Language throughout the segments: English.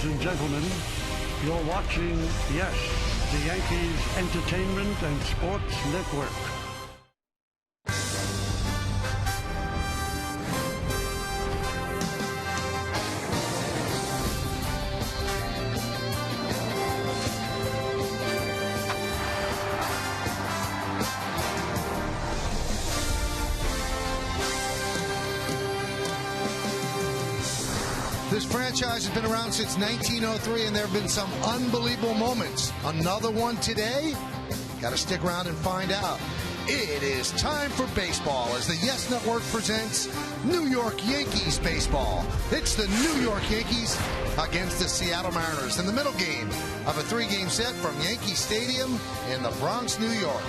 ladies and gentlemen. You're watching, yes, the Yankees Entertainment and Sports Network. This franchise has been around since 1903, and there have been some unbelievable moments. Another one today? Got to stick around and find out. It is time for baseball as the Yes Network presents New York Yankees baseball. It's the New York Yankees against the Seattle Mariners in the middle game of a three-game set from Yankee Stadium in the Bronx, New York.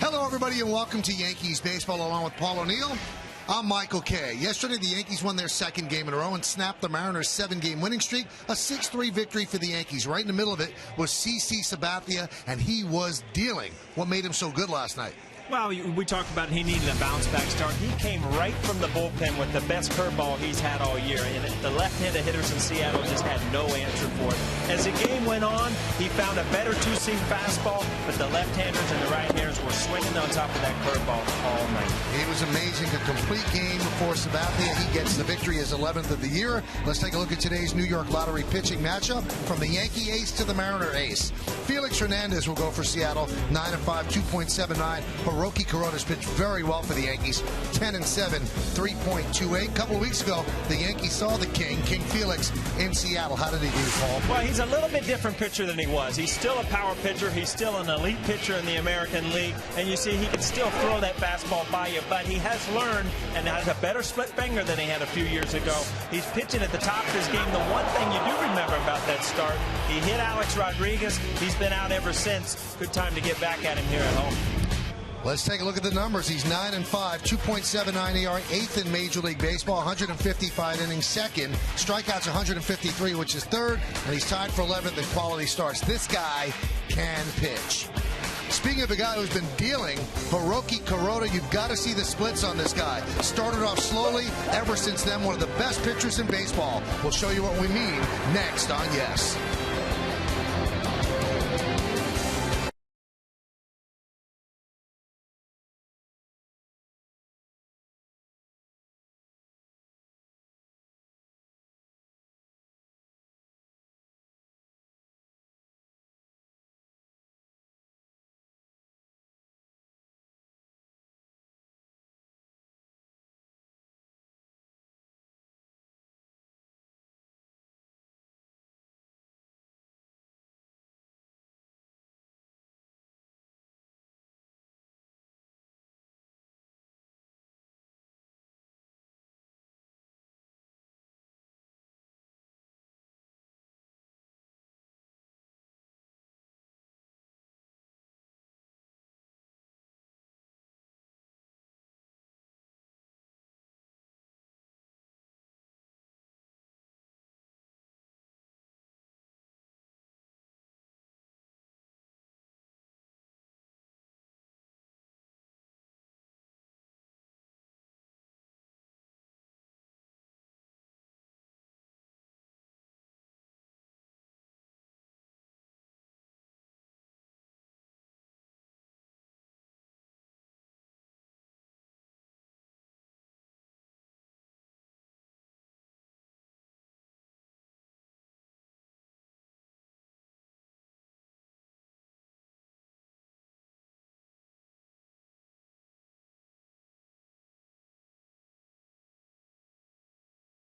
Hello, everybody, and welcome to Yankees baseball along with Paul O'Neill. I'm Michael Kay. Yesterday, the Yankees won their second game in a row and snapped the Mariners' 7-game winning streak. A 6-3 victory for the Yankees. Right in the middle of it was CC Sabathia, and he was dealing. What made him so good last night? Well, we talked about he needed a bounce-back start. He came right from the bullpen with the best curveball he's had all year. And the left-handed hitters in Seattle just had no answer for it. As the game went on, he found a better two-seam fastball, but the left-handers and the right-handers were swinging on top of that curveball all night. It was amazing. A complete game for Sabathia. He gets the victory, his 11th of the year. Let's take a look at today's New York Lottery pitching matchup from the Yankee ace to the Mariner ace. Felix Hernandez will go for Seattle, 9-5, 2.79. Hiroki Kuroda's pitched very well for the Yankees, 10-7, 3.28. A couple of weeks ago, the Yankees saw the King Felix, in Seattle. How did he do, Paul? Well, he's a little bit different pitcher than he was. He's still a power pitcher. He's still an elite pitcher in the American League. And you see, he can still throw that fastball by you, but he has learned and has a better split finger than he had a few years ago. He's pitching at the top of his game. The one thing you do remember about that start, he hit Alex Rodriguez. He's been out ever since. Good time to get back at him here at home. Let's take a look at the numbers. He's 9-5, 2.79 ERA, 8th in Major League Baseball, 155 innings, second. Strikeouts 153, which is third, and he's tied for 11th in quality starts. This guy can pitch. Speaking of a guy who's been dealing, Hiroki Kuroda, you've got to see the splits on this guy. Started off slowly, ever since then, one of the best pitchers in baseball. We'll show you what we mean next on Yes.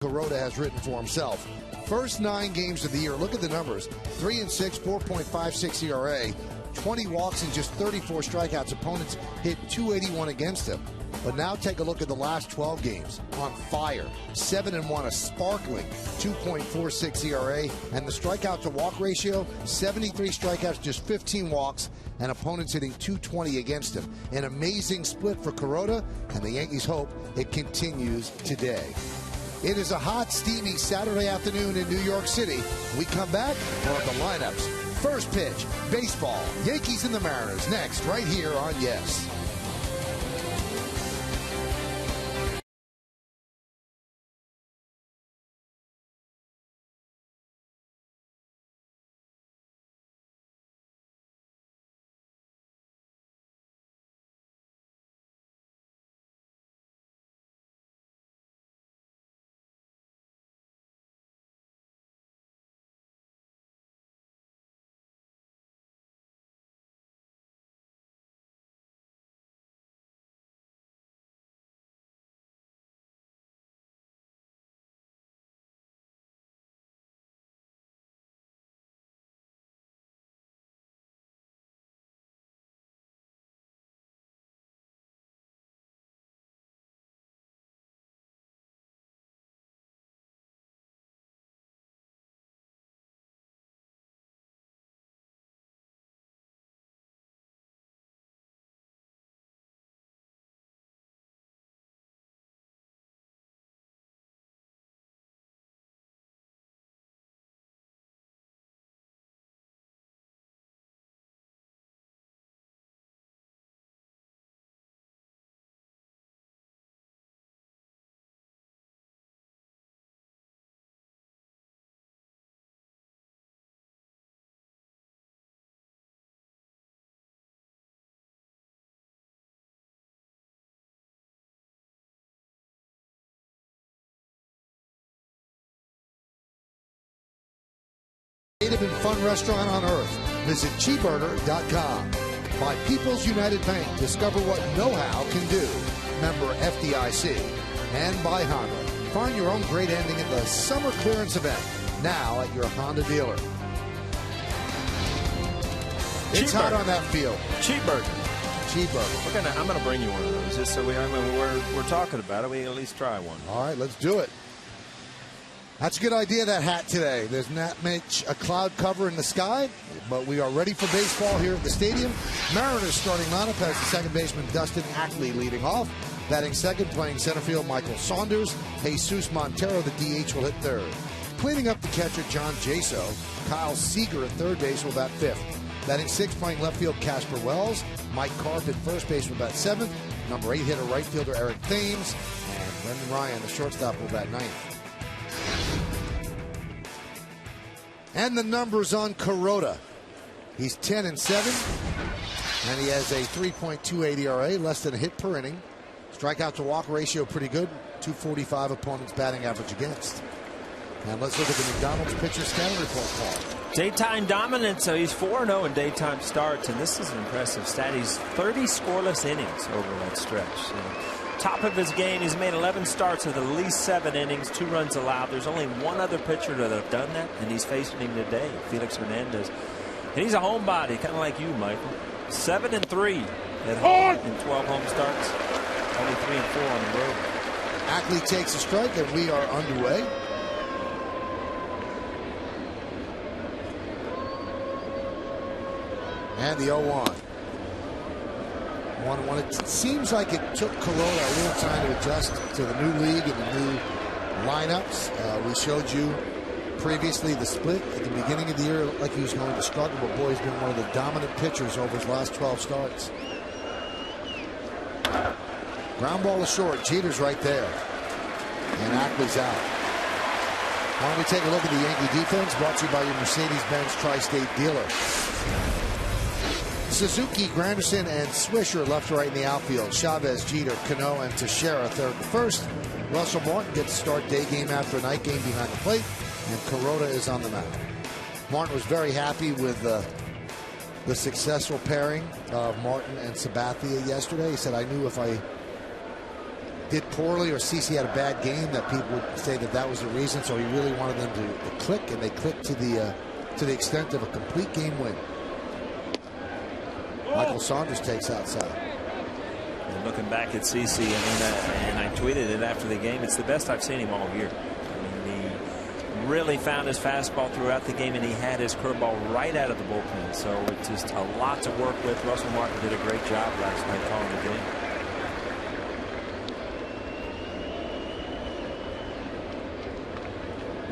Kuroda has written for himself. First 9 games of the year, look at the numbers. 3-6, 4.56 ERA, 20 walks and just 34 strikeouts. Opponents hit .281 against him. But now take a look at the last 12 games. On fire, 7-1, a sparkling 2.46 ERA, and the strikeout to walk ratio, 73 strikeouts, just 15 walks, and opponents hitting .220 against him. An amazing split for Kuroda, and the Yankees hope it continues today. It is a hot, steamy Saturday afternoon in New York City. We come back on the lineups. First pitch, baseball, Yankees and the Mariners, next, right here on Yes. and fun restaurant on earth. Visit cheeseburger.com. By People's United Bank, discover what know-how can do. Member FDIC. And by Honda. Find your own great ending at the summer clearance event, now at your Honda dealer. It's hot on that field. Cheeseburger. Cheeseburger. I'm gonna bring you one of those just so we're talking about it. We can at least try one. All right, let's do it. That's a good idea, that hat today. There's not much a cloud cover in the sky, but we are ready for baseball here at the stadium. Mariners starting lineup has the second baseman Dustin Ackley leading off. Batting second, playing center field, Michael Saunders. Jesus Montero, the DH, will hit third. Cleaning up the catcher, John Jaso. Kyle Seager at third base will bat fifth. Batting sixth, playing left field, Casper Wells. Mike Carp at first base will bat seventh. Number 8 hitter, right fielder Eric Thames. And Brendan Ryan, the shortstop, will bat ninth. And the numbers on Kuroda. He's 10-7, and he has a 3.28 ERA, less than a hit per inning. Strikeout to walk ratio pretty good. 245 opponents batting average against. And let's look at the McDonald's pitcher scouting report, Paul. Daytime dominance, so he's 4-0 in daytime starts, and this is an impressive stat. He's 30 scoreless innings over that stretch. Top of his game, he's made 11 starts with at least 7 innings, 2 runs allowed. There's only one other pitcher that have done that, and he's facing him today, Felix Hernandez. And he's a homebody, kind of like you, Michael. 7-3 at home in 12 home starts. Only 3-4 on the road. Ackley takes a strike, and we are underway. And the 0-1. 1-1. It seems like it took Kuroda a little time to adjust to the new league and the new lineups. We showed you previously the split at the beginning of the year, like he was going to struggle, but boy, he's been one of the dominant pitchers over his last 12 starts. Ground ball is short. Jeter's right there. And Ackley's out. Why don't we take a look at the Yankee defense, brought to you by your Mercedes-Benz Tri-State dealer. Suzuki, Granderson, and Swisher left to right in the outfield. Chavez, Jeter, Cano, and Teixeira third to first. Russell Martin gets to start day game after a night game behind the plate. And Kuroda is on the mound. Martin was very happy with the successful pairing of Martin and Sabathia yesterday. He said, I knew if I did poorly or CeCe had a bad game that people would say that that was the reason. So he really wanted them to click, and they clicked to the extent of a complete game win. Michael Saunders takes outside. And looking back at CeCe, and I tweeted it after the game, it's the best I've seen him all year. I mean, he really found his fastball throughout the game, and he had his curveball right out of the bullpen. So it's just a lot to work with. Russell Martin did a great job last night calling the game.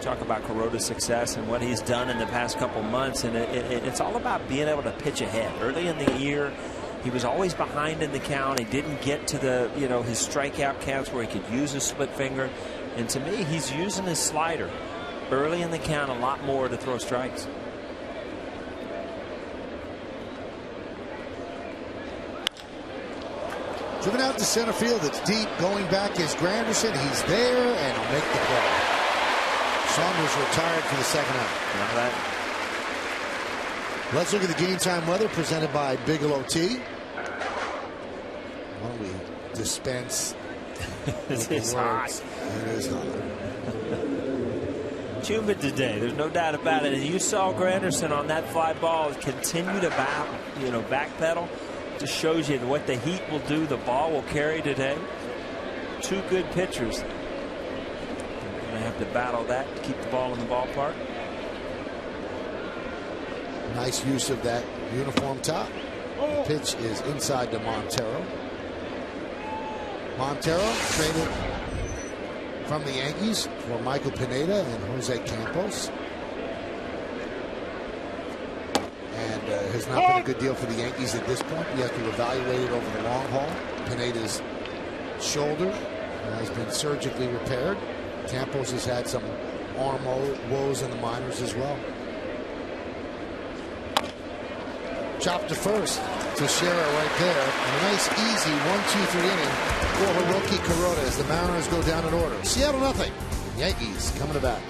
Talk about Kuroda's success and what he's done in the past couple months, and it's all about being able to pitch ahead. Early in the year, he was always behind in the count. He didn't get to the his strikeout counts where he could use his split finger, and to me, he's using his slider early in the count a lot more to throw strikes. Driven out to center field. It's deep. Going back is Granderson. He's there, and he'll make the play. Saunders retired for the second out. Let's look at the game time weather presented by Bigelow Tea. Why don't we dispense? It's hot. It is hot. It's humid today. There's no doubt about it. And you saw Granderson on that fly ball continue to backpedal. Just shows you what the heat will do. The ball will carry today. Two good pitchers. Have to battle that to keep the ball in the ballpark. Nice use of that uniform top. The pitch is inside to Montero. Montero traded from the Yankees for Michael Pineda and Jose Campos. And has not been a good deal for the Yankees at this point. You have to evaluate it over the long haul. Pineda's shoulder has been surgically repaired. Campos has had some arm woes in the minors as well. Chopped to first. Teixeira right there. And a nice, easy 1-2-3 inning for Hiroki Kuroda as the Mariners go down in order. Seattle nothing. Yankees coming to bat.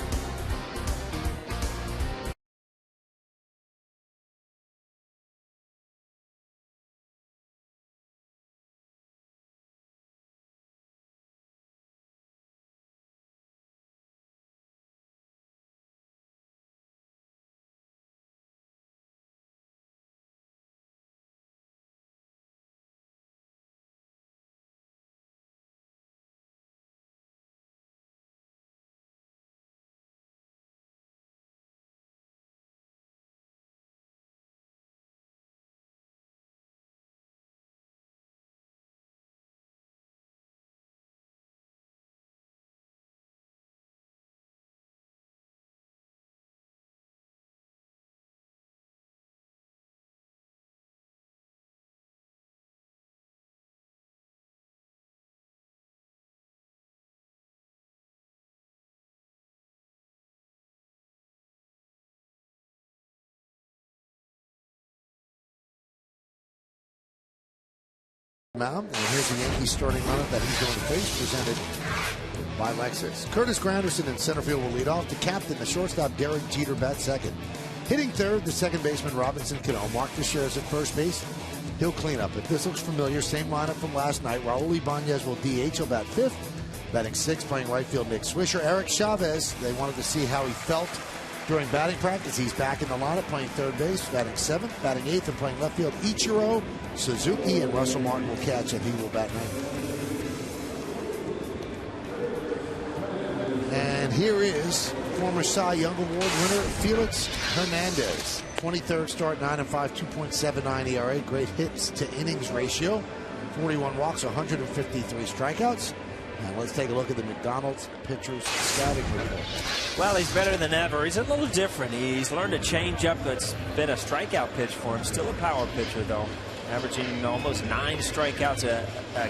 mound, and here's the Yankees starting lineup that he's going to face, presented by Lexus. Curtis Granderson in center field will lead off. The captain, the shortstop, Derek Jeter, bats second. Hitting third, the second baseman, Robinson Cano. Mark Teixeira's at first base. He'll clean up. If this looks familiar, same lineup from last night. Raul Ibanez will DH. He'll bat fifth. Batting sixth, playing right field, Nick Swisher. Eric Chavez, they wanted to see how he felt during batting practice. He's back in the lineup, playing third base, batting seventh, batting eighth, and playing left field. Ichiro Suzuki and Russell Martin will catch, and he will bat ninth. And here is former Cy Young Award winner Felix Hernandez. 23rd start, 9-5, 2.79 ERA. Great hits to innings ratio. 41 walks, 153 strikeouts. And let's take a look at the McDonald's pitcher's scouting report. Well, he's better than ever. He's a little different. He's learned a changeup that's been a strikeout pitch for him. Still a power pitcher, though. Averaging almost 9 strikeouts a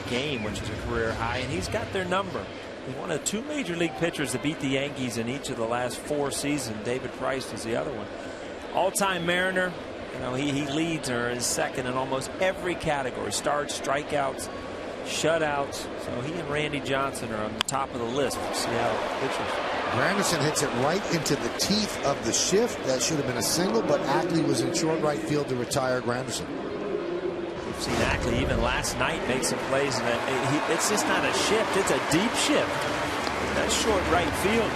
game, which is a career high. And he's got their number. He's one of 2 major league pitchers to beat the Yankees in each of the last 4 seasons. David Price was the other one. All-time Mariner. You know, he leads or is second in almost every category. Starts, strikeouts, shutouts. So he and Randy Johnson are on the top of the list for Seattle pitchers. Granderson hits it right into the teeth of the shift. That should have been a single, but Ackley was in short right field to retire Granderson. We've seen Ackley even last night make some plays, and it's just not a shift, it's a deep shift. That's short right field.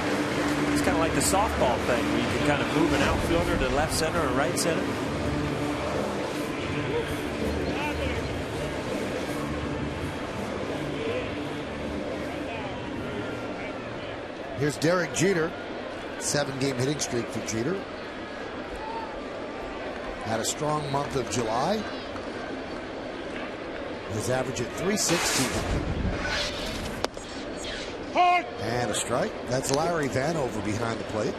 It's kind of like the softball thing where you can kind of move an outfielder to left center or right center. Here's Derek Jeter. 7-game hitting streak for Jeter. Had a strong month of July. His average at 316. And a strike. That's Larry Vanover behind the plate.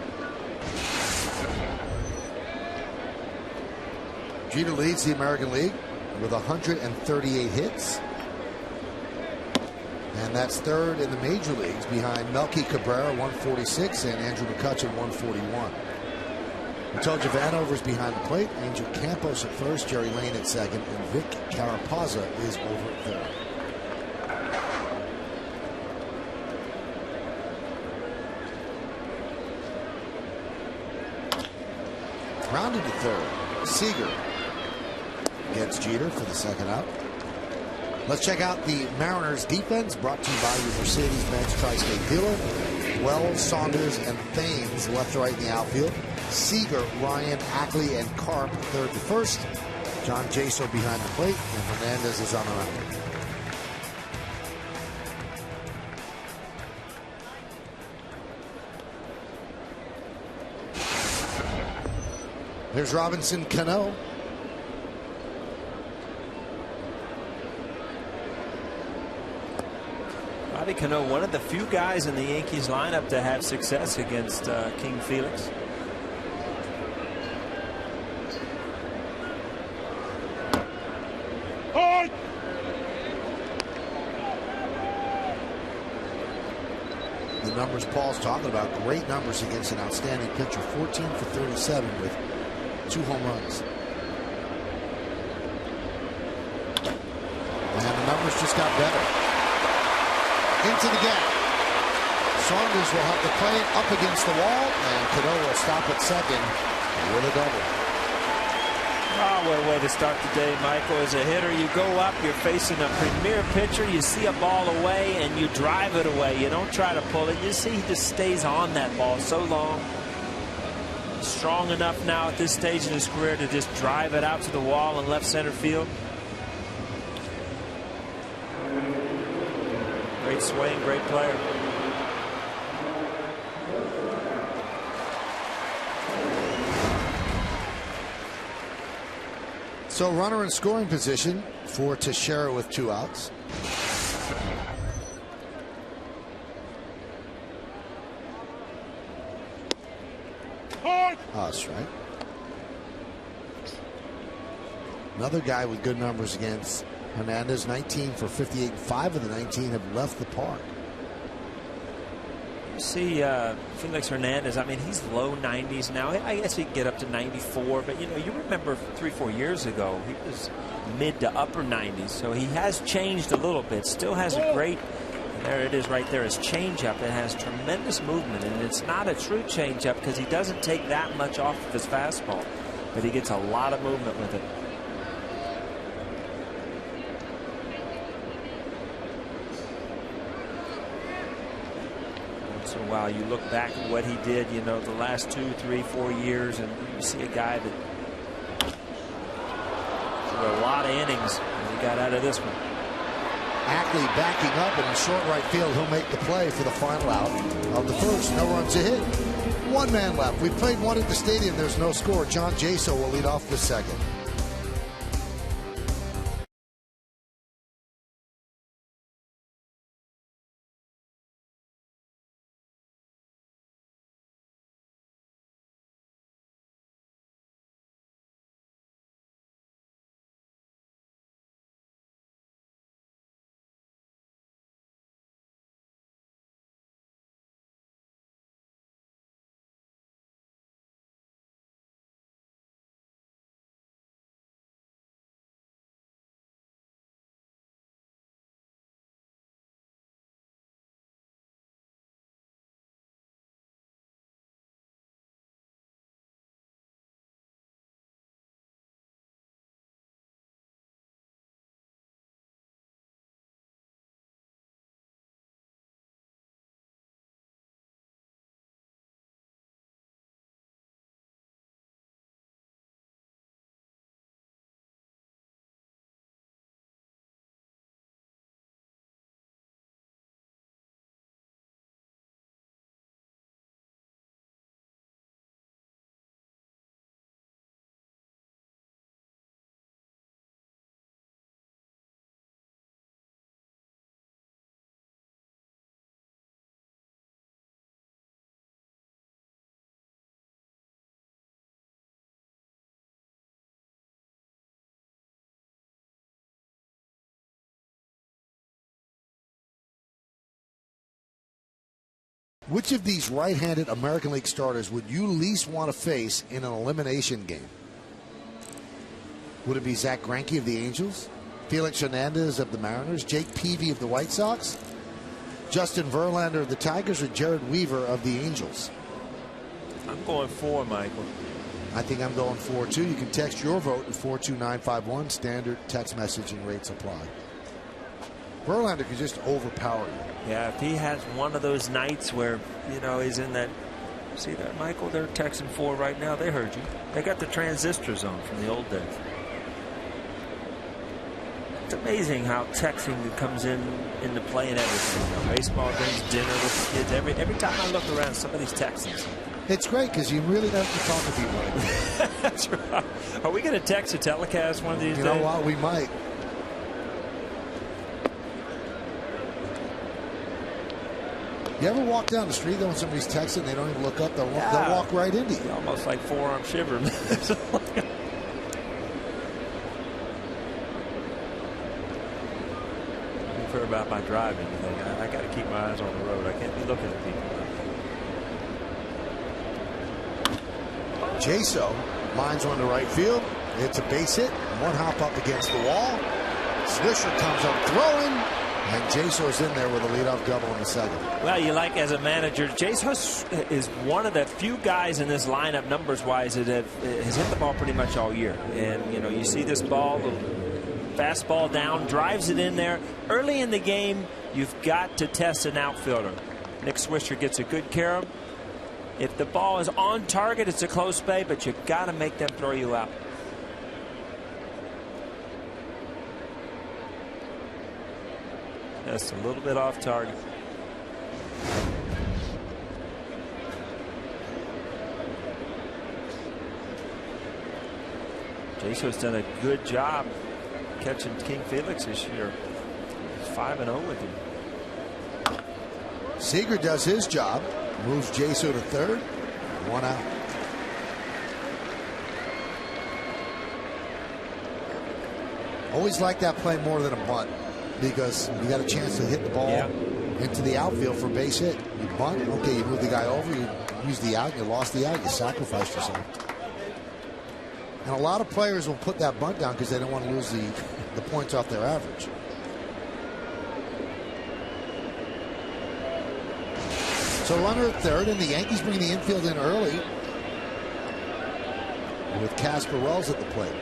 Jeter leads the American League with 138 hits. And that's third in the major leagues behind Melky Cabrera, 146, and Andrew McCutchen, 141. We told you Vanover's behind the plate. Angel Campos at first, Jerry Lane at second, and Vic Carapazza is over at third. Grounded to third. Seager gets Jeter for the second out. Let's check out the Mariners defense, brought to you by your Mercedes-Benz Tri-State dealer. Wells, Saunders, and Thames left to right in the outfield. Seager, Ryan, Ackley, and Karp third to first. John Jaso behind the plate, and Hernandez is on the mound. There's Robinson Cano. Bobby Cano, one of the few guys in the Yankees lineup to have success against King Felix. The numbers Paul's talking about, great numbers against an outstanding pitcher. 14 for 37 with 2 home runs. And the numbers just got better. Into the gap. Saunders will have to play it up against the wall, and Cano will stop at second with a double. Oh, what a way to start the day, Michael. As a hitter, you go up, you're facing a premier pitcher, you see a ball away, and you drive it away. You don't try to pull it. You see he just stays on that ball so long. Strong enough now at this stage in his career to just drive it out to the wall in left center field. Great swing, great player. So runner in scoring position for Teixeira with 2 outs. Strike. Another guy with good numbers against Hernandez. 19 for 58, and 5 of the 19 have left the park. See Felix Hernandez, I mean, he's low 90s now. I guess he can get up to 94, but you remember 3-4 years ago he was mid to upper 90s, so he has changed a little bit. Still has a great, and there it is right there, his changeup. It has tremendous movement, and it's not a true changeup because he doesn't take that much off of his fastball, but he gets a lot of movement with it. So while you look back at what he did, the last 2, 3, 4 years, and you see a guy that threw a lot of innings and he got out of this one. Ackley backing up in short right field. He'll make the play for the final out of the first. No runs a hit. One man left. We played one at the stadium. There's no score. John Jaso will lead off the second. Which of these right-handed American League starters would you least want to face in an elimination game? Would it be Zach Greinke of the Angels, Felix Hernandez of the Mariners, Jake Peavy of the White Sox, Justin Verlander of the Tigers, or Jared Weaver of the Angels? I'm going 4, Michael. I think I'm going 4 too. You can text your vote at 42951. Standard text messaging rates apply. Verlander could just overpower you. Yeah, if he has one of those nights where, he's in that. See that, Michael? They're texting 4 right now. They heard you. They got the transistors on from the old days. It's amazing how texting comes into play and everything. Baseball games, dinner with the kids. Every time I look around, somebody's texting. It's great because you really don't have to talk to people. That's right. Are we going to text a telecast one of these days? You know what? We might. You ever walk down the street though when somebody's texting, they don't even look up, they'll walk right into you. Almost like forearm shiver. You've heard about my driving thing. I got to keep my eyes on the road. I can't be looking at people. Jaso lines one to right field. It's a base hit. One hop up against the wall. Swisher comes up throwing. And Jaso's in there with a leadoff double in the second. Well, you like as a manager, Jaso is one of the few guys in this lineup, numbers-wise, that has hit the ball pretty much all year. And, you see this ball, the fastball down, drives it in there. Early in the game, you've got to test an outfielder. Nick Swisher gets a good care of him. If the ball is on target, it's a close play, but you've got to make them throw you out. Just a little bit off target. Jaso's done a good job catching King Felix this year. He's 5-0 with him. Seager does his job. Moves Jaso to third. 1 out. Always like that play more than a bunt, because you got a chance to hit the ball into the outfield for a base hit. You bunt, okay, you move the guy over, you use the out, you lost the out, you sacrificed yourself. And a lot of players will put that bunt down because they don't want to lose the points off their average. So runner at third, and the Yankees bring the infield in early with Casper Wells at the plate.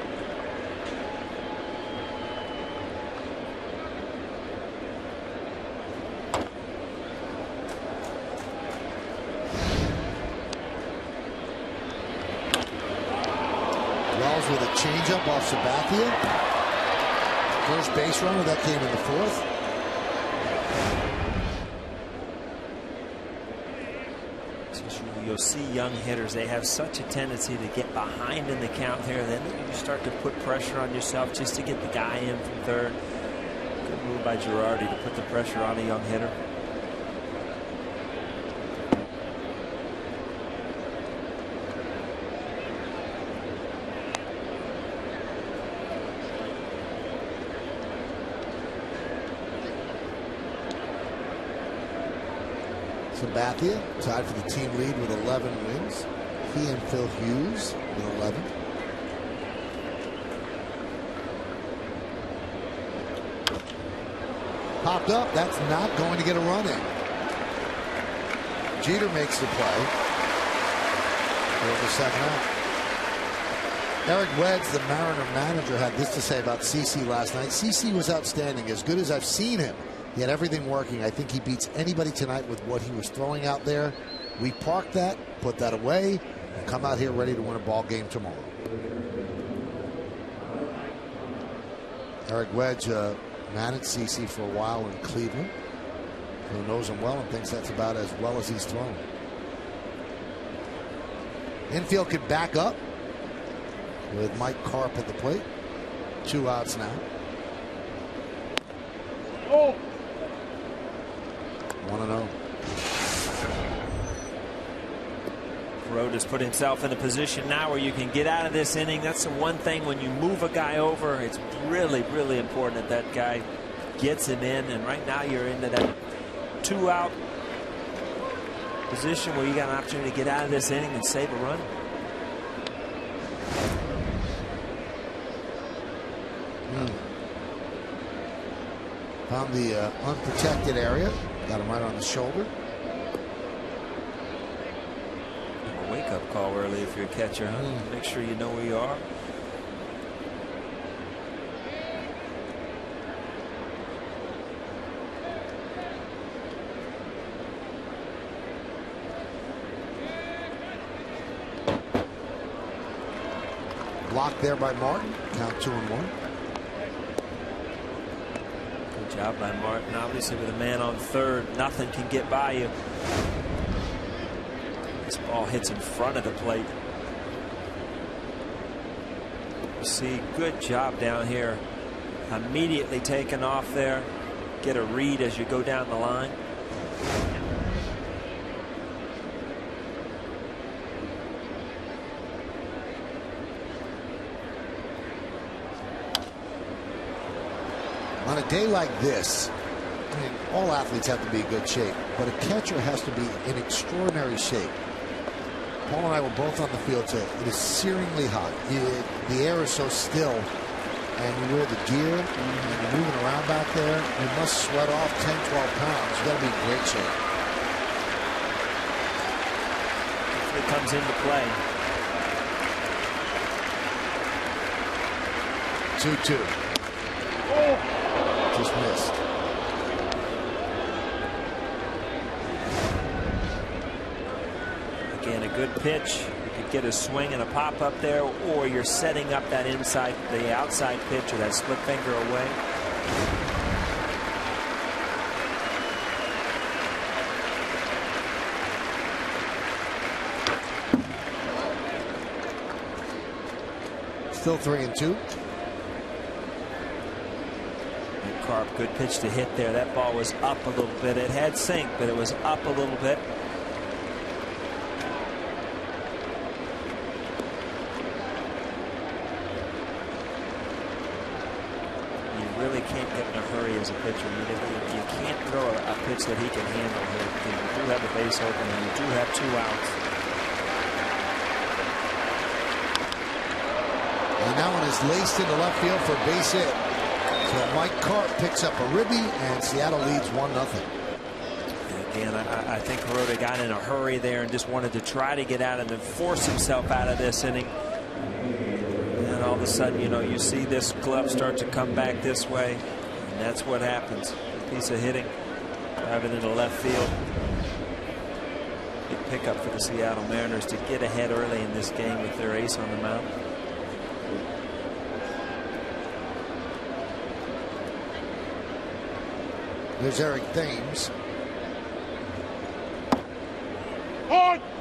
Wells with a changeup off Sabathia. First base runner, that came in the fourth. You'll see young hitters, they have such a tendency to get behind in the count here. Then you start to put pressure on yourself just to get the guy in from third. Good move by Girardi to put the pressure on a young hitter. Sabathia tied for the team lead with 11 wins. He and Phil Hughes with 11. Popped up. That's not going to get a run in. Jeter makes the play for the second out. Eric Wedge, the Mariner manager, had this to say about CC last night. CC was outstanding, as good as I've seen him. He had everything working. I think he beats anybody tonight with what he was throwing out there. We parked that, put that away, and come out here ready to win a ball game tomorrow. Eric Wedge managed CC for a while in Cleveland. Who knows him well and thinks that's about as well as he's thrown. Infield could back up with Mike Karp at the plate. 2 outs now. 1-0. Road has put himself in a position now where you can get out of this inning. That's the one thing when you move a guy over, it's really, really important that that guy gets him in. And right now you're into that 2-out position where you got an opportunity to get out of this inning and save a run. Found the unprotected area. Got him right on the shoulder. A wake-up call early if you're a catcher, huh? Make sure you know where you are. Blocked there by Martin. Count 2-1. Job by Martin. Obviously with a man on third, nothing can get by you. This ball hits in front of the plate. See, good job down here. Immediately taken off there. Get a read as you go down the line. On a day like this, I mean, all athletes have to be in good shape, but a catcher has to be in extraordinary shape. Paul and I were both on the field today. It is searingly hot. The air is so still, and you wear the gear, and you're moving around back there. You must sweat off 10, 12 pounds. You got to be in great shape. It comes into play. 2-2. Just missed. Again, a good pitch. You could get a swing and a pop up there, or you're setting up that inside, the outside pitch, or that split finger away. Still 3-2. Karp, good pitch to hit there. That ball was up a little bit. It had sink, but it was up a little bit. You really can't get in a hurry as a pitcher. You can't throw a pitch that he can handle here because you do have a base open and you do have 2 outs. And that one is laced into left field for a base hit. So Mike Carp picks up a ribby, and Seattle leads 1-0. Again, I think Kuroda got in a hurry there and just wanted to try to get out and then force himself out of this inning. And all of a sudden, you know, you see this glove start to come back this way, and that's what happens. A piece of hitting, driving into left field. Big pickup for the Seattle Mariners to get ahead early in this game with their ace on the mound. There's Eric Thames.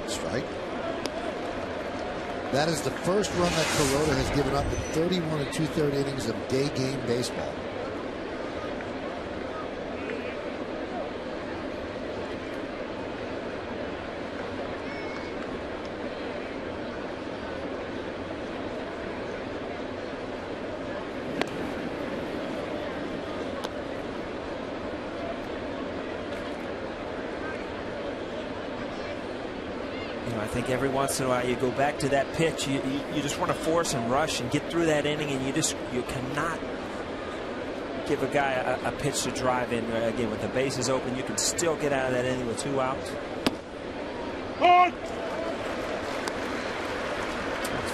Strike. That is the first run that Kuroda has given up in 31 2/3 innings of day game baseball. I think every once in a while you go back to that pitch, you just want to force and rush and get through that inning, and you cannot give a guy a pitch to drive in. Again, with the bases open, you can still get out of that inning with 2 outs. Let's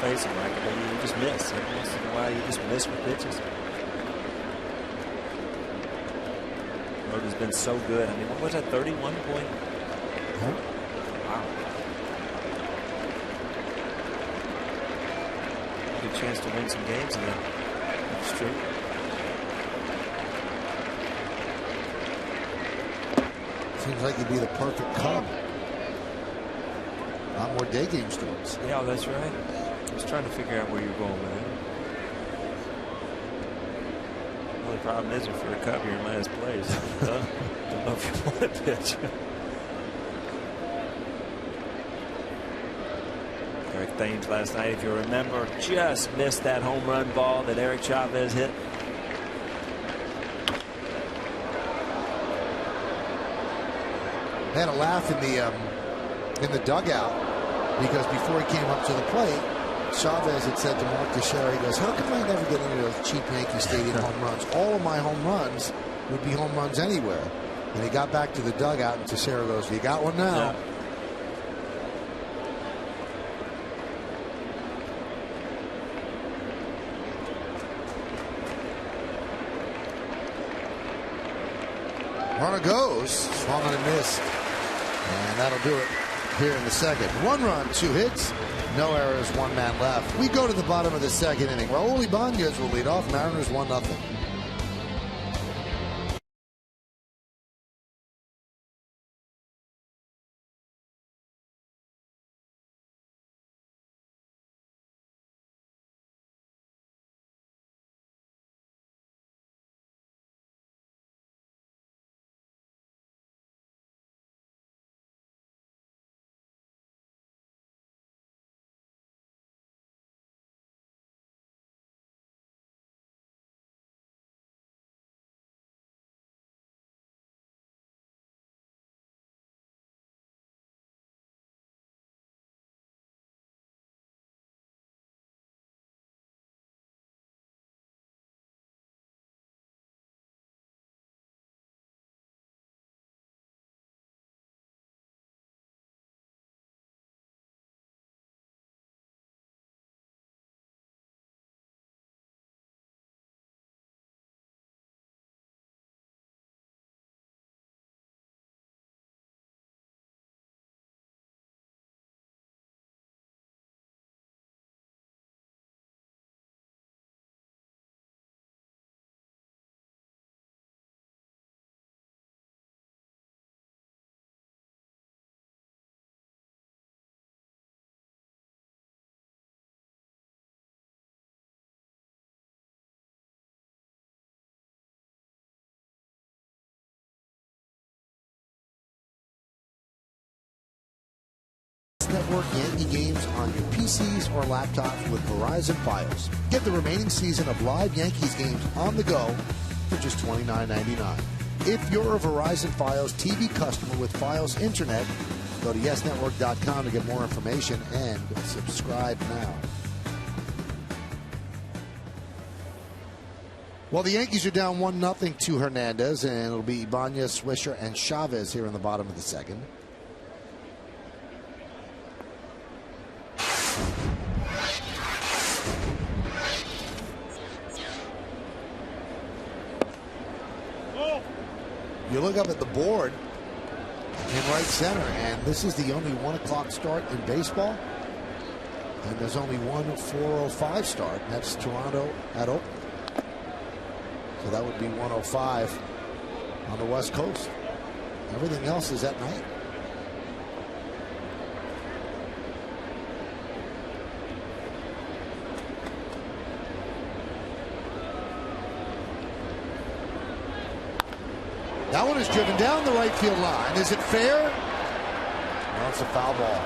face it, Mike, you just miss. Every once in a while you just miss with pitches. Road has been so good. I mean, what was that, 31 point? Wow. Good chance to win some games in that streak. Seems like he'd be the perfect Cub. A lot more day game starts. Yeah, that's right. I was trying to figure out where you're going with it. The only problem is if you're a Cub, you're in last place. Don't know if you want to pitch. Eric Thames last night, if you remember, just missed that home run ball that Eric Chavez hit. Had a laugh in the dugout because before he came up to the plate, Chavez had said to Mark Teixeira, he goes, "How come I never get into those cheap Yankee Stadium home runs? All of my home runs would be home runs anywhere." And he got back to the dugout, and Teixeira goes, "You got one now." Yeah. Runner goes, swung and missed. And that'll do it here in the second. 1 run, 2 hits, no errors, 1 man left. We go to the bottom of the second inning. Raul Ibanez will lead off. Mariners 1-0. Network Yankee games on your PCs or laptops with Verizon Fios. Get the remaining season of live Yankees games on the go for just $29.99. If you're a Verizon Fios TV customer with Fios Internet, go to yesnetwork.com to get more information and subscribe now. Well, the Yankees are down 1-0 to Hernandez, and it'll be Ibanez, Swisher, and Chavez here in the bottom of the second. You look up at the board in right center, and this is the only 1 o'clock start in baseball. And there's only one 4:05 start, and that's Toronto at Oakland. So that would be 1:05 on the West Coast. Everything else is at night. That one is driven down the right field line. Is it fair? No, it's a foul ball.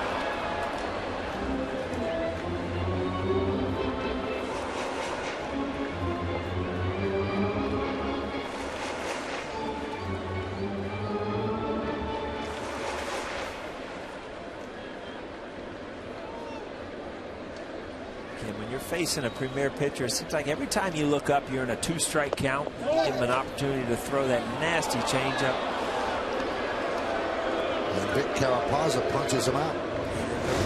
When you're facing a premier pitcher, it seems like every time you look up, you're in a 2-strike count. You give him an opportunity to throw that nasty changeup. And Vic Carapazza punches him out.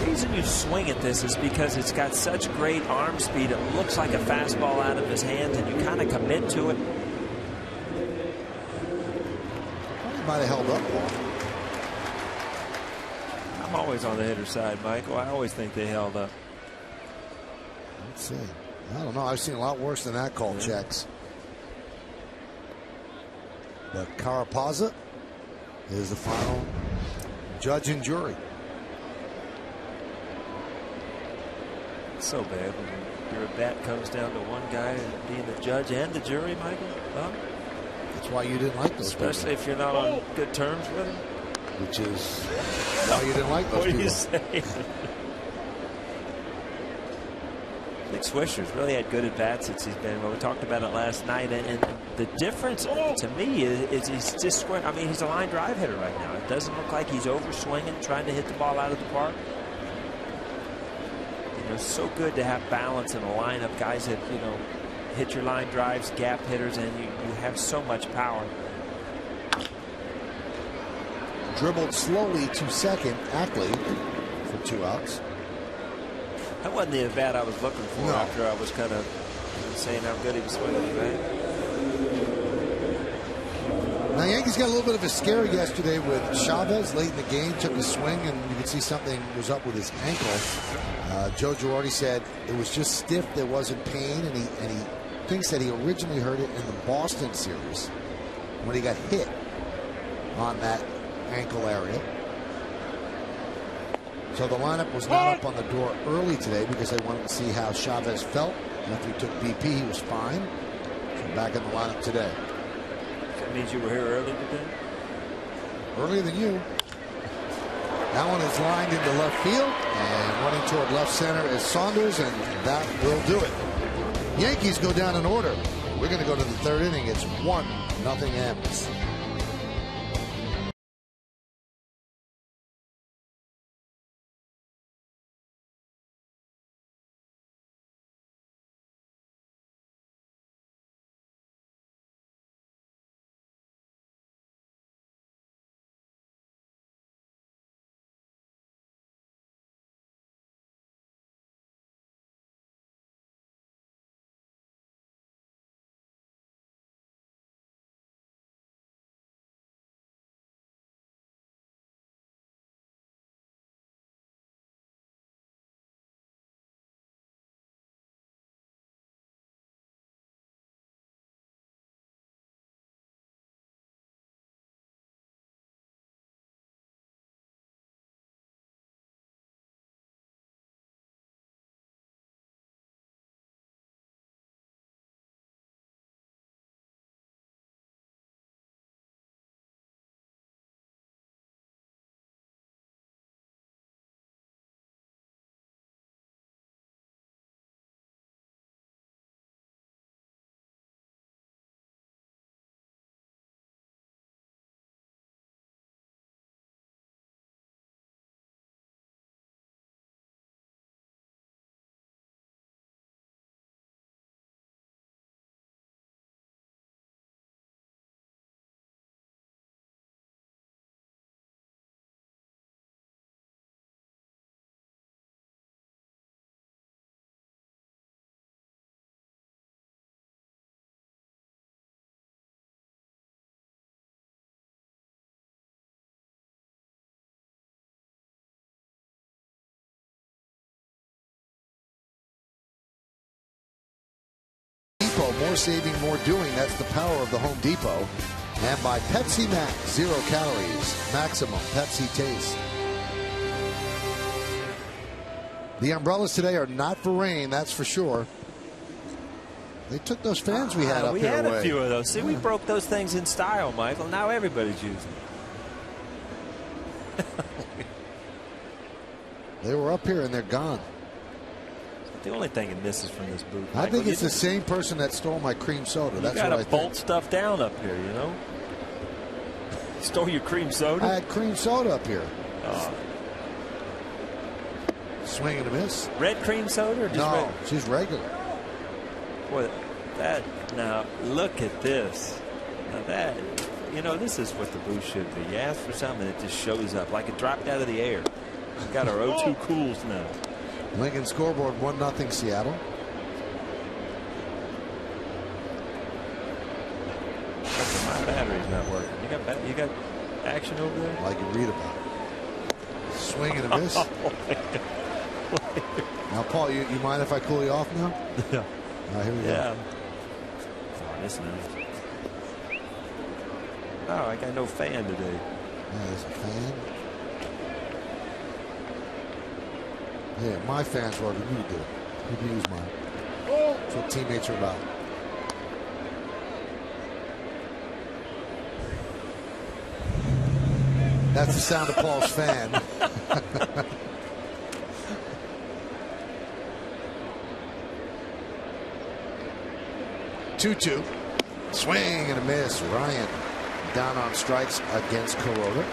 The reason you swing at this is because it's got such great arm speed. It looks like a fastball out of his hands, and you kind of commit to it. He might have held up more. I'm always on the hitter's side, Michael. I always think they held up. Let's see. I don't know. I've seen a lot worse than that call checks. But Carapazza is the final judge and jury. It's so bad when your bat comes down to one guy and being the judge and the jury, Michael. Huh? That's why you didn't like those Especially people. if you're not on good terms with them. Which is why you didn't like those people. What do you say? I think Swisher's really had good at-bats since he's been. Well, we talked about it last night, and the difference to me is he's just square. I mean, he's a line drive hitter right now. It doesn't look like he's over-swinging, trying to hit the ball out of the park. You know, it's so good to have balance in a lineup, guys that, you know, hit your line drives, gap hitters, and you have so much power. Dribbled slowly to second, Ackley for 2 outs. That wasn't the at-bat I was looking for after I was kind of saying how good he was swinging, right? Now, Yankees got a little bit of a scare yesterday with Chavez late in the game. Took a swing, and you could see something was up with his ankle. Joe Girardi said it was just stiff. There wasn't pain, and he thinks that he originally heard it in the Boston series when he got hit on that ankle area. So the lineup was not up on the door early today because they wanted to see how Chavez felt. After he took BP, he was fine. So back in the lineup today. That means you were here early today? Earlier than you. That one is lined into left field, and running toward left center is Saunders, and that will do it. Yankees go down in order. We're going to go to the 3rd inning. It's 1-0 M's. Depot. More saving, more doing. That's the power of the Home Depot. And by Pepsi Max, 0 calories, maximum Pepsi taste. The umbrellas today are not for rain, that's for sure. They took those fans we had up here away. We had a few of those. See, we broke those things in style, Michael. Now everybody's using them. They were up here and they're gone. The only thing it misses from this booth, Michael, I think it's the same person that stole my cream soda. That's what I think. You got to bolt stuff down up here, you know. Stole your cream soda? I had cream soda up here. Oh. Swing and a miss. Red cream soda or just no, red? She's regular. Boy, that, now look at this. Now that, you know, this is what the booth should be. You ask for something, it just shows up like it dropped out of the air. We've got our O2 cools now. Lincoln scoreboard 1-0 Seattle. My battery's not working. You got action over there? Like you read about it. Swing and a miss. Now, Paul, you mind if I cool you off now? Yeah. Here we go. Oh, this nice. Oh, I got no fan today. Yeah, there's a fan. Yeah, my fan's working. You do. You can use mine. That's what teammates are about. That's the sound of Paul's fan. 2-2. Swing and a miss. Ryan down on strikes against Kuroda.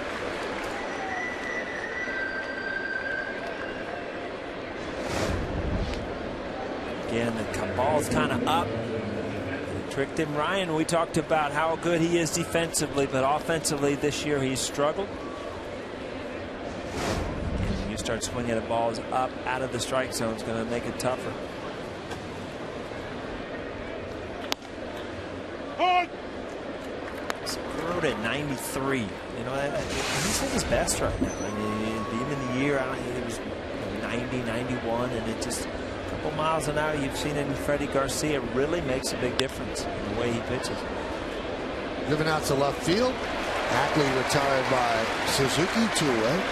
Again, the ball's kind of up. Tricked him. Ryan, we talked about how good he is defensively, but offensively this year he's struggled. And when you start swinging the balls up out of the strike zone, it's going to make it tougher. Kuroda at 93. You know, he's at his best right now. I mean, even the year, it was 90, 91, and it just a couple miles an hour. You've seen it in Freddie Garcia. Really makes a big difference in the way he pitches. Driven out to left field. Ackley retired by Suzuki, 2-away.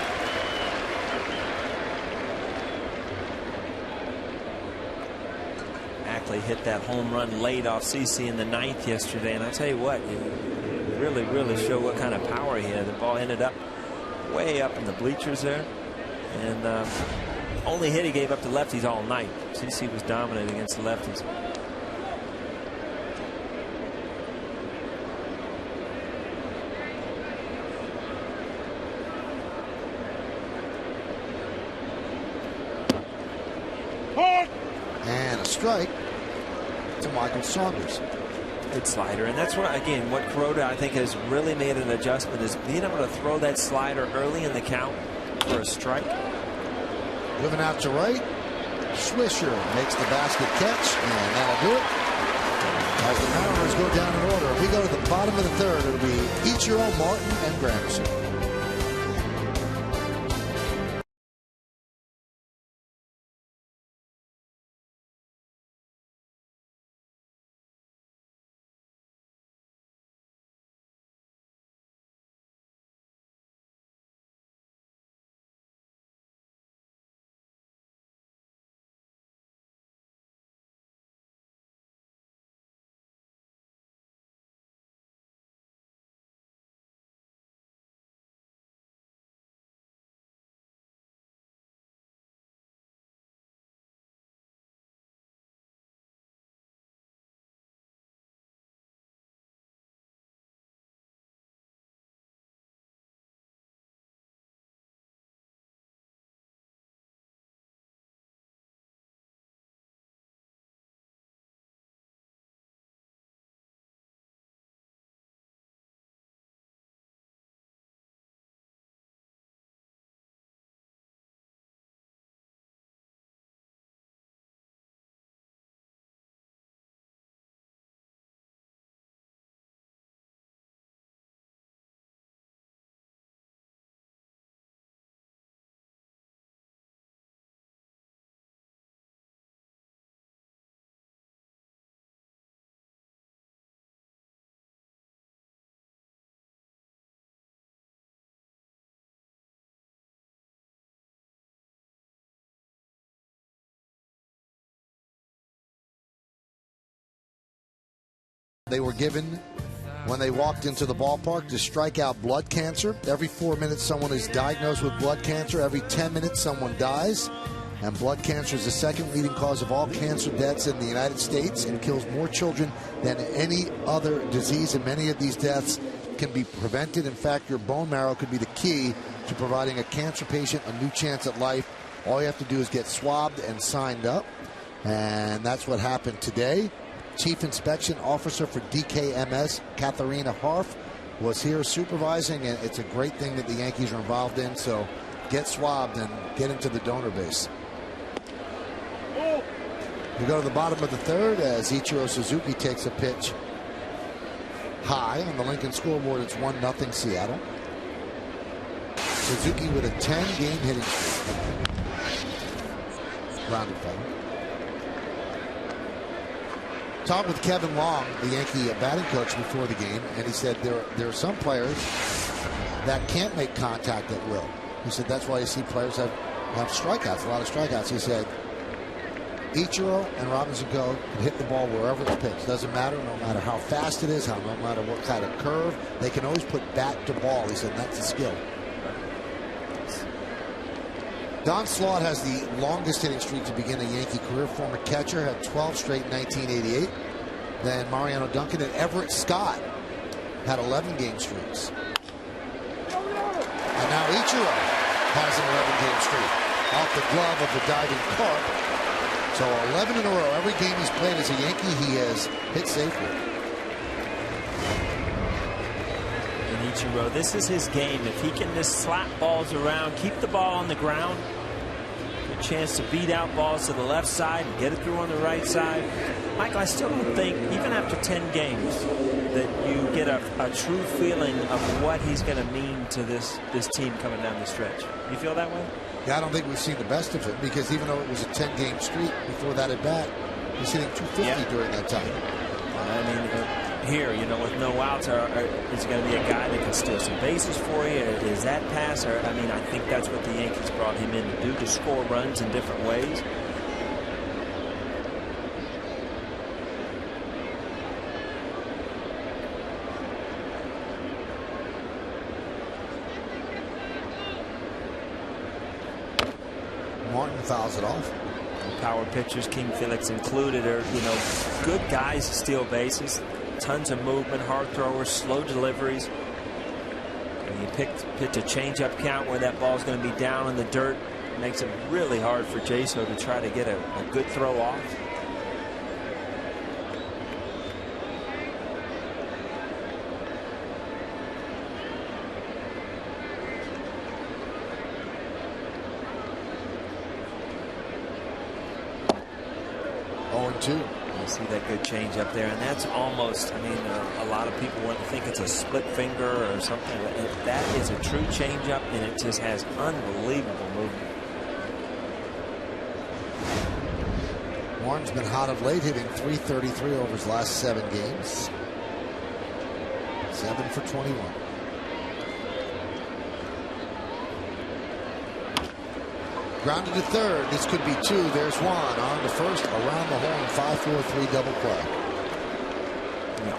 Ackley hit that home run late off CC in the 9th yesterday, and I tell you what, it really showed what kind of power he had. The ball ended up way up in the bleachers there, and only hit he gave up to lefties all night. CC was dominating against the lefties. And a strike to Michael Saunders. Good slider, and that's what, again, what Kuroda I think has really made an adjustment is being able to throw that slider early in the count for a strike. Driven out to right. Swisher makes the basket catch, and that'll do it. As the Mariners go down in order, if we go to the bottom of the third, it'll be Ichiro, Martin, and Granderson. they were given when they walked into the ballpark to strike out blood cancer. Every 4 minutes, someone is diagnosed with blood cancer. Every 10 minutes, someone dies. And blood cancer is the second leading cause of all cancer deaths in the United States and kills more children than any other disease. And many of these deaths can be prevented. In fact, your bone marrow could be the key to providing a cancer patient a new chance at life. All you have to do is get swabbed and signed up. And that's what happened today. Chief Inspection Officer for DKMS, Katharina Harf, was here supervising, and it's a great thing that the Yankees are involved in. So get swabbed and get into the donor base. We go to the bottom of the third as Ichiro Suzuki takes a pitch high on the Lincoln scoreboard. It's 1-0 Seattle. Suzuki with a 10-game hitting streak. Grounded foul. Talked with Kevin Long, the Yankee batting coach, before the game, and he said there are some players that can't make contact at will. He said that's why you see players have strikeouts, a lot of strikeouts. He said Ichiro and Robinson Go can hit the ball wherever it's pitched. Doesn't matter, no matter how fast it is, no matter what kind of curve. They can always put bat to ball. He said that's a skill. Don Slaught has the longest hitting streak to begin a Yankee career. Former catcher, had 12 straight in 1988. Then Mariano Duncan and Everett Scott had 11-game streaks. And now Ichiro has an 11-game streak off the glove of the diving Carp. So 11 in a row. Every game he's played as a Yankee, he has hit safely. Ichiro, this is his game. If he can just slap balls around, keep the ball on the ground, a chance to beat out balls to the left side and get it through on the right side. Michael, I still don't think, even after 10 games, that you get a true feeling of what he's going to mean to this team coming down the stretch. You feel that way? Yeah, I don't think we've seen the best of him, because even though it was a 10-game streak before that at bat, he's hitting 250 during that time. I mean, here, you know, with no outs, is he going to be a guy that can steal some bases for you? Is that passer? I mean, I think that's what the Yankees brought him in to do, to score runs in different ways. Martin fouls it off. Power pitchers, King Felix included, are, you know, good guys to steal bases. Tons of movement, hard throwers, slow deliveries. And you pitch a change-up count where that ball's going to be down in the dirt. It makes it really hard for Jaso to try to get a good throw off. You see that good change up there, and that's almost, I mean, a lot of people want to think it's a split finger or something. That is a true change up, and it just has unbelievable movement. Warren's been hot of late, hitting .333 over his last 7 games. 7 for 21. Grounded to third. This could be 2. There's 1 on the first, around the horn, 5-4-3 double play.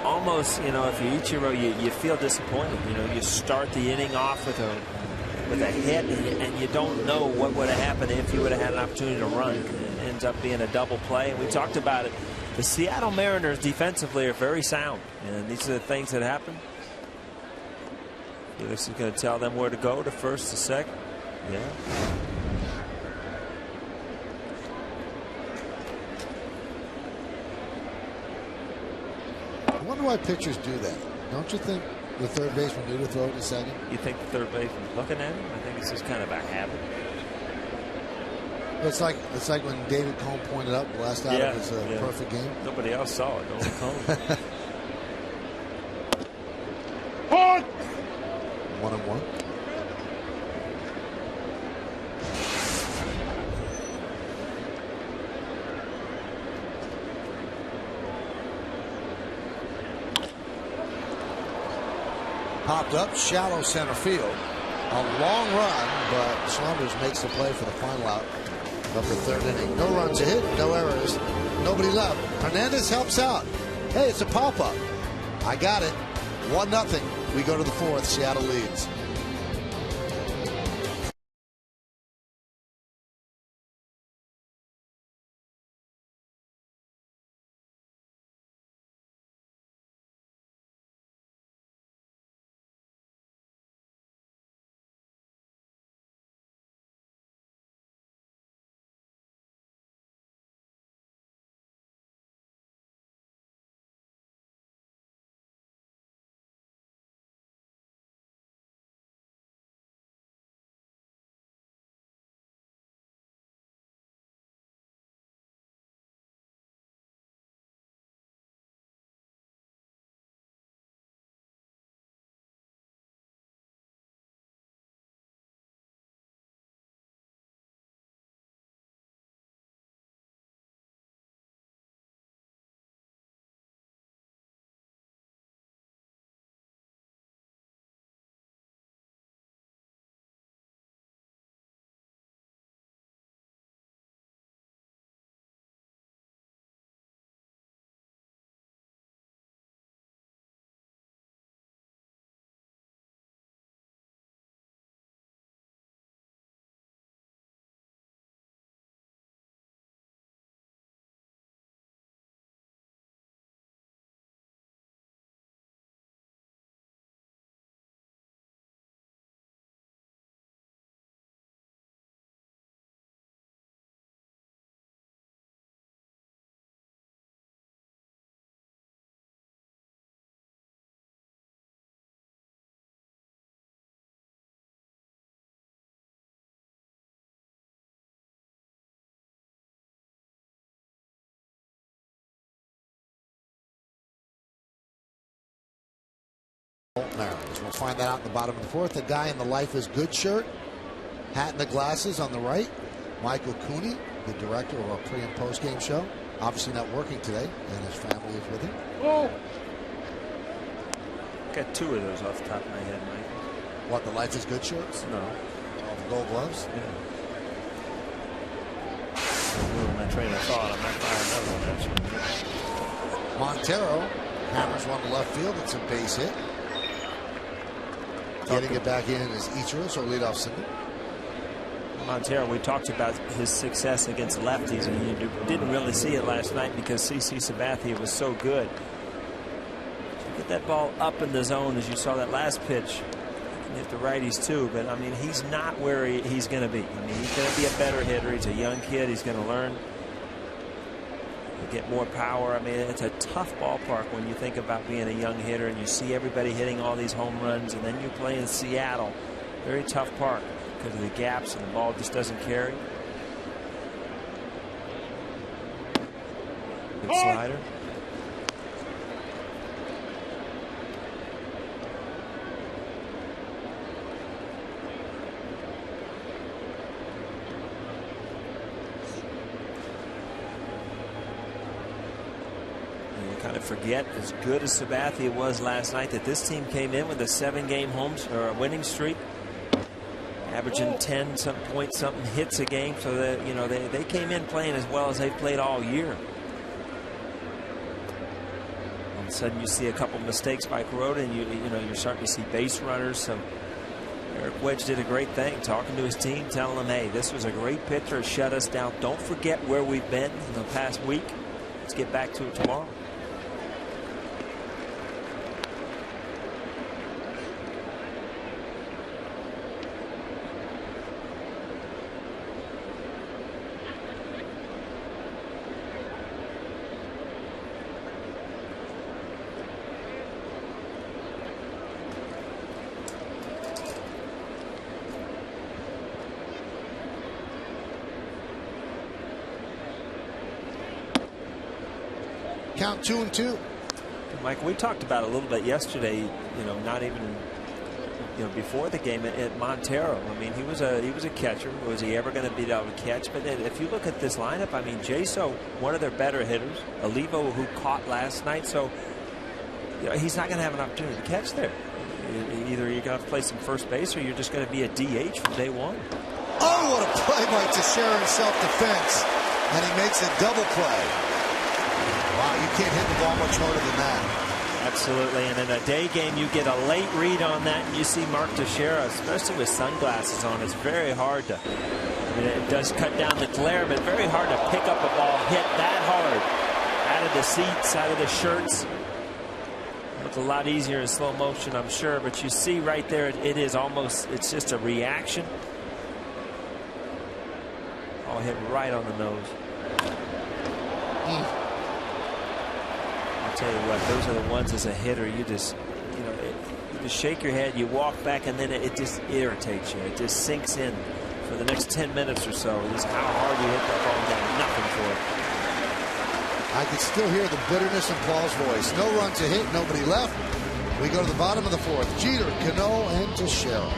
Almost, you know, if you're Ichiro, you feel disappointed. You know, you start the inning off with a hit, and you don't know what would have happened if you would have had an opportunity to run. It ends up being a double play, and we talked about it. The Seattle Mariners defensively are very sound, and these are the things that happen. Felix is going to tell them where to go, to first, to second. Yeah. I wonder why pitchers do that. Don't you think the third baseman knew to throw it in second? You think the third baseman's looking at him? I think it's just kind of a habit. It's like when David Cone pointed out the last out of his perfect game. Nobody else saw it. Only Cone. 1-1. Popped up, shallow center field. A long run, but Saunders makes the play for the final out of the third inning. No runs a hit, no errors, nobody left. Hernandez helps out. Hey, it's a pop-up. I got it. 1-0. We go to the fourth. Seattle leads. Mariners. We'll find that out in the bottom of the fourth. The guy in the Life is Good shirt, hat and the glasses on the right, Michael Cooney, the director of our pre and post game show, obviously not working today, and his family is with him. Oh. Got two of those off the top of my head, Mike. What, the Life is Good shirts? No. All the gold gloves? Yeah. My train of thought. I'm not buying another one, actually. Montero hammers one to left field. It's a base hit. Getting it back in is Ichiro, or leadoff single. Montero, we talked about his success against lefties, and you didn't really see it last night because CC Sabathia was so good. Get that ball up in the zone as you saw that last pitch. And hit the righties too, but I mean, he's not where he's going to be. I mean, he's going to be a better hitter. He's a young kid. He's going to learn to get more power. I mean, it's a tough ballpark when you think about being a young hitter and you see everybody hitting all these home runs, and then you play in Seattle. Very tough park because of the gaps and the ball just doesn't carry. Good slider. Kind of forget, as good as Sabathia was last night, that this team came in with a 7-game winning streak, averaging 10 some point something hits a game. So that they came in playing as well as they've played all year. All of a sudden you see a couple mistakes by Kuroda, and you're starting to see base runners. So Eric Wedge did a great thing, talking to his team, telling them, hey, this was a great pitcher, shut us down. Don't forget where we've been in the past week. Let's get back to it tomorrow. Count 2-2. Mike, we talked about it a little bit yesterday, not even before the game at Montero. I mean, he was a catcher. Was he ever going to be able to catch? But if you look at this lineup, I mean, Jaso, one of their better hitters, Olivo, who caught last night, so he's not going to have an opportunity to catch there. Either you're going to have to play some first base, or you're just going to be a DH from day one. Oh, what a play by Teixeira in self-defense, and he makes a double play. Wow, you can't hit the ball much harder than that. Absolutely, and in a day game, you get a late read on that, and you see Mark Teixeira, especially with sunglasses on. It's very hard to. I mean, it does cut down the glare, but very hard to pick up a ball hit that hard out of the seats, out of the shirts. Look a lot easier in slow motion, I'm sure, but you see right there, it is almost. It's just a reaction. All hit right on the nose. I'll tell you what, those are the ones as a hitter you just, you just shake your head, you walk back, and then it just irritates you. It just sinks in for the next 10 minutes or so. Just how hard you hit that ball and got nothing for it. I can still hear the bitterness in Paul's voice. No runs a hit, nobody left. We go to the bottom of the fourth. Jeter, Cano, and Teixeira.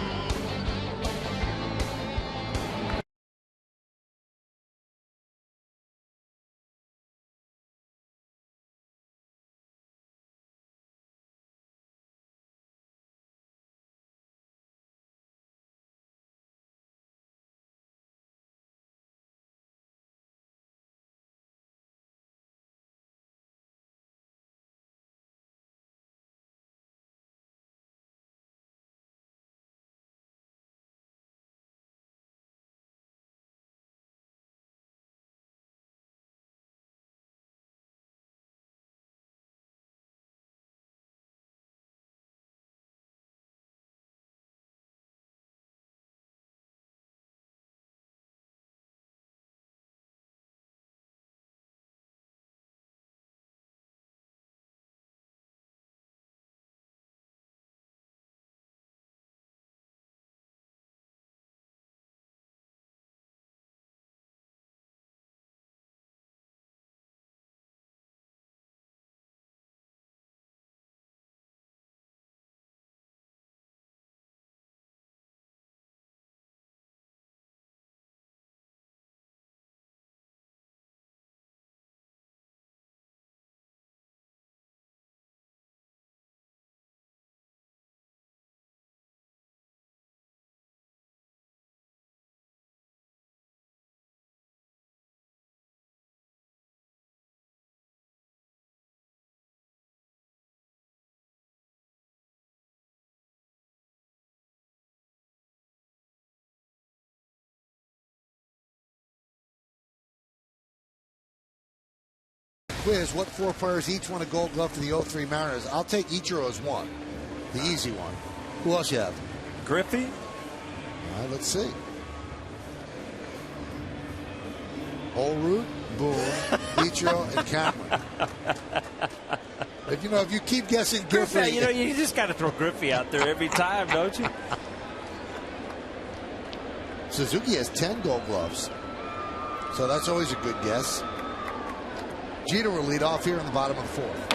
Quiz, what four players each won a Gold Glove for the 03 Mariners? I'll take Ichiro as one, the easy one. Who else you have? Griffey. All right, let's see. Olroot, Boone, Ichiro, and Cameron. If you keep guessing Griffey, you just got to throw Griffey out there every time, don't you? Suzuki has 10 Gold Gloves, so that's always a good guess. Jeter will lead off here in the bottom of the fourth.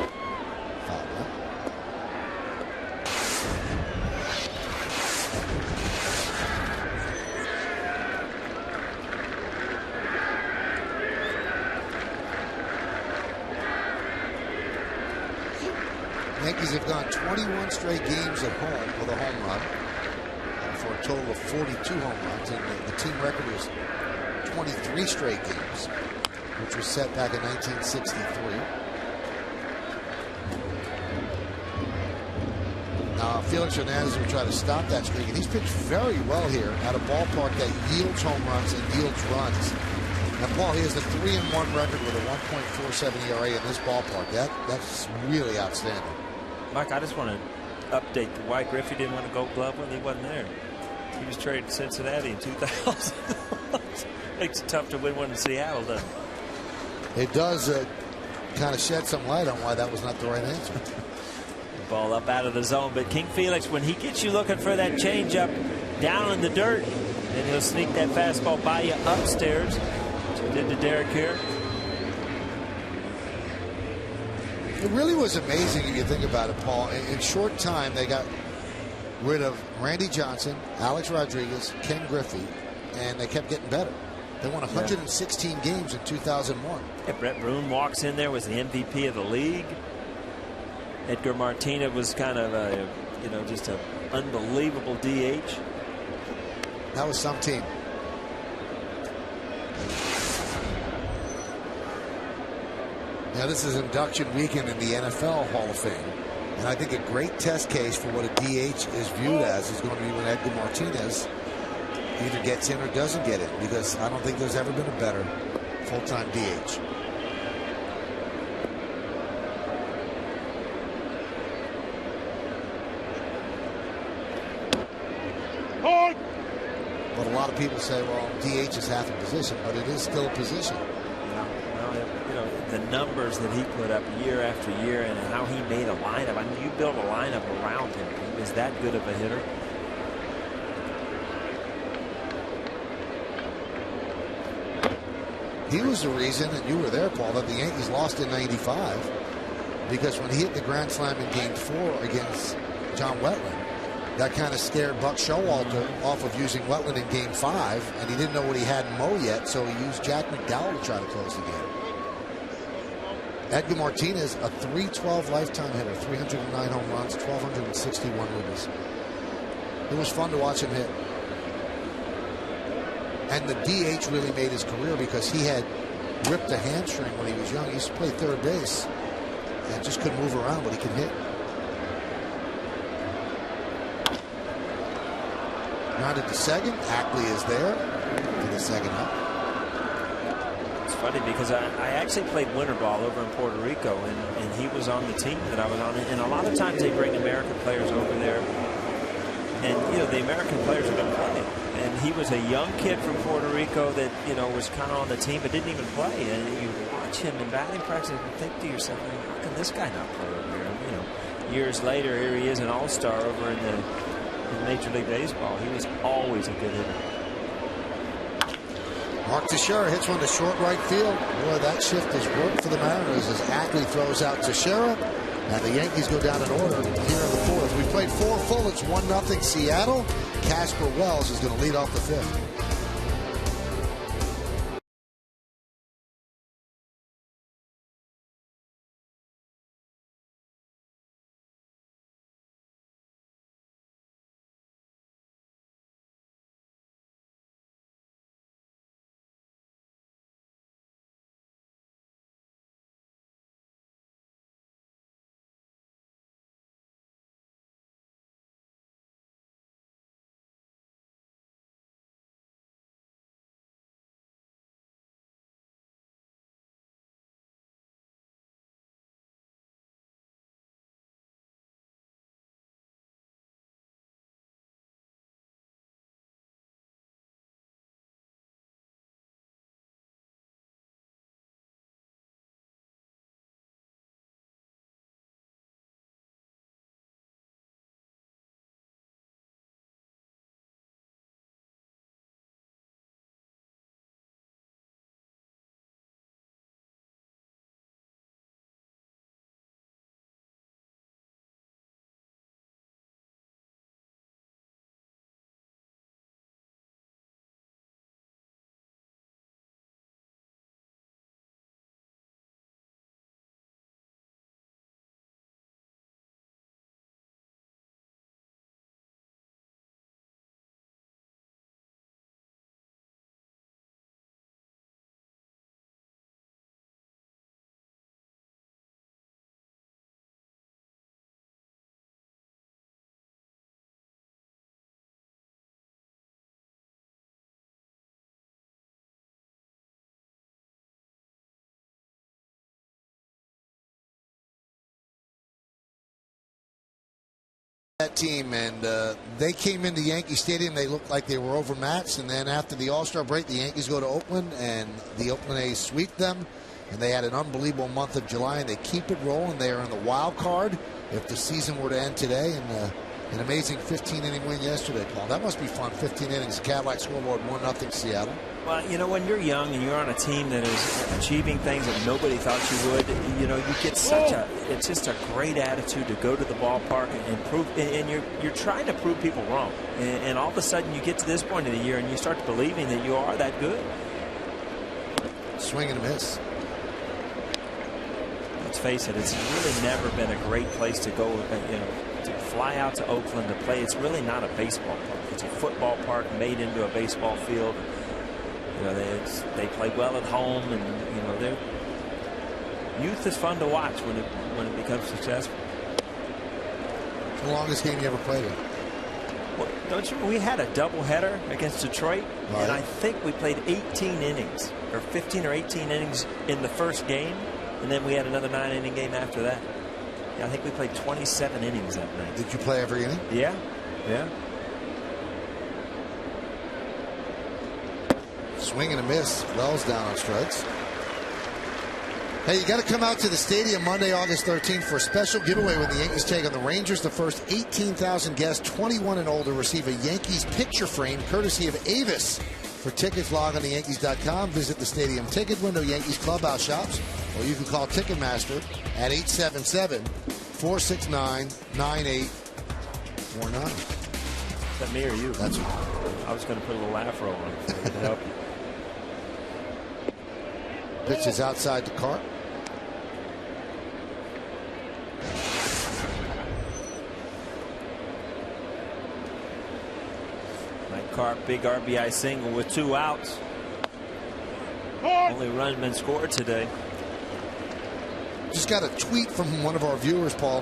Yankees have gone 21 straight games at home with a home run for a total of 42 home runs, and the team record is 23 straight games, which was set back in 1963. Now, Felix Hernandez will try to stop that streak, and he's pitched very well here at a ballpark that yields home runs and yields runs. And Paul, he has the 3-1 record with a 1.47 ERA in this ballpark. That's really outstanding. Mike, I just want to update why Griffey didn't win a Gold Glove when he wasn't there. He was traded to Cincinnati in 2000. Makes it tough to win one in Seattle, doesn't it? It does kind of shed some light on why that was not the right answer. Ball up out of the zone, but King Felix, when he gets you looking for that changeup down in the dirt, then he'll sneak that fastball by you upstairs. Which he did to Derek here. It really was amazing if you think about it, Paul. In short time, they got rid of Randy Johnson, Alex Rodriguez, Ken Griffey, and they kept getting better. They won 116 games in 2001. Yeah, Brett Broom walks in there, was the MVP of the league. Edgar Martinez was kind of a, just an unbelievable DH. That was some team. Now, this is induction weekend in the NFL Hall of Fame. And I think a great test case for what a DH is viewed as is going to be when Edgar Martinez either gets in or doesn't get in, because I don't think there's ever been a better full-time DH. But a lot of people say, well, DH is half a position, but it is still a position. Well, you know, the numbers that he put up year after year and how he made a lineup. I mean, you built a lineup around him. He was that good of a hitter. He was the reason, and you were there, Paul, that the Yankees lost in '95, because when he hit the grand slam in Game 4 against John Wetland, that kind of scared Buck Showalter off of using Wetland in Game 5, and he didn't know what he had in Mo yet, so he used Jack McDowell to try to close the game. Edgar Martinez, a .312 lifetime hitter, 309 home runs, 1,261 runners. It was fun to watch him hit. And the DH really made his career because he had ripped a hamstring when he was young. He used to play third base and just couldn't move around, but he can hit. Grounded to second. Ackley is there for the second out. It's funny because I actually played winter ball over in Puerto Rico, and he was on the team that I was on. And a lot of times they bring American players over there. And, you know, the American players are going to play. And he was a young kid from Puerto Rico that, you know, was kind of on the team but didn't even play. And you watch him in batting practice and think to yourself, how can this guy not play over here? You know, years later, here he is, an all-star over in Major League Baseball. He was always a good hitter. Mark Teixeira hits one to short right field. Boy, that shift has worked for the Mariners as Ackley throws out Teixeira. And the Yankees go down in order here in the fourth. We played 4 full. It's 1-0 Seattle. Casper Wells is going to lead off the fifth. That team, and they came into Yankee Stadium. They looked like they were overmatched, and then after the All-Star break, the Yankees go to Oakland, and the Oakland A's sweep them, and they had an unbelievable month of July, and they keep it rolling. They are in the wild card if the season were to end today, and an amazing 15-inning win yesterday, Paul. That must be fun. 15 innings, Cadillac scoreboard, 1-0 Seattle. Well, you know, when you're young and you're on a team that is achieving things that nobody thought you would, you know, you get it's just a great attitude to go to the ballpark and prove, and you're trying to prove people wrong. And all of a sudden you get to this point of the year and you start believing that you are that good. Swing and a miss. Let's face it, it's really never been a great place to go, you know, to fly out to Oakland to play. It's really not a baseball park. It's a football park made into a baseball field. You know, they play well at home, and you know, youth is fun to watch when it becomes successful. The longest game you ever played in? Well, don't you? We had a doubleheader against Detroit, and I think we played 18 innings, or 15 or 18 innings in the first game, and then we had another 9-inning game after that. Yeah, I think we played 27 innings that night. Did you play every inning? Yeah, yeah. Swing and a miss. Wells down on strikes. Hey, you got to come out to the stadium Monday, August 13th for a special giveaway when the Yankees take on the Rangers. The first 18,000 guests 21 and older receive a Yankees picture frame courtesy of Avis. For tickets, log on to Yankees.com. Visit the stadium ticket window, Yankees clubhouse shops, or you can call Ticketmaster at 877-469-9849. Is that me or you? That's me. I was going to put a little afro on it to help you. Pitch is outside the cart. Mike Carp, big RBI single with 2 outs. Only run been scored today. Just got a tweet from one of our viewers, Paul.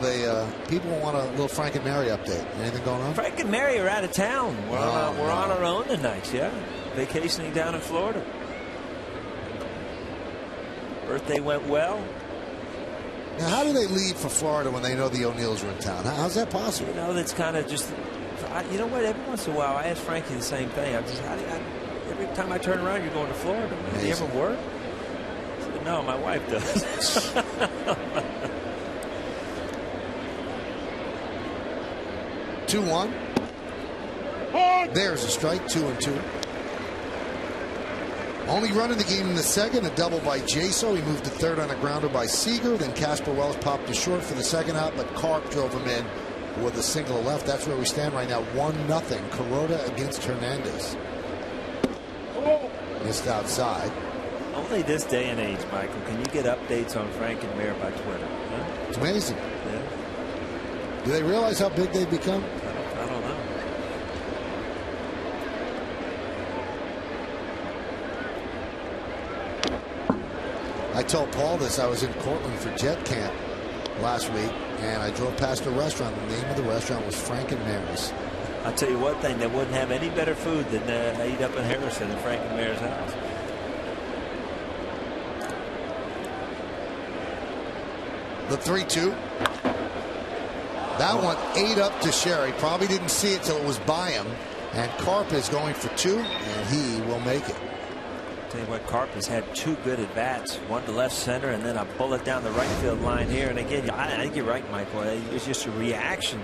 People want a little Frank and Mary update. Anything going on? Frank and Mary are out of town. We're on our own tonight. Yeah, vacationing down in Florida. Birthday went well. Now, how do they leave for Florida when they know the O'Neills are in town? How's that possible? You know, that's kind of just. You know what? Every once in a while, I ask Frankie the same thing. I'm just, every time I turn around, you're going to Florida. Man. Do you ever work? I said, no, my wife does. 2-1. There's a strike. 2-2. Only run in the game in the second, a double by Jaso. He moved to third on a grounder by Seager. Then Casper Wells popped to short for the second out, but Carp drove him in with a single left. That's where we stand right now. 1-0. Kuroda against Hernandez. Missed outside. Only this day and age, Michael, can you get updates on Frank and Mary by Twitter? Huh? It's amazing. Yeah. Do they realize how big they've become? I don't know. I told Paul this. I was in Cortland for Jet Camp last week, and I drove past a restaurant. The name of the restaurant was Frank and Mary's. I'll tell you one thing, they wouldn't have any better food than eat up in Harrison than Frank and Mary's house. The 3-2. That one ate up to Sherry. Probably didn't see it till it was by him. And Carp is going for 2, and he will make it. Tell you what, Carp has had 2 good at bats, one to left center and then a bullet down the right field line here. And again, I think you're right, Michael. It's just a reaction.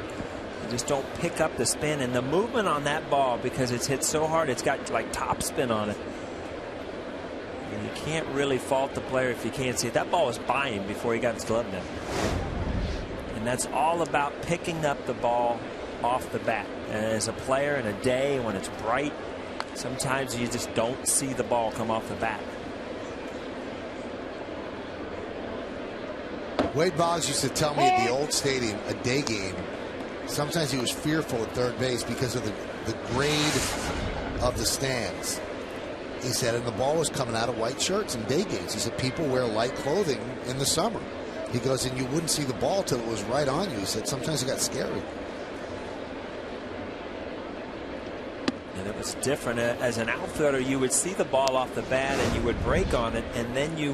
You just don't pick up the spin and the movement on that ball, because it's hit so hard. It's got like top spin on it. And you can't really fault the player if you can't see it. That ball was by him before he got his glove down. And that's all about picking up the ball off the bat. And as a player in a day when it's bright, sometimes you just don't see the ball come off the bat. Wade Boggs used to tell me at the old stadium, a day game, sometimes he was fearful at third base because of the grade of the stands. He said, and the ball was coming out of white shirts in day games. He said, people wear light clothing in the summer. He goes, and you wouldn't see the ball till it was right on you. He said, sometimes it got scary. And it was different. As an outfielder, you would see the ball off the bat and you would break on it, and then you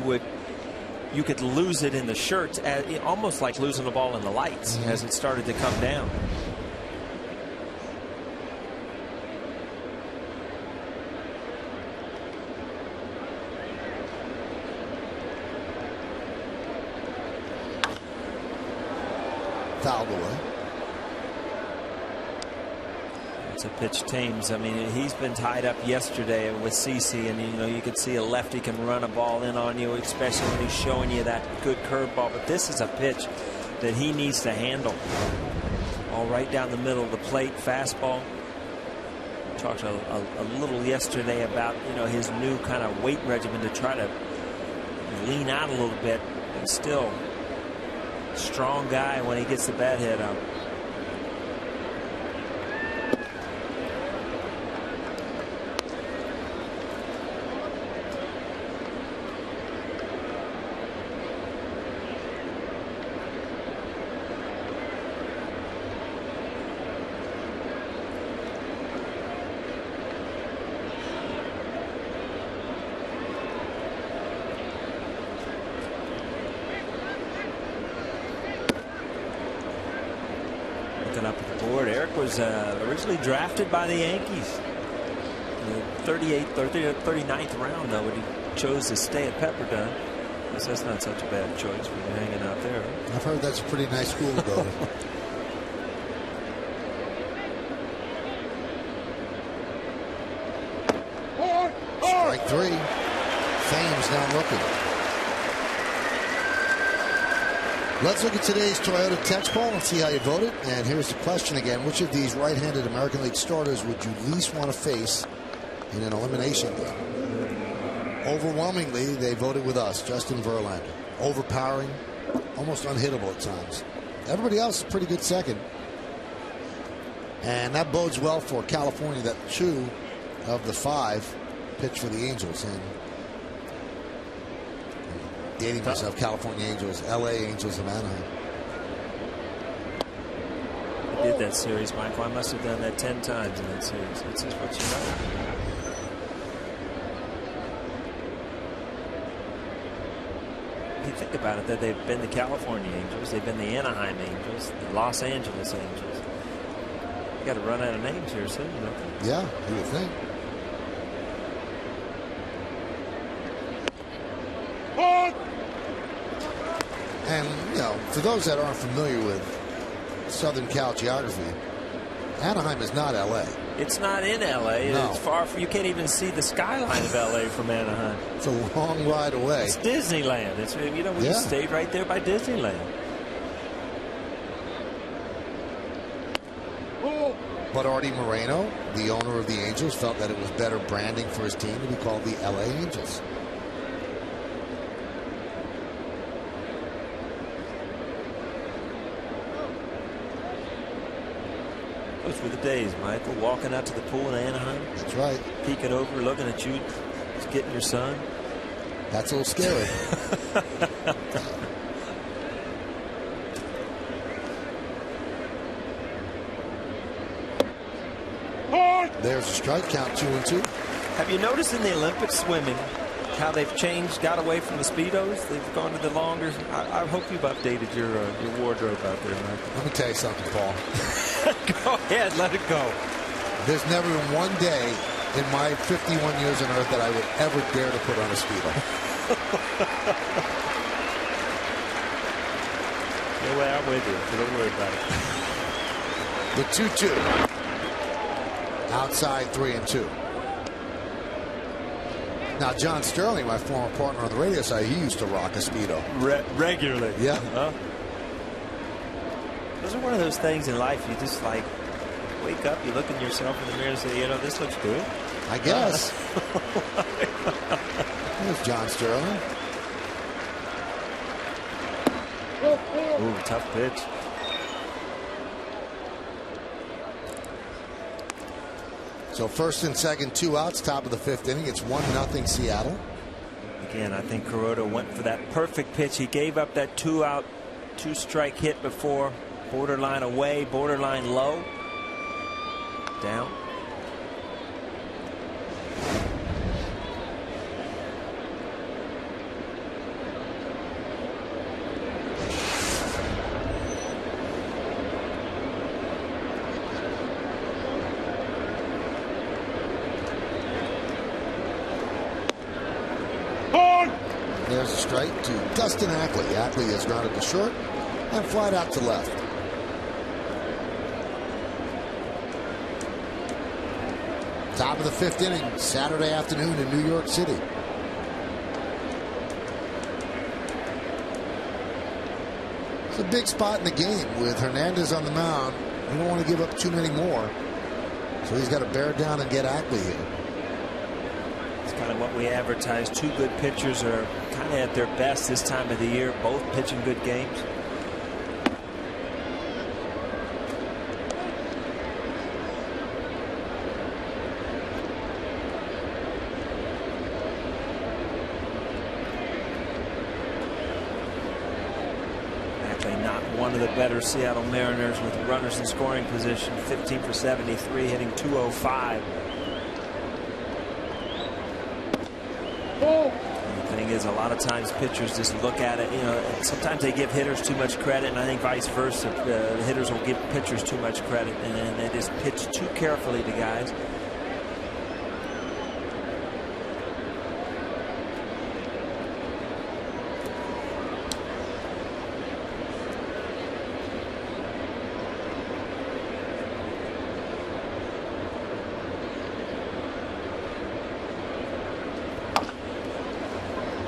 could lose it in the shirts, almost like losing the ball in the lights as it started to come down. Fouled away. It's a pitch Thames. I mean, he's been tied up yesterday with CeCe, and you could see a lefty can run a ball in on you, especially when he's showing you that good curveball. But this is a pitch that he needs to handle. All right down the middle of the plate, fastball. Talked a little yesterday about his new kind of weight regimen to try to lean out a little bit, and still strong guy when he gets the bat head up. was originally drafted by the Yankees. The 39th round, though, when he chose to stay at Pepperdine. I guess that's not such a bad choice when you're hanging out there. I've heard that's a pretty nice school to go to. Strike three. Thames now looking. Let's look at today's Toyota text poll and see how you voted. And here's the question again. Which of these right-handed American League starters would you least want to face in an elimination game? Overwhelmingly, they voted with us. Justin Verlander. Overpowering. Almost unhittable at times. Everybody else is pretty good second. And that bodes well for California, that 2 of the 5 pitch for the Angels. And dating myself, California Angels, LA Angels of Anaheim. I did that series, Michael. I must have done that 10 times in that series. That's just what you know. If you think about it, that they've been the California Angels, they've been the Anaheim Angels, the Los Angeles Angels. You got to run out of names here soon, don't you? Yeah, you would think. And, you know, for those that aren't familiar with Southern Cal geography, Anaheim is not L.A. It's not in L.A. No. It's far from, you can't even see the skyline of L.A. from Anaheim. It's a long ride away. It's Disneyland. It's, you know, we just stayed right there by Disneyland. But Artie Moreno, the owner of the Angels, felt that it was better branding for his team to be called the L.A. Angels. Those were the days, Michael. Walking out to the pool in Anaheim. That's right. Peeking over, looking at you, just getting your son. That's a little scary. There's a strike count, 2-2. Have you noticed in the Olympic swimming how they've changed, got away from the Speedos? They've gone to the longer. I hope you've updated your wardrobe out there, Michael. Let me tell you something, Paul. Go ahead, let it go. There's never been one day in my 51 years on Earth that I would ever dare to put on a Speedo. No way, I'm with you, so don't worry about it. The 2-2. Outside 3-2. Now, John Sterling, my former partner on the radio side, he used to rock a Speedo. Regularly. Yeah. Those are one of those things in life you just like wake up, you look in yourself in the mirror and say, you know, this looks good. I guess. There's John Sterling. Ooh, tough pitch. So first and second, 2 outs, top of the 5th inning. It's 1-0 Seattle. Again, I think Kuroda went for that perfect pitch. He gave up that 2-out, 2-strike hit before. Borderline away, borderline low. Down. There's a strike to Dustin Ackley. Ackley is grounded to short and flied out to left. Top of the 5th inning, Saturday afternoon in New York City. It's a big spot in the game with Hernandez on the mound. You don't want to give up too many more. So he's got to bear down and get Ackley here. It's kind of what we advertise. 2 good pitchers are kind of at their best this time of the year, both pitching good games. One of the better Seattle Mariners with runners in scoring position. 15 for 73, hitting .205. The thing is a lot of times pitchers just look at it, sometimes they give hitters too much credit, and I think vice versa. The hitters will give pitchers too much credit, and they just pitch too carefully to guys.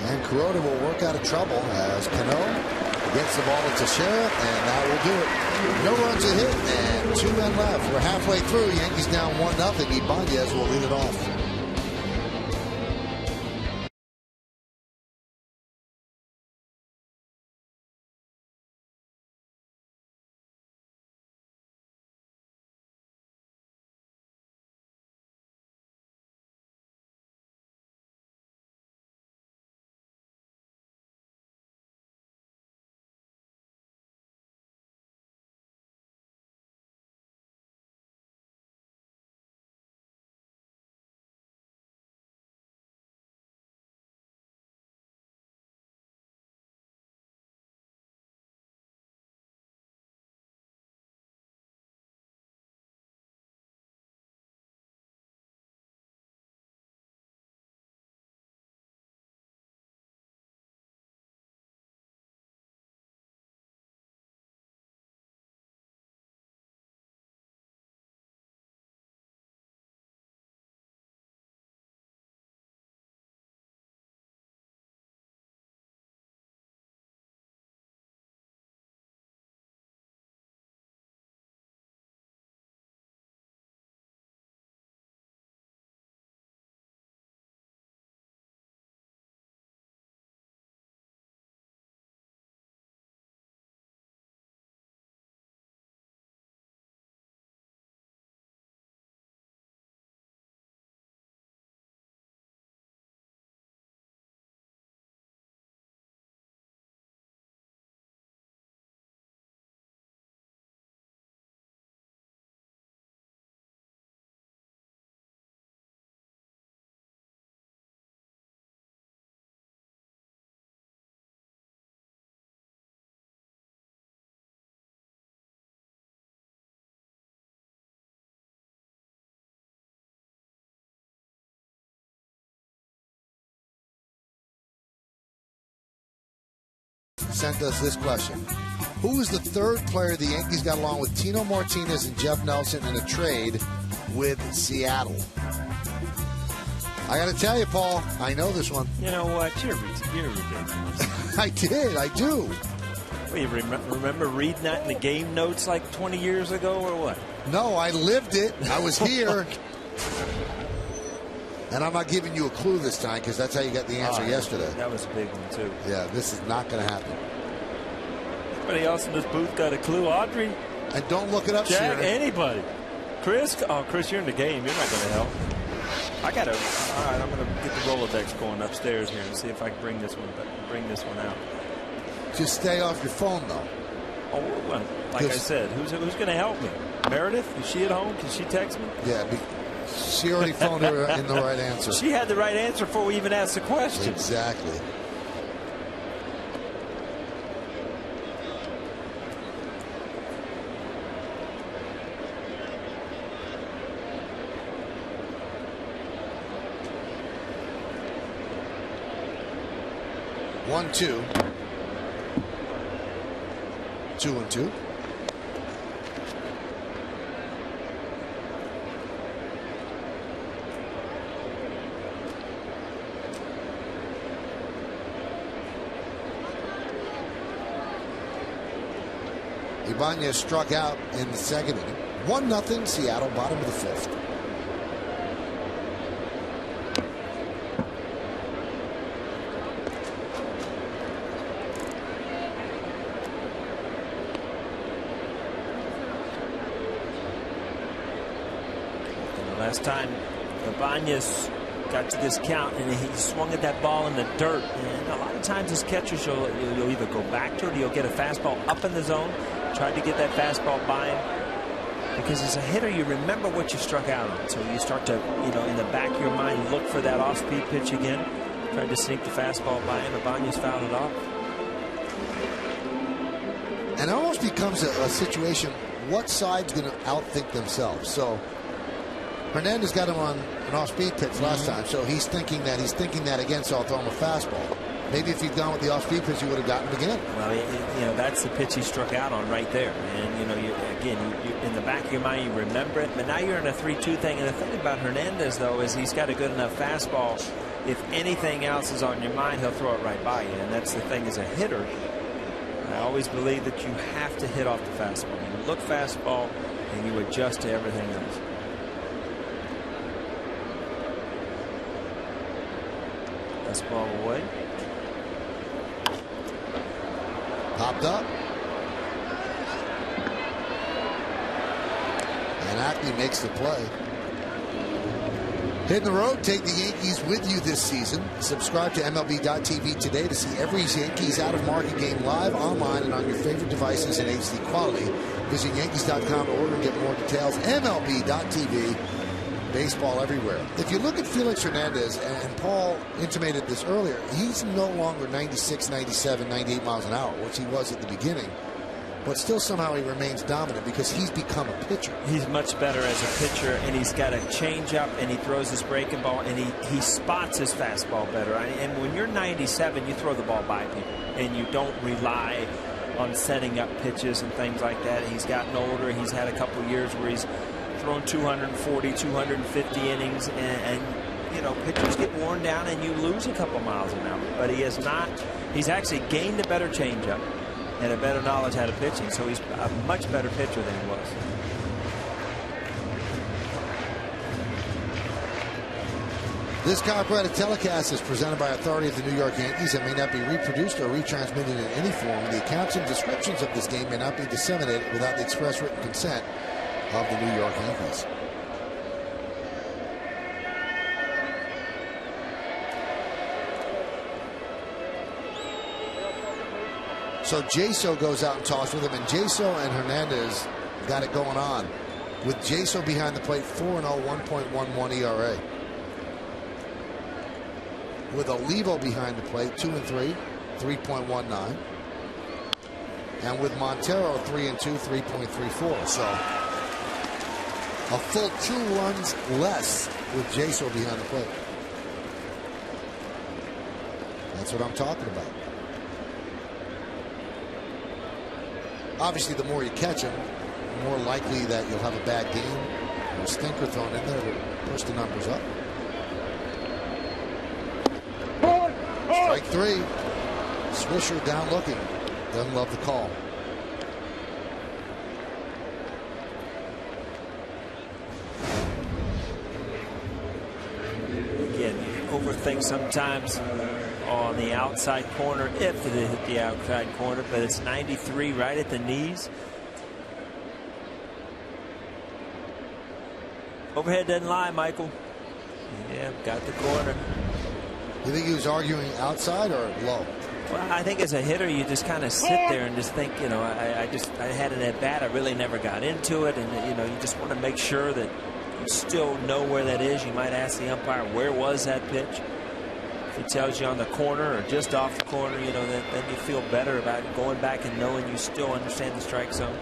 And Kuroda will work out of trouble as Cano gets the ball to Teixeira, and that will do it. No runs a hit and 2 men left. We're halfway through. Yankees down 1-0. Ibanez will lead it off. Sent us this question. Who is the third player the Yankees got along with Tino Martinez and Jeff Nelson in a trade with Seattle? I got to tell you, Paul, I know this one. You know what? You're ridiculous. I do. Well, you remember reading that in the game notes like 20 years ago or what? No, I lived it. I was here. And I'm not giving you a clue this time because that's how you got the answer yesterday. That was a big one, too. Yeah, this is not going to happen. Anybody else in this booth got a clue? Audrey? And don't look it up, Jack, Sheeran. Anybody? Chris? Oh, Chris, you're in the game. You're not going to help. All right, I'm going to get the Rolodex going upstairs here and see if I can bring this one out. Just stay off your phone, though. Oh, well, like I said, who's going to help me? Meredith? Is she at home? Can she text me? Yeah, she already phoned her in the right answer. She had the right answer before we even asked the question. Exactly. One, 2. 2-2. Ibanez struck out in the second inning. 1-0 Seattle, bottom of the 5th. Last time Ibanez got to this count and he swung at that ball in the dirt, and a lot of times as catchers you'll either go back to it or you'll get a fastball up in the zone, try to get that fastball by him, because as a hitter you remember what you struck out on, so you start to in the back of your mind look for that off-speed pitch again. Tried to sneak the fastball by him. Ibanez fouled it off. And it almost becomes a situation, what side's going to outthink themselves? So Hernandez got him on an off-speed pitch last time, so he's thinking that again, so I'll throw him a fastball. Maybe if he'd gone with the off-speed pitch, he would have gotten him again. Well, that's the pitch he struck out on right there. And, you in the back of your mind, you remember it. But now you're in a 3-2 thing. And the thing about Hernandez, though, is he's got a good enough fastball. If anything else is on your mind, he'll throw it right by you. And that's the thing as a hitter. I always believe that you have to hit off the fastball. You look fastball, and you adjust to everything else. Fastball away. Popped up. And Ackley makes the play. Hitting the road, take the Yankees with you this season. Subscribe to MLB.tv today to see every Yankees out-of-market game live, online, and on your favorite devices in HD quality. Visit Yankees.com to order and get more details. MLB.tv. Baseball everywhere. If you look at Felix Hernandez, and Paul intimated this earlier, he's no longer 96, 97, 98 miles an hour, which he was at the beginning. But still somehow he remains dominant because he's become a pitcher. He's much better as a pitcher, and he's got a changeup, and he throws his breaking ball, and he spots his fastball better. And when you're 97, you throw the ball by people, and you don't rely on setting up pitches and things like that. He's gotten older. He's had a couple years where he's thrown 240, 250 innings, and pitchers get worn down, and you lose a couple miles an hour. But he has not. He's actually gained a better changeup and a better knowledge how to pitching, so he's a much better pitcher than he was. This copyrighted telecast is presented by authority of the New York Yankees and may not be reproduced or retransmitted in any form. The accounts and descriptions of this game may not be disseminated without the express written consent of the New York Yankees. So Jaso goes out and talks with him, and Jaso and Hernandez got it going on, with Jaso behind the plate, 4-0, 1.11 ERA. With Olivo behind the plate, 2-3, 3.19. And with Montero, 3-2, 3.34. So a full 2 runs less with Jaso behind the plate. That's what I'm talking about. Obviously, the more you catch him, the more likely that you'll have a bad game or a stinker thrown in there to push the numbers up. Strike 3. Swisher down looking. Doesn't love the call. Again, you overthink sometimes on the outside corner if they hit the outside corner, but it's 93 right at the knees. Overhead doesn't lie, Michael. Yeah, got the corner. You think he was arguing outside or low? Well, I think as a hitter, you just kind of sit there and just think, I had an at bat. I really never got into it, and you just want to make sure that you still know where that is. You might ask the umpire, where was that pitch? If he tells you on the corner or just off the corner, then you feel better about going back and knowing you still understand the strike zone.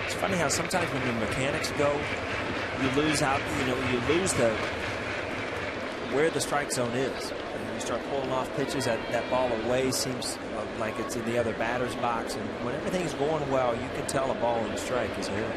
It's funny how sometimes when your mechanics go, you lose out. You lose where the strike zone is. And you start pulling off pitches, that ball away seems like it's in the other batter's box. And when everything's going well, you can tell a ball in strike is here.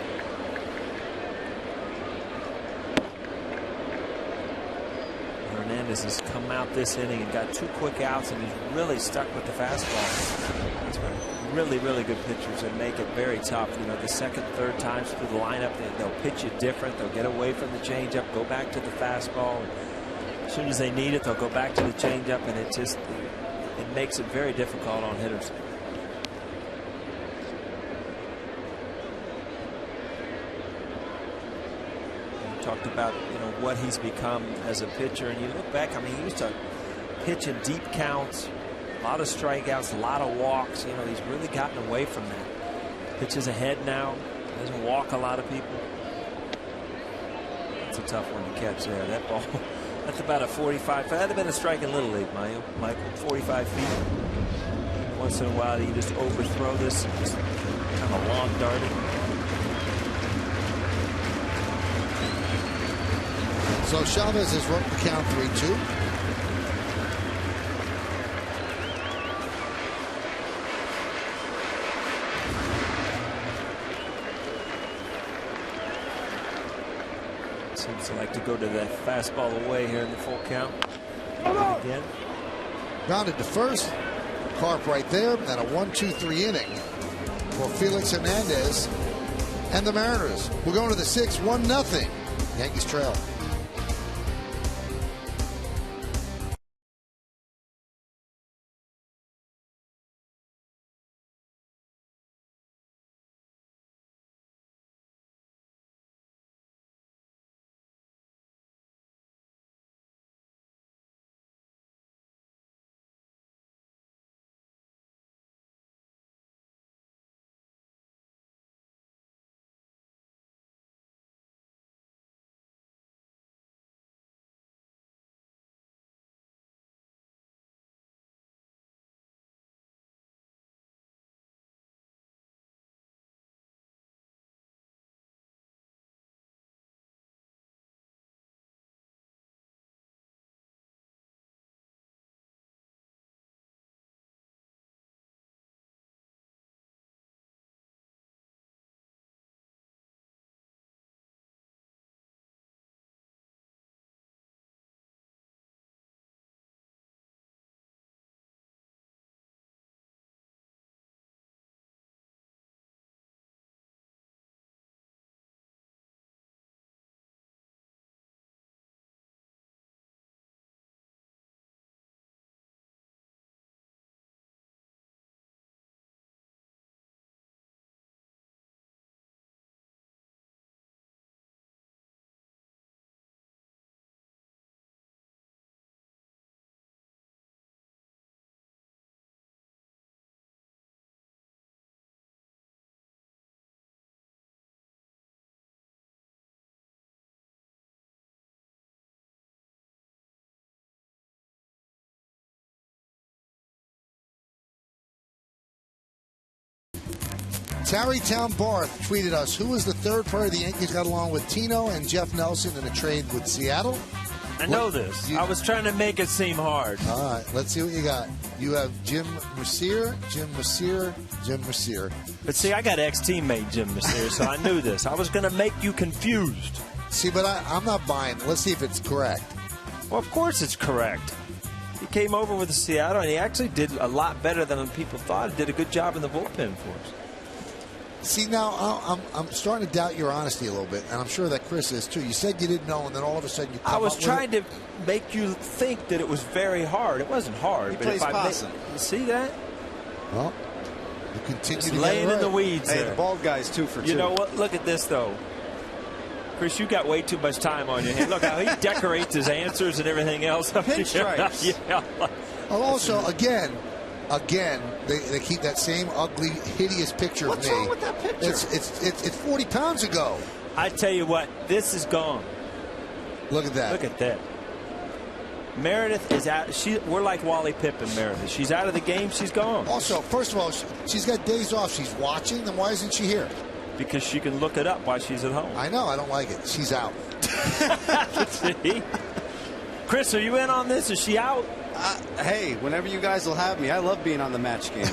Hernandez has come out this inning and got 2 quick outs, and he's really stuck with the fastball. That's what really, really good pitchers that make it very tough. The second, third times through the lineup, they'll pitch you different. They'll get away from the changeup, go back to the fastball. As soon as they need it, they'll go back to the changeup, and it makes it very difficult on hitters. You talked about what he's become as a pitcher, and you look back. I mean, he used to pitch in deep counts, a lot of strikeouts, a lot of walks. He's really gotten away from that. Pitches ahead now, doesn't walk a lot of people. It's a tough one to catch there. That ball That's about a 45. That'd have been a strike in Little League, Michael. 45 feet. Once in a while, you just overthrow this. Just kind of long darted. So Chavez has worked the count 3-2. Seems to like to go to that fastball away here in the full count. Again. Grounded to first. Carp right there. And a 1-2-3 inning for Felix Hernandez and the Mariners. We're going to the 6th, 1-0. Yankees trail. Tarrytown Barth tweeted us, who was the third player the Yankees got along with Tino and Jeff Nelson in a trade with Seattle? I know this. I was trying to make it seem hard. All right, let's see what you got. You have Jim Mercier. But see, I got ex-teammate Jim Mercier, so I knew this. I was going to make you confused. See, but I'm not buying. Let's see if it's correct. Well, of course it's correct. He came over with Seattle, and he actually did a lot better than people thought. He did a good job in the bullpen for us. See, now I'm starting to doubt your honesty a little bit, and I'm sure that Chris is too. You said you didn't know, and then all of a sudden you come I was up trying to make you think that it was very hard. It wasn't hard. He but plays if possum. You see that? Well, you continue to laying get it in the right. weeds Hey, there. the bald guy's 2 for 2. You know what? Look at this, though. Chris, you got way too much time on your hands. Look how he decorates his answers and everything else. Pinstripes. Yeah. Oh, also, again, they keep that same ugly, hideous picture What's of me. wrong with that picture? It's 40 pounds ago. I tell you what, this is gone. Look at that. Look at that. Meredith is out. We're like Wally Pippen, Meredith. She's out of the game. She's gone. Also, first of all, she's got days off. She's watching. Then why isn't she here? Because she can look it up while she's at home. I know. I don't like it. She's out. See? Chris, are you in on this? Is she out? Hey, whenever you guys will have me, I love being on the match game.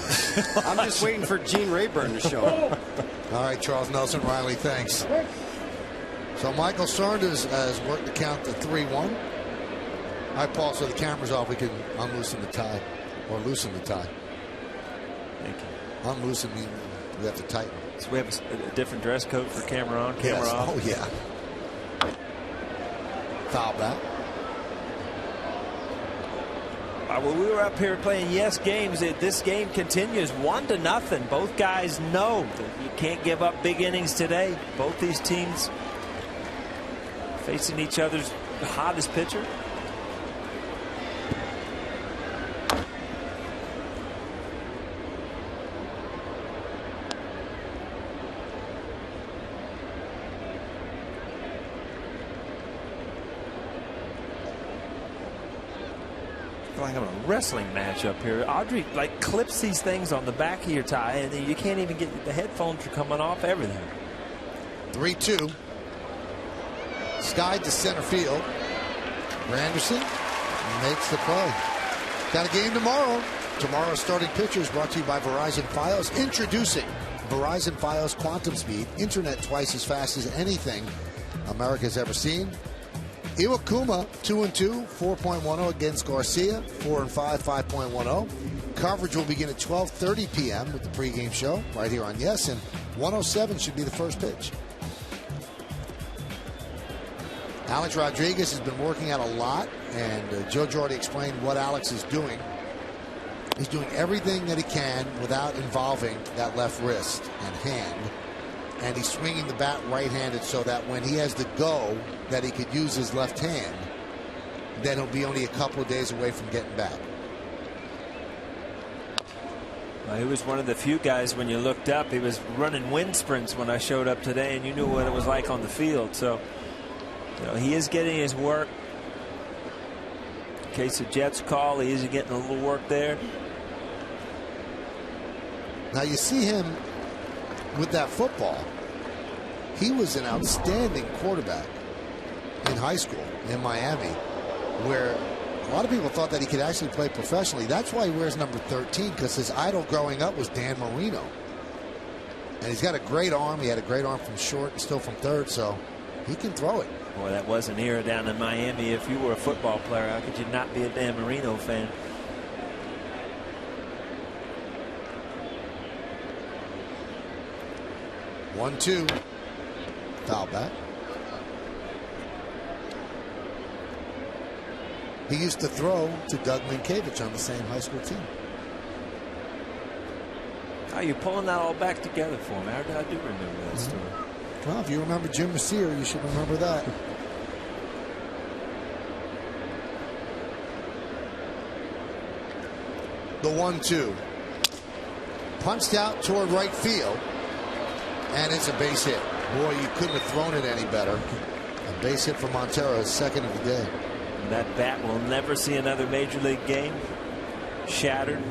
I'm just waiting for Gene Rayburn to show up. All right, Charles Nelson Riley, thanks. So Michael Saunders has worked the count to 3-1. All right, Paul, so the camera's off. We can unloosen the tie or loosen the tie. Thank you. Unloosen means we have to tighten. So we have a different dress code for camera on, camera Yes. off. Oh, yeah. Foul back. Well, we were up here playing yes games. This game continues 1-0. Both guys know that you can't give up big innings today. Both these teams facing each other's hottest pitcher. like I'm in a wrestling match up here. Audrey like clips these things on the back of your tie, and you can't even get the headphones are coming off everything. 3-2. Sky to center field. Granderson makes the play. Got a game tomorrow. Tomorrow's starting pitchers brought to you by Verizon Fios. Introducing Verizon Fios Quantum Speed. Internet twice as fast as anything America's ever seen. Iwakuma 2-2, 4.10 against Garcia, 4-5, 5.10. Coverage will begin at 12:30 p.m. with the pregame show right here on Yes, and 107 should be the first pitch. Alex Rodriguez has been working out a lot, and Joe Girardi explained what Alex is doing. He's doing everything that he can without involving that left wrist and hand. And he's swinging the bat right-handed so that when he has to go, that he could use his left hand, then he'll be only a couple of days away from getting back. Well, he was one of the few guys, when you looked up, he was running wind sprints when I showed up today, and you knew what it was like on the field. So, you know, he is getting his work. In case the Jets call, he is getting a little work there. Now you see him with that football. He was an outstanding quarterback in high school in Miami, where a lot of people thought that he could actually play professionally. That's why he wears number 13, because his idol growing up was Dan Marino. And he's got a great arm. He had a great arm from short and still from third, so he can throw it. Boy, that was an era down in Miami. If you were a football player, how could you not be a Dan Marino fan? One-two. Foul back. He used to throw to Doug Minkiewicz on the same high school team. Oh, you're pulling that all back together for me. I do remember that story. Well, if you remember Jim Mercier, you should remember that. The 1-2. Punched out toward right field. And it's a base hit. Boy, you couldn't have thrown it any better. A base hit for Montero, his second of the day. And that bat will never see another major league game. Shattered.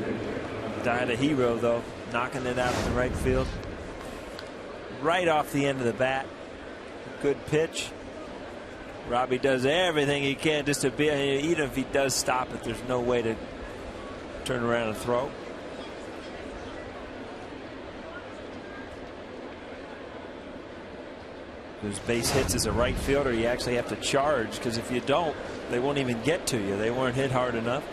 Died a hero, though, knocking it out to right field. Right off the end of the bat. Good pitch. Robbie does everything he can just to be, even if he does stop it, there's no way to turn around and throw. Those base hits as a right fielder, you actually have to charge, because if you don't, they won't even get to you. They weren't hit hard enough.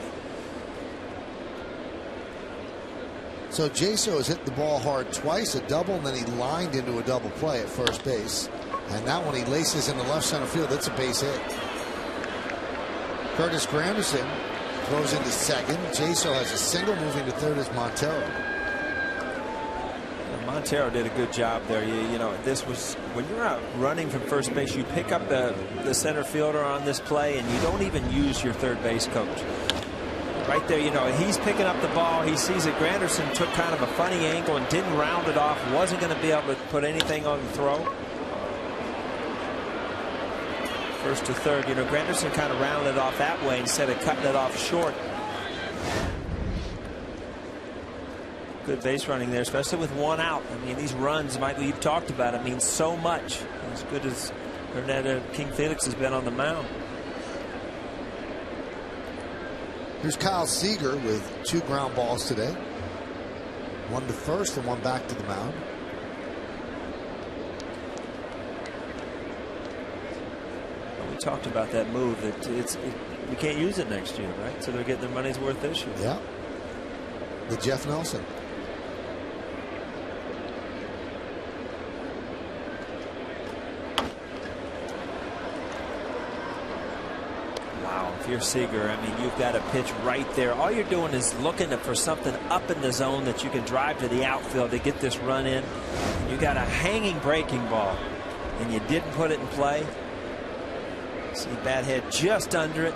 So Jaso has hit the ball hard twice, a double, and then he lined into a double play at first base. And that one he laces in the left center field. That's a base hit. Curtis Granderson throws into second. Jaso has a single, moving to third as Montero. Montero did a good job there. You know, this was when you're out running from first base, you pick up the center fielder on this play, and you don't even use your third base coach. Right there, you know, he's picking up the ball. He sees that Granderson took kind of a funny angle and didn't round it off. Wasn't going to be able to put anything on the throw. First to third, you know, Granderson kind of rounded it off that way instead of cutting it off short. Good base running there, especially with one out. I mean, these runs, Michael, you've talked about it, mean so much. As good as King Felix has been on the mound. Here's Kyle Seager with 2 ground balls today. One to first and one back to the mound. Well, we talked about that move. That we can't use it next year, right? So they're getting their money's worth this year. Yeah. The Jeff Nelson. If you're Seager, I mean, you've got a pitch right there. All you're doing is looking for something up in the zone that you can drive to the outfield to get this run in. You got a hanging breaking ball, and you didn't put it in play. See, bat head just under it.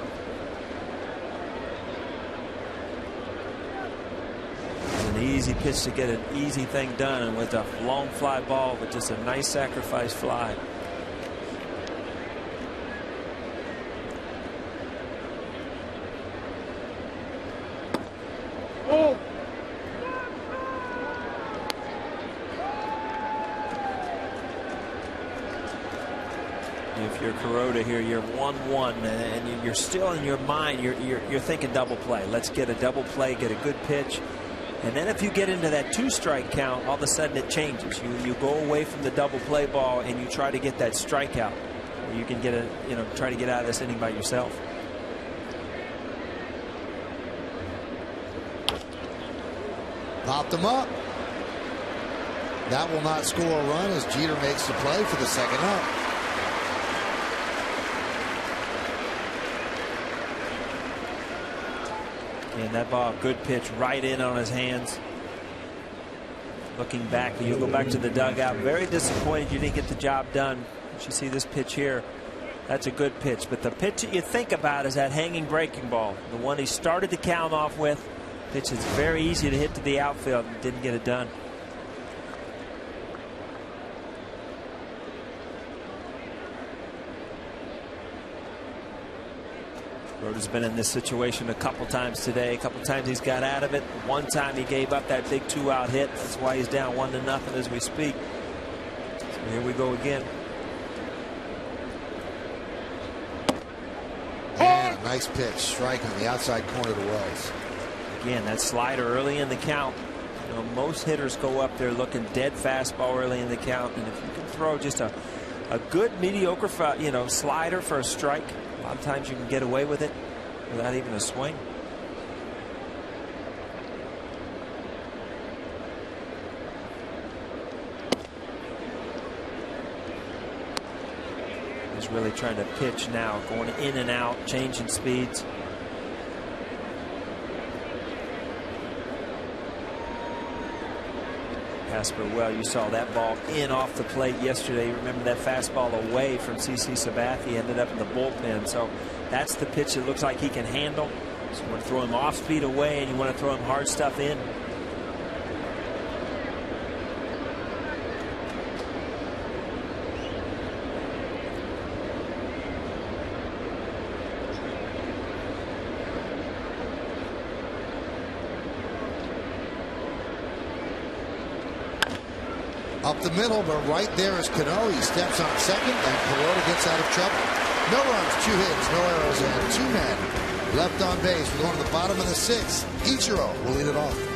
It's an easy pitch to get an easy thing done, and with a long fly ball, with just a nice sacrifice fly. Peter Kuroda here. You're 1-1, and you're still in your mind. You're thinking double play. Let's get a double play, get a good pitch. And then if you get into that 2-strike count, all of a sudden it changes. You go away from the double play ball and you try to get that strikeout where you can get try to get out of this inning by yourself. Popped him up. That will not score a run as Jeter makes the play for the second out. And that ball, good pitch right in on his hands. Looking back, you go back to the dugout. Very disappointed you didn't get the job done. You see this pitch here. That's a good pitch. But the pitch that you think about is that hanging breaking ball. The one he started the count off with. Pitch is very easy to hit to the outfield and didn't get it done. Kuroda's been in this situation a couple times today. A couple times he's got out of it. One time he gave up that big 2-out hit. That's why he's down 1-0 as we speak. So here we go again. And a nice pitch. Strike on the outside corner to Wells. Again, that slider early in the count. You know, most hitters go up there looking dead fastball early in the count. And if you can throw just a good mediocre slider for a strike, a lot of times you can get away with it without even a swing. He's really trying to pitch now, going in and out, changing speeds. Casper, well, you saw that ball in off the plate yesterday. You remember that fastball away from CC Sabathia, ended up in the bullpen. So that's the pitch that looks like he can handle. So you want to throw him off speed away, and you want to throw him hard stuff in. Up the middle, but right there is Cano. He steps on second, and Kuroda gets out of trouble. No runs, 2 hits, no errors, and 2 men left on base. We're going to the bottom of the 6th. Ichiro will lead it off.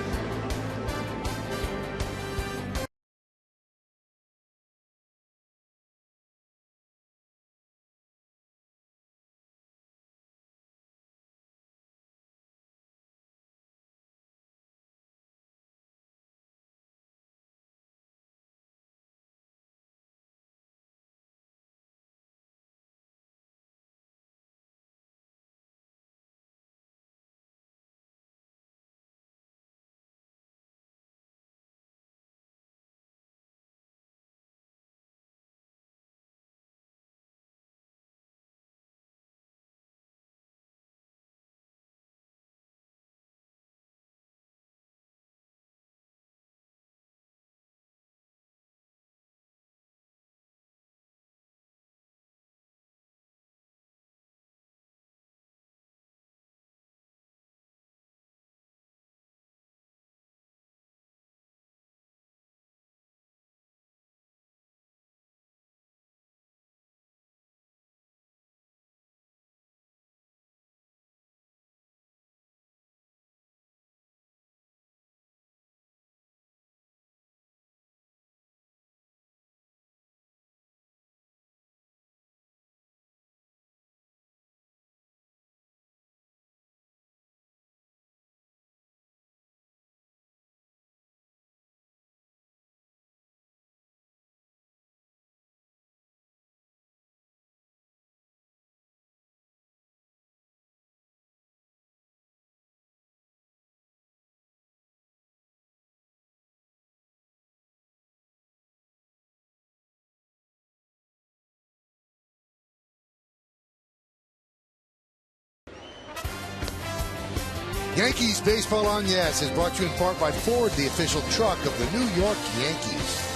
Yankees Baseball on Yes is brought to you in part by Ford, the official truck of the New York Yankees.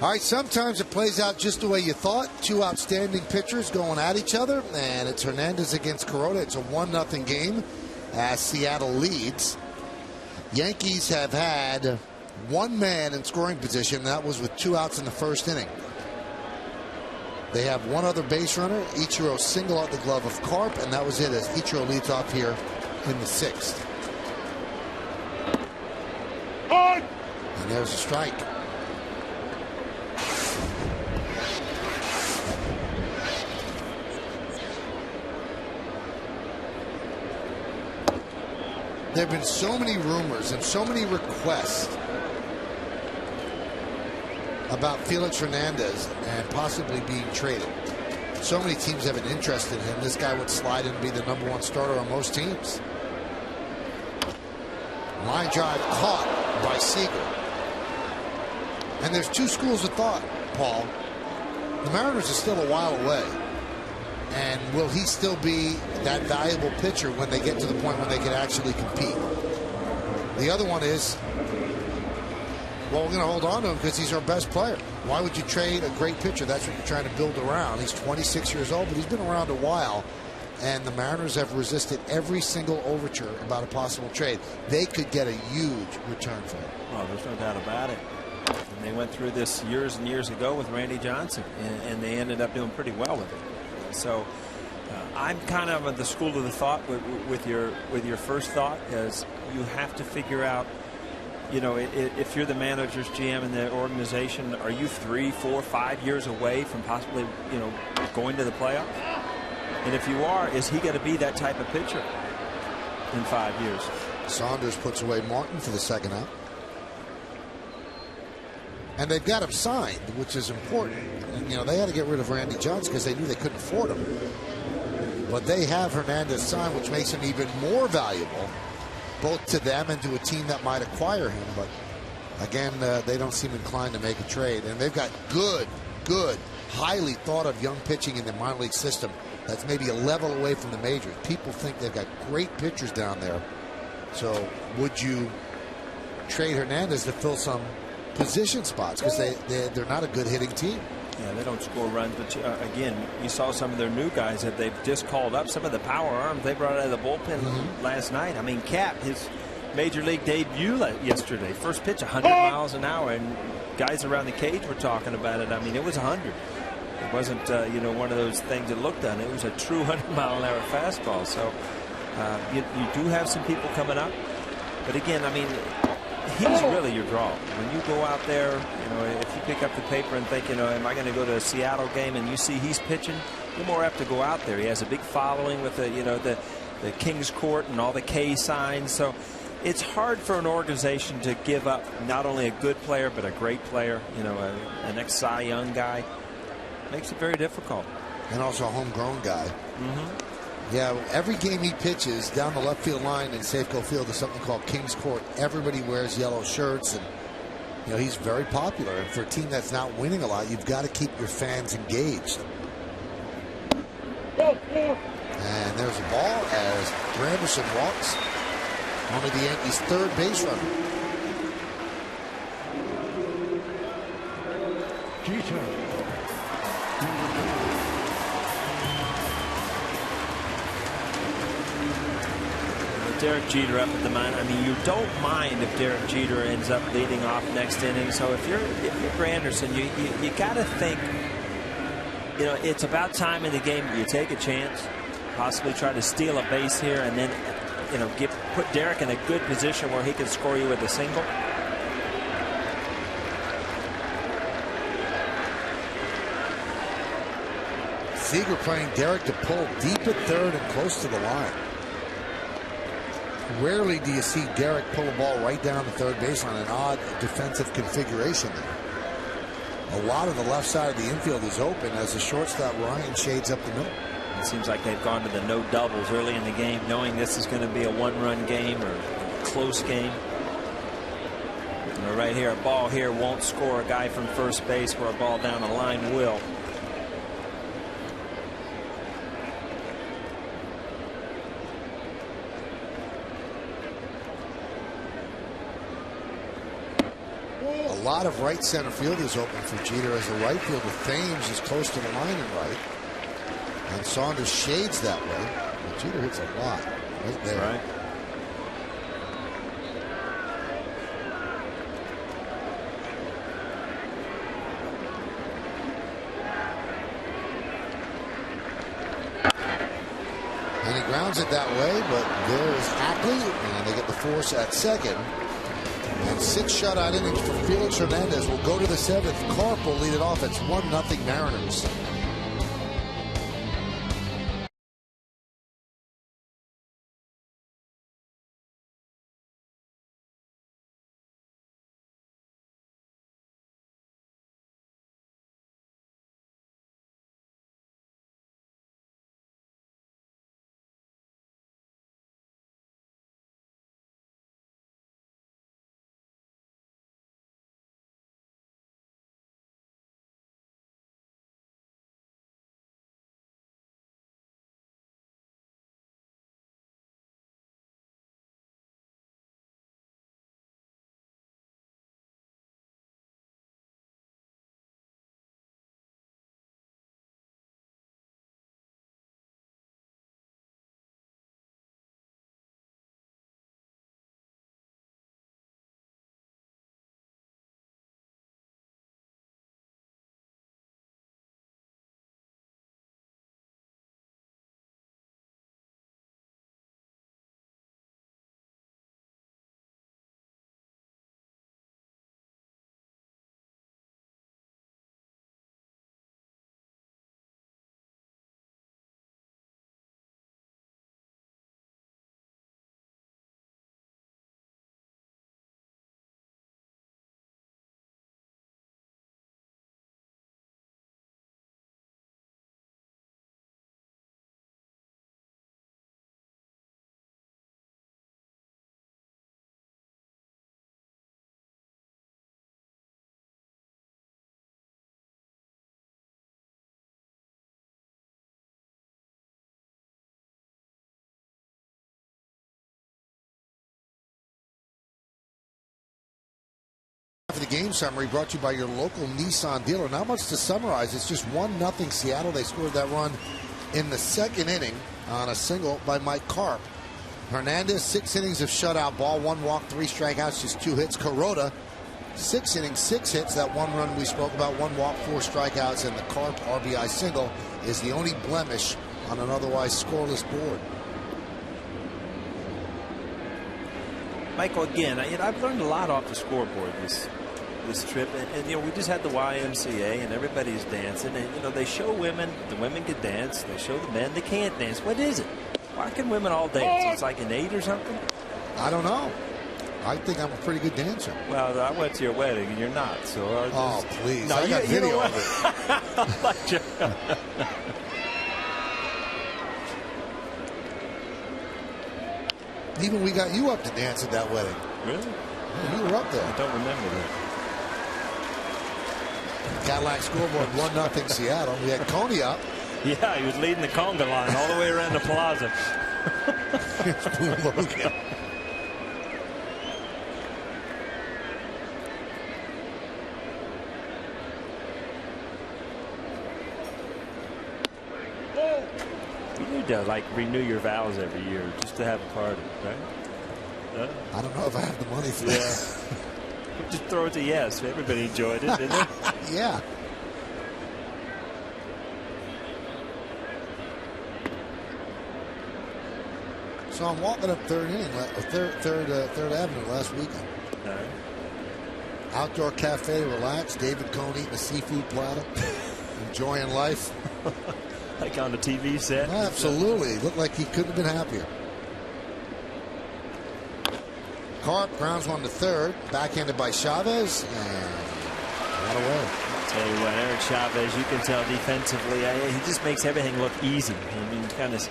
All right, sometimes it plays out just the way you thought. 2 outstanding pitchers going at each other, and it's Hernandez against Kuroda. It's a 1-0 game as Seattle leads. Yankees have had 1 man in scoring position. That was with 2 outs in the first inning. They have one other base runner. Ichiro single out the glove of Carp, and that was it as Ichiro leads off here in the 6th. And there's a strike. There have been so many rumors and so many requests about Felix Hernandez and possibly being traded. So many teams have an interest in him. This guy would slide in and be the #1 starter on most teams. Line drive caught by Seager. And there's two schools of thought, Paul. The Mariners are still a while away. And will he still be that valuable pitcher when they get to the point when they can actually compete? The other one is, well, we're going to hold on to him because he's our best player. Why would you trade a great pitcher? That's what you're trying to build around. He's 26 years old, but he's been around a while. And the Mariners have resisted every single overture about a possible trade. They could get a huge return for him. Oh, there's no doubt about it. And they went through this years and years ago with Randy Johnson, and they ended up doing pretty well with it. So I'm kind of at the school of the thought with your first thought, is you have to figure out, you know, if you're the manager's GM in the organization, are you 3, 4, 5 years away from possibly, you know, going to the playoffs? And if you are, is he going to be that type of pitcher in 5 years? Saunders puts away Martin for the second out. And they've got him signed, which is important. And, you know, they had to get rid of Randy Johnson because they knew they couldn't afford him. But they have Hernandez signed, which makes him even more valuable, both to them and to a team that might acquire him. But, again, they don't seem inclined to make a trade. And they've got good, highly thought of young pitching in the minor league system that's maybe a level away from the majors. People think they've got great pitchers down there. So would you trade Hernandez to fill some position spots, because they're not a good hitting team? Yeah, they don't score runs, but again, you saw some of their new guys that they've just called up. Some of the power arms they brought out of the bullpen last night. I mean, Cap, his major league debut yesterday, first pitch 100 miles an hour, and guys around the cage were talking about it. I mean, it was 100. It wasn't you know, one of those things that looked on. It was a true 100-mile-an-hour fastball. So you do have some people coming up, but again, I mean, he's really your draw. When you go out there, you know, if you pick up the paper and think, you know, am I going to go to a Seattle game, and you see he's pitching, you're more apt to go out there. He has a big following with the, you know, the King's Court and all the K signs. So it's hard for an organization to give up not only a good player but a great player, you know, an ex-Cy Young guy. Makes it very difficult. And also a homegrown guy. Yeah, every game he pitches down the left field line in Safeco Field is something called King's Court. Everybody wears yellow shirts, and you know, he's very popular. And for a team that's not winning a lot, you've got to keep your fans engaged. And there's a ball as Granderson walks onto the Yankees' third base runner. Jeter. Derek Jeter up at the mound. I mean, you don't mind if Derek Jeter ends up leading off next inning. So if you're Granderson, you got to think, you know, it's about time in the game you take a chance, possibly try to steal a base here, and then, you know, put Derek in a good position where he can score you with a single. Seager playing Derek to pull deep at third and close to the line. Rarely do you see Derek pull a ball right down the third baseline. An odd defensive configuration there. A lot of the left side of the infield is open as the shortstop Ryan shades up the middle. It seems like they've gone to the no doubles early in the game, knowing this is going to be a one-run game or a close game. And right here, a ball here won't score a guy from first base, where a ball down the line will. A lot of right center field is open for Jeter, as the right fielder Thames is close to the line and right. And Saunders shades that way. But Jeter hits a lot right there. Right. that way, but there's Ackley, and they get the force at second. And 6 shutout innings for Felix Hernandez will go to the 7th. Carp will lead it off. It's 1-0 Mariners. For the game summary brought to you by your local Nissan dealer. Not much to summarize. It's just 1-0 Seattle. They scored that run in the 2nd inning on a single by Mike Carp. Hernandez, 6 innings of shutout ball, 1 walk, 3 strikeouts, just 2 hits. Kuroda, 6 innings, 6 hits. That 1 run we spoke about, 1 walk, 4 strikeouts, and the Carp RBI single is the only blemish on an otherwise scoreless board. Michael, again, I've learned a lot off the scoreboard this trip, and you know, we just had the YMCA and everybody's dancing, and you know, they show women, the women can dance, they show the men they can't dance. What is it? Why can women all dance? It's like innate or something? I don't know. I think I'm a pretty good dancer. Well, I went to your wedding and you're not, so I just, oh please, no, I got video of it. Even we got you up to dance at that wedding. Really? Yeah, you were up there. I don't remember that. Cadillac scoreboard 1-0 Seattle. We had Coney up. Yeah, he was leading the conga line all the way around the plaza. Here's Boone Logan. You need to like renew your vows every year just to have a party, right? I don't know if I have the money for that. Just throw it to yes. Everybody enjoyed it, didn't they? Yeah. So I'm walking up Third Avenue last weekend. Outdoor cafe, relaxed. David Cohn eating a seafood platter, enjoying life. Like on the TV set. Absolutely. Looked like he couldn't have been happier. Carp grounds one to third. Backhanded by Chavez. And got away. I'll tell you what, Eric Chavez, you can tell defensively, he just makes everything look easy. I mean, kind of,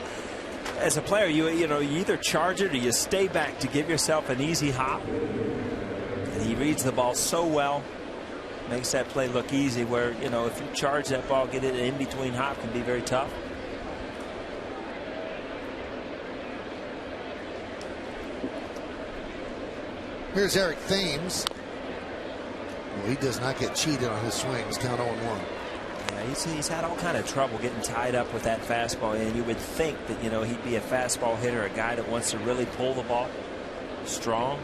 as a player, you either charge it or you stay back to give yourself an easy hop. And he reads the ball so well. Makes that play look easy, where, you know, if you charge that ball, get it in between hop, can be very tough. Here's Eric Thames. Well, he does not get cheated on his swings. Count 0-1. Yeah, he's had all kind of trouble getting tied up with that fastball, and you would think that, you know, he'd be a fastball hitter, a guy that wants to really pull the ball strong.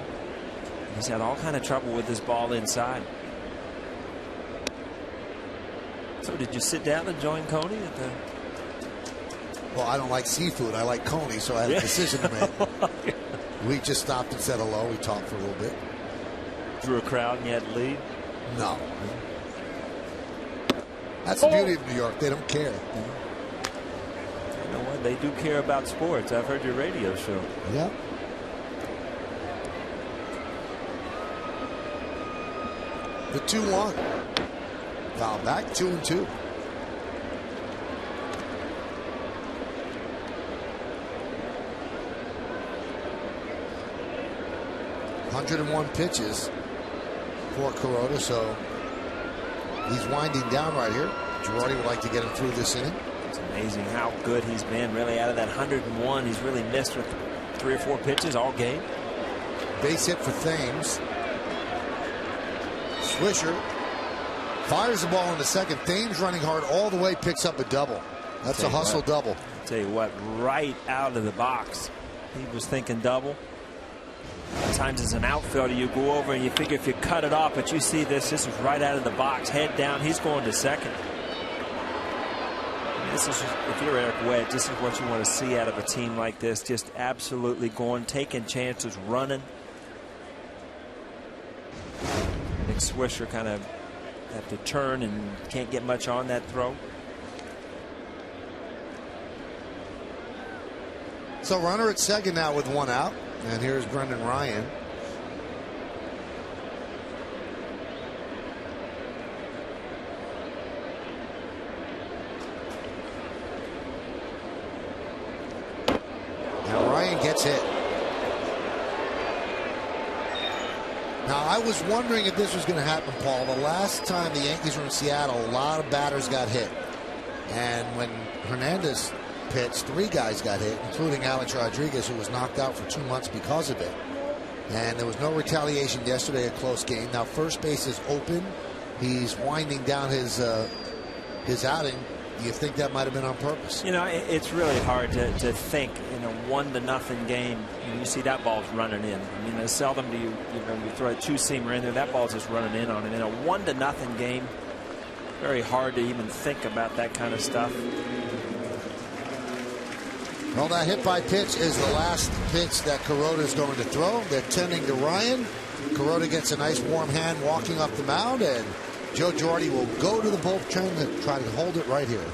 He's had all kind of trouble with his ball inside. So did you sit down and join Coney at the Well, I don't like seafood. I like coney, so I had a decision to make. We just stopped and said hello. We talked for a little bit. Drew a crowd and you had to lead? No. That's the beauty of New York. They don't care. You know what? They do care about sports. I've heard your radio show. Yeah. The 2-1. Foul back, 2-2. .101 pitches for Kuroda, so he's winding down right here. Girardi would like to get him through this inning. It's amazing how good he's been. Really, out of that 101, he's really missed with 3 or 4 pitches all game. Base hit for Thames. Swisher fires the ball in the second. Thames running hard all the way, picks up a double. That's a hustle double. I'll tell you what, right out of the box, he was thinking double. Sometimes as an outfielder, you go over and you figure if you cut it off, but you see this is right out of the box, head down. He's going to second. And this is, if you're Eric Wedge, this is what you want to see out of a team like this. Just absolutely going, taking chances, running. Nick Swisher kind of have to turn and can't get much on that throw. So runner at second now with 1 out. And here's Brendan Ryan. Now Ryan gets hit. Now I was wondering if this was going to happen, Paul. The last time the Yankees were in Seattle, a lot of batters got hit. And when Hernandez pitched, 3 guys got hit, including Alex Rodriguez, who was knocked out for 2 months because of it. And there was no retaliation yesterday, a close game. Now first base is open. He's winding down his outing. Do you think that might have been on purpose? You know, it's really hard to think in a 1-0 game. You see that ball's running in. I mean, seldom do you throw a 2-seamer in there. That ball's just running in on it. In a 1-0 game, very hard to even think about that kind of stuff. Well, that hit by pitch is the last pitch that Kuroda is going to throw. They're tending to Ryan. Kuroda gets a nice warm hand walking up the mound, and Joe Girardi will go to the bullpen to try to hold it right here.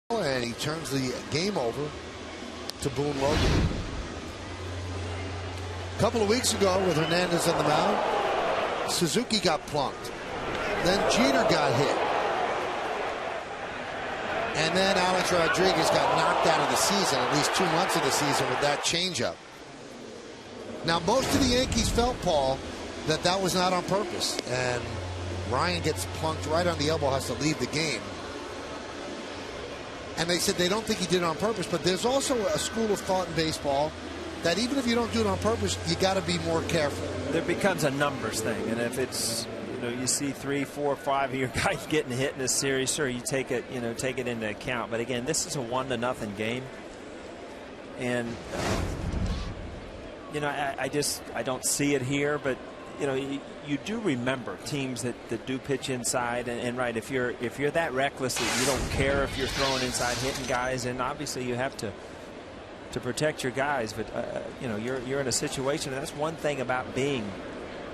And he turns the game over to Boone Logan. A couple of weeks ago with Hernandez on the mound, Suzuki got plunked. Then Jeter got hit. And then Alex Rodriguez got knocked out of the season, at least 2 months of the season, with that changeup. Now, most of the Yankees felt, Paul, that that was not on purpose. And Ryan gets plunked right on the elbow, has to leave the game. And they said they don't think he did it on purpose, but there's also a school of thought in baseball that even if you don't do it on purpose, you got to be more careful. There becomes a numbers thing, and if it's, you see 3, 4, 5 of your guys getting hit in this series, sure, you take it, take it into account. But again, this is a 1-0 game, and I don't see it here, but you do remember teams that do pitch inside, and right, if you're that reckless that you don't care if you're throwing inside, hitting guys, and obviously you have to protect your guys, but you're in a situation, and that's one thing about being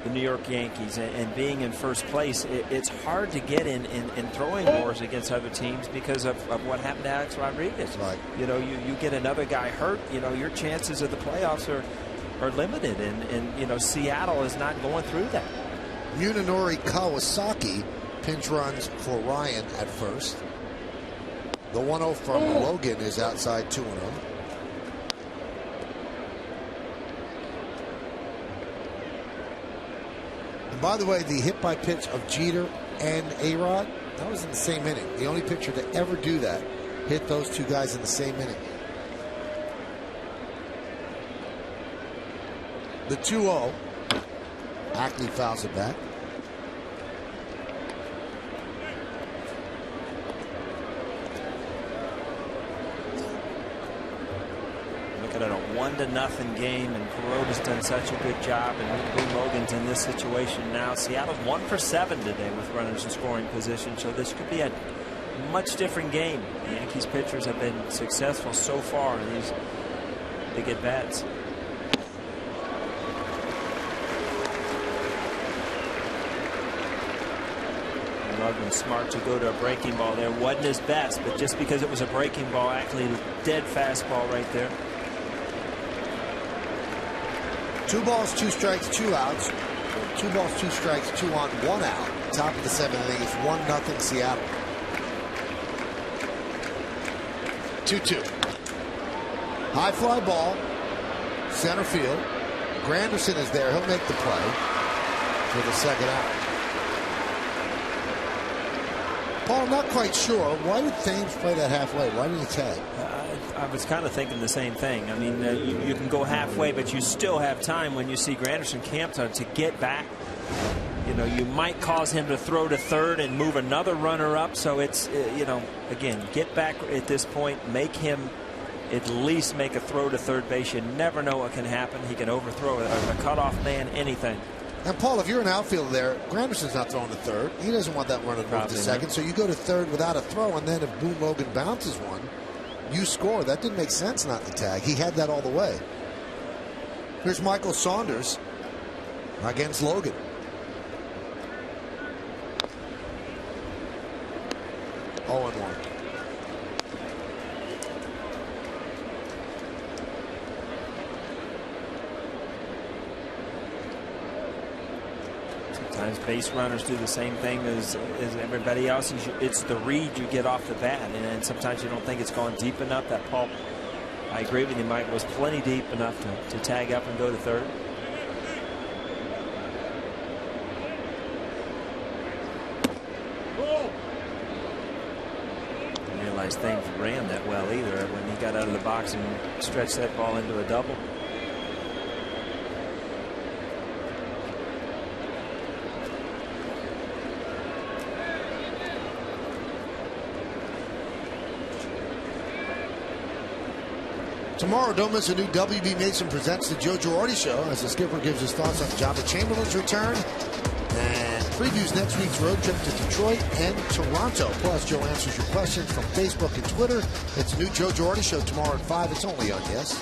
the New York Yankees and being in first place. It's hard to get in throwing wars against other teams because of what happened to Alex Rodriguez. Right. You get another guy hurt, your chances of the playoffs are limited, and Seattle is not going through that. Munenori Kawasaki pinch runs for Ryan at first. The 1-0 from Logan is outside 2-0. And by the way, the hit by pitch of Jeter and A-Rod, that was in the same inning. The only pitcher to ever do that hit those two guys in the same inning. The 2-0. Ackley fouls it back. Looking at a 1-0 game, and Kuroda's done such a good job, and Boone Logan's in this situation now. Seattle's 1 for 7 today with runners in scoring position, so this could be a much different game. The Yankees pitchers have been successful so far in these big at bats. Logan's smart to go to a breaking ball there. Wasn't his best, but just because it was a breaking ball, actually dead fastball right there. 2 balls, 2 strikes, 2 outs. 2 balls, 2 strikes, 2 on, 1 out. Top of the 7th inning. It's 1-0 Seattle. 2-2. High fly ball. Center field. Granderson is there. He'll make the play for the second out. Paul, not quite sure. Why did Thames play that halfway? Why did he tag? I was kind of thinking the same thing. I mean, you can go halfway, but you still have time when you see Granderson camped on to get back. You might cause him to throw to third and move another runner up. So it's, again, get back at this point, make him at least make a throw to third base. You never know what can happen. He can overthrow a cutoff man, anything. And Paul, if you're an outfielder there, Granderson's not throwing to third. He doesn't want that runner to move to second. So you go to third without a throw, and then if Boone Logan bounces one, you score. That didn't make sense not to tag. He had that all the way. Here's Michael Saunders against Logan. Oh, and 1. Sometimes base runners do the same thing as everybody else. It's the read you get off the bat, and sometimes you don't think it's gone deep enough. That pulp, I agree with you, Mike, was plenty deep enough to tag up and go to third. I didn't realize things ran that well either when he got out of the box and stretched that ball into a double. Tomorrow, don't miss a new WB Mason Presents the Joe Girardi Show as the skipper gives his thoughts on Jabba Chamberlain's return and previews next week's road trip to Detroit and Toronto. Plus, Joe answers your questions from Facebook and Twitter. It's the new Joe Girardi Show tomorrow at 5. It's only on Yes.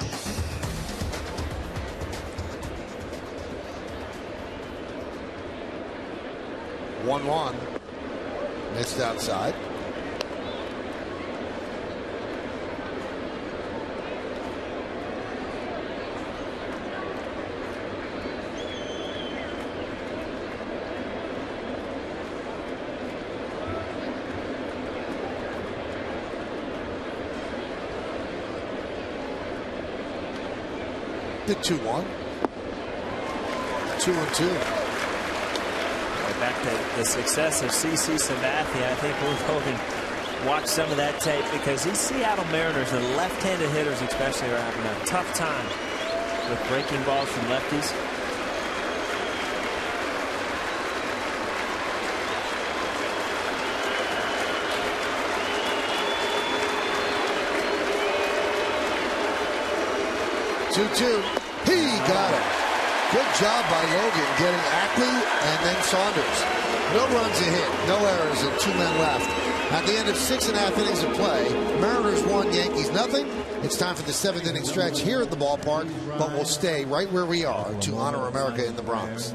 One missed outside. The 2-1. 2-2. Back to the success of C.C. Sabathia. I think Boone Logan watched some of that tape because these Seattle Mariners, the left-handed hitters especially, are having a tough time with breaking balls from lefties. Two. He got it. Good job by Logan getting Ackley and then Saunders. No runs a hit, no errors, and 2 men left. At the end of 6.5 innings of play, Mariners 1, Yankees nothing. It's time for the 7th inning stretch here at the ballpark, but we'll stay right where we are to honor America in the Bronx.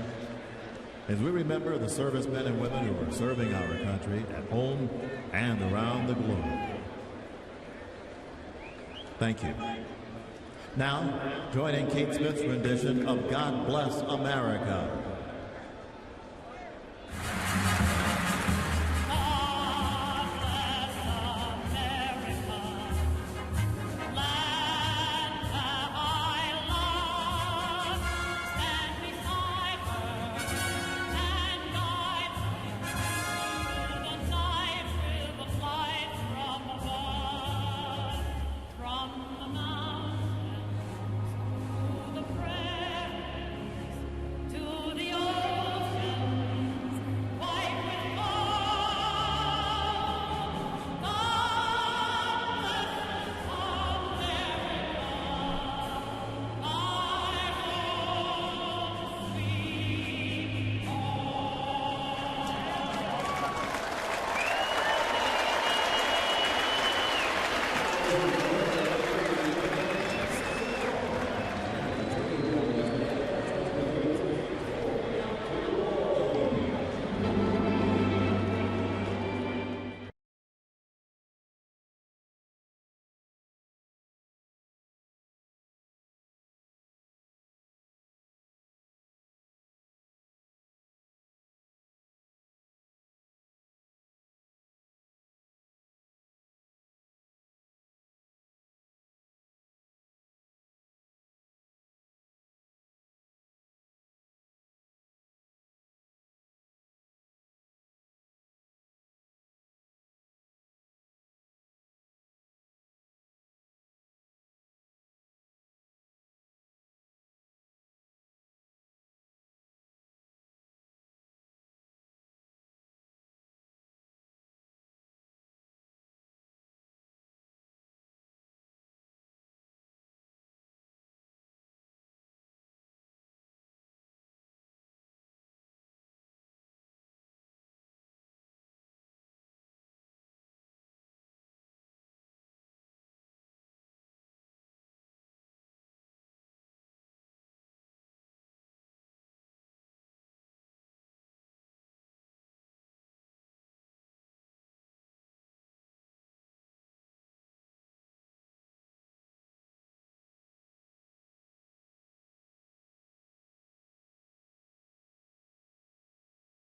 As we remember the servicemen and women who are serving our country at home and around the globe. Thank you. Now, joining Kate Smith's rendition of God Bless America.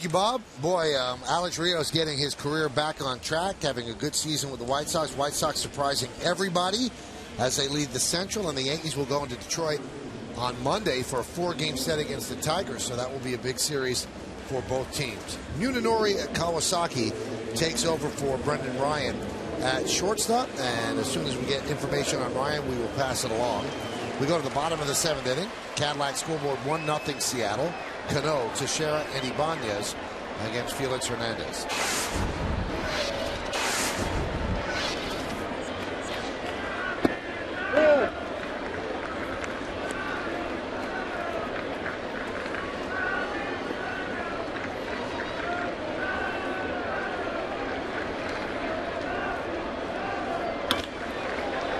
Thank you, Bob. Boy, Alex Rios getting his career back on track, having a good season with the White Sox. White Sox surprising everybody as they lead the Central, and the Yankees will go into Detroit on Monday for a 4-game set against the Tigers, so that will be a big series for both teams. Munenori Kawasaki takes over for Brendan Ryan at shortstop, and as soon as we get information on Ryan, we will pass it along. We go to the bottom of the 7th inning. Cadillac scoreboard 1-0 Seattle. Cano, Teixeira, and Ibanez against Felix Hernandez.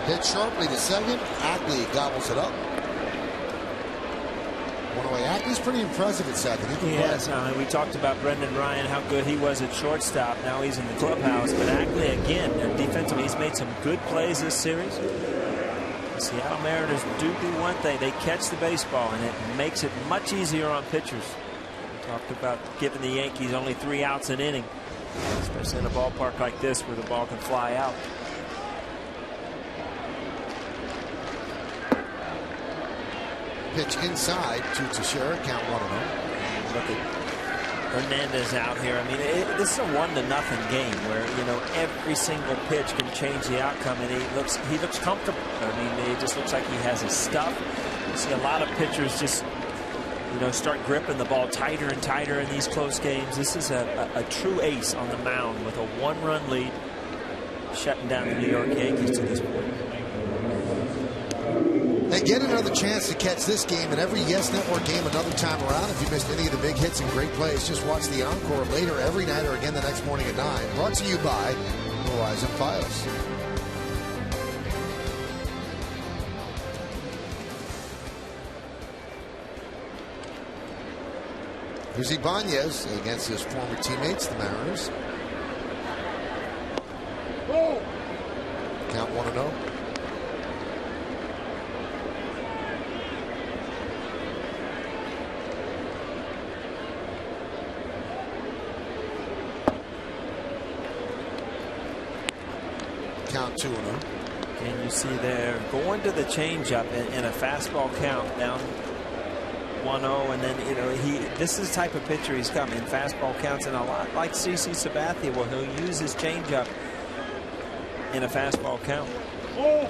Hit sharply to second. Ackley gobbles it up. Ackley's pretty impressive at second. Yes, we talked about Brendan Ryan, how good he was at shortstop. Now he's in the clubhouse. But Ackley, again, defensively, he's made some good plays this series. The Seattle Mariners do one thing. They catch the baseball, and it makes it much easier on pitchers. We talked about giving the Yankees only 3 outs an inning, especially in a ballpark like this where the ball can fly out. Pitch inside to Teixeira, count 1-0. Look at Hernandez out here. I mean, this is a 1-0 game where, you know, every single pitch can change the outcome, and he looks comfortable. I mean, it just looks like he has his stuff. You see a lot of pitchers just, start gripping the ball tighter and tighter in these close games. This is a true ace on the mound with a 1-run lead, shutting down the New York Yankees to this point. Hey, get another chance to catch this game and every Yes Network game another time around. If you missed any of the big hits and great plays, just watch the encore later every night or again the next morning at 9. Brought to you by Verizon Fios. Here's Ibanez against his former teammates, the Mariners. Count 1-0. Count 2-0. And you see there going to the changeup in a fastball count down 1-0, and then this is the type of pitcher he's come in fastball counts, and a lot like CC Sabathia, well, he'll use his changeup in a fastball count. All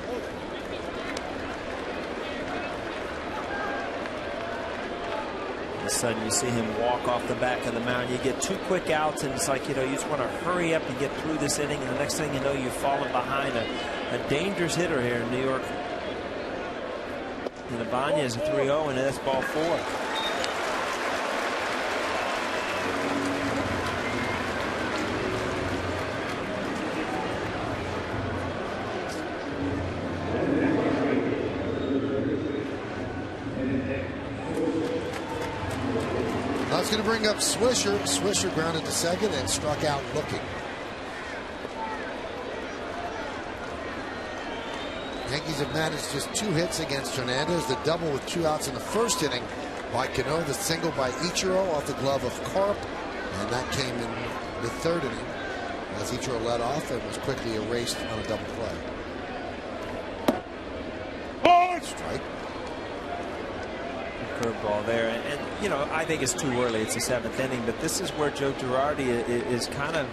of a sudden you see him walk off the back of the mound. You get 2 quick outs, and it's like, you just want to hurry up and get through this inning, and the next thing you know, you've fallen behind a dangerous hitter here in New York. And Ibanez is a 3-0, and that's ball 4. That's going to bring up Swisher. Swisher grounded to second and struck out looking. Yankees have managed just 2 hits against Hernandez. The double with 2 outs in the first inning by Cano. The single by Ichiro off the glove of Carp. And that came in the 3rd inning as Ichiro led off and was quickly erased on a double play. Strike. Curveball there, and I think it's too early. It's the 7th inning, but this is where Joe Girardi is kind of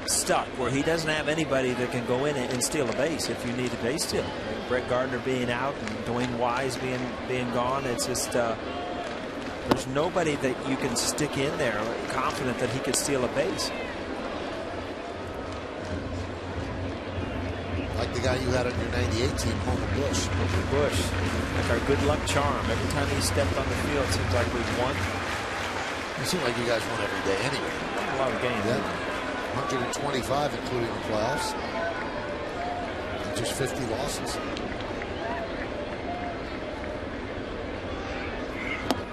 stuck, where he doesn't have anybody that can go in and steal a base if you need a base steal. Brett Gardner being out and Dwayne Wise being gone, it's just there's nobody that you can stick in there confident that he could steal a base. Like the guy you had on your 98 team, Homer Bush. Homer Bush, like our good luck charm. Every time he stepped on the field, it seems like we've won. It seems like you guys won every day anyway. A lot of games. Yeah. 125, including the playoffs. And just 50 losses.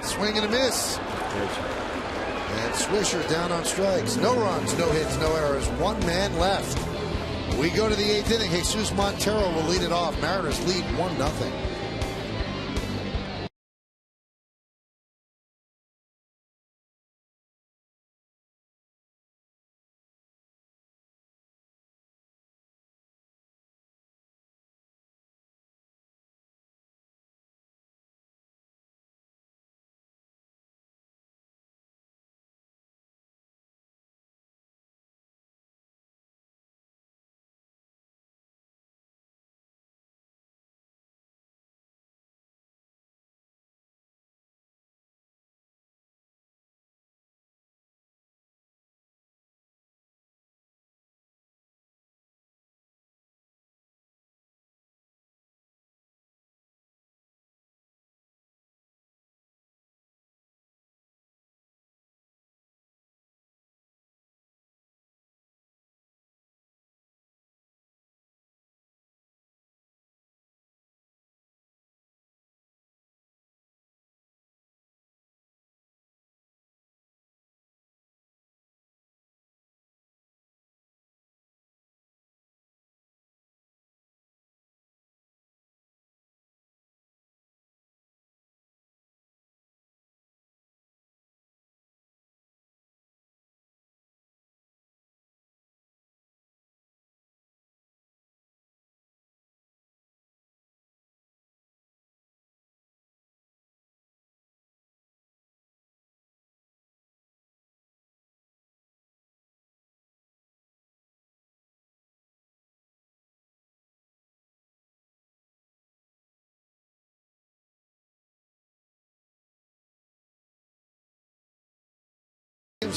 Swing and a miss. And Swisher down on strikes. No runs, no hits, no errors. 1 man left. We go to the 8th inning. Jesus Montero will lead it off. Mariners lead 1-0.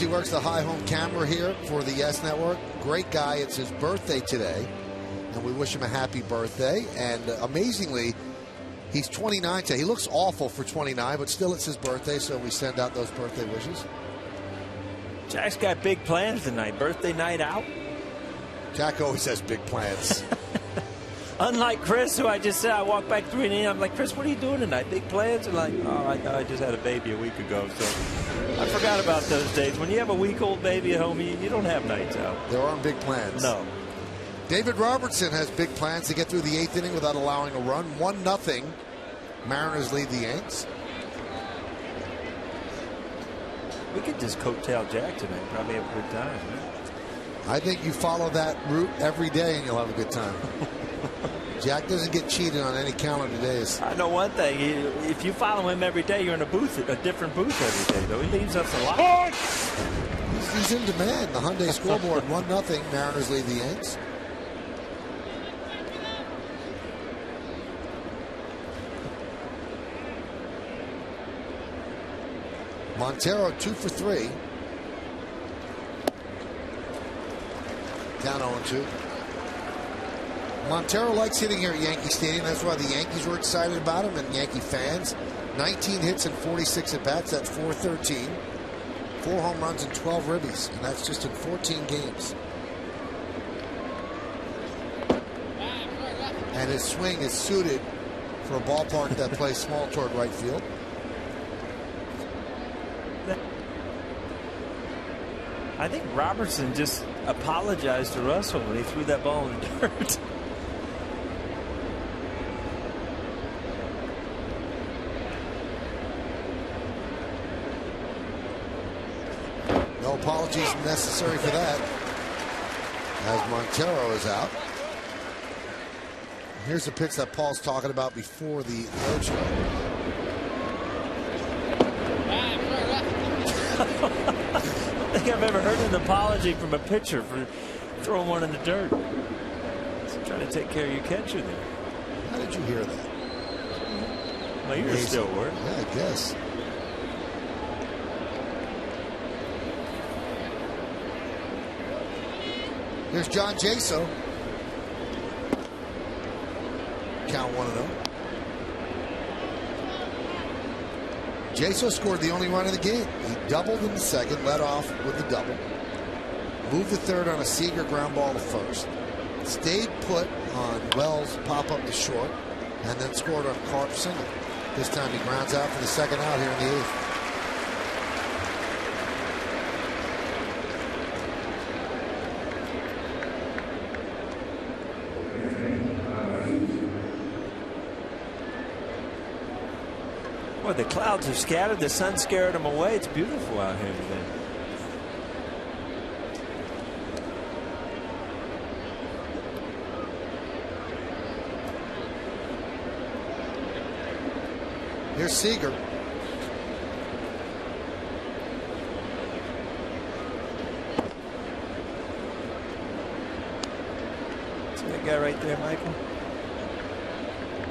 He works the high home camera here for the Yes Network. Great guy. It's his birthday today, and we wish him a happy birthday. And amazingly, he's 29 today. He looks awful for 29, but still it's his birthday, so we send out those birthday wishes. Jack's got big plans tonight. Birthday night out. Jack always has big plans. Unlike Chris, who I just said, I walked back 3 and I'm like, Chris, what are you doing tonight? Big plans? And like, oh, I just had a baby a week ago, so I forgot about those days. When you have a week-old baby at home, you don't have nights out. There aren't big plans. No. David Robertson has big plans to get through the 8th inning without allowing a run. 1-0. Mariners lead the Yanks. We could just coattail Jack tonight. Probably have a good time. Right? I think you follow that route every day and you'll have a good time. Jack doesn't get cheated on any calendar days. I know one thing. If you follow him every day, you're in a different booth every day, though. He leaves us a lot. He's in demand. The Hyundai scoreboard, 1-0. Mariners lead the Yanks. Montero 2 for 3. Down 0-2. Montero likes hitting here at Yankee Stadium. That's why the Yankees were excited about him and Yankee fans. 19 hits and 46 at bats. That's .413. 4 home runs and 12 ribbies, and that's just in 14 games. And his swing is suited for a ballpark that plays small toward right field. I think Robertson just apologized to Russell when he threw that ball in the dirt. No apologies necessary for that, as Montero is out. Here's the pitch that Paul's talking about before the road show. I don't think I've ever heard an apology from a pitcher for throwing one in the dirt. He's trying to take care of your catcher there. How did you hear that? Well, you're still working. Yeah, I guess. Here's John Jaso. Count 1-0. Jaso scored the only run in the game. He doubled in the second, led off with the double. Moved to third on a Seager ground ball to first. Stayed put on Wells' pop-up to short, and then scored on Carp single. This time he grounds out for the second out here in the 8th. Boy, the clouds are scattered. The sun scared them away. It's beautiful out here today. Here's Seager. See that guy right there, Michael?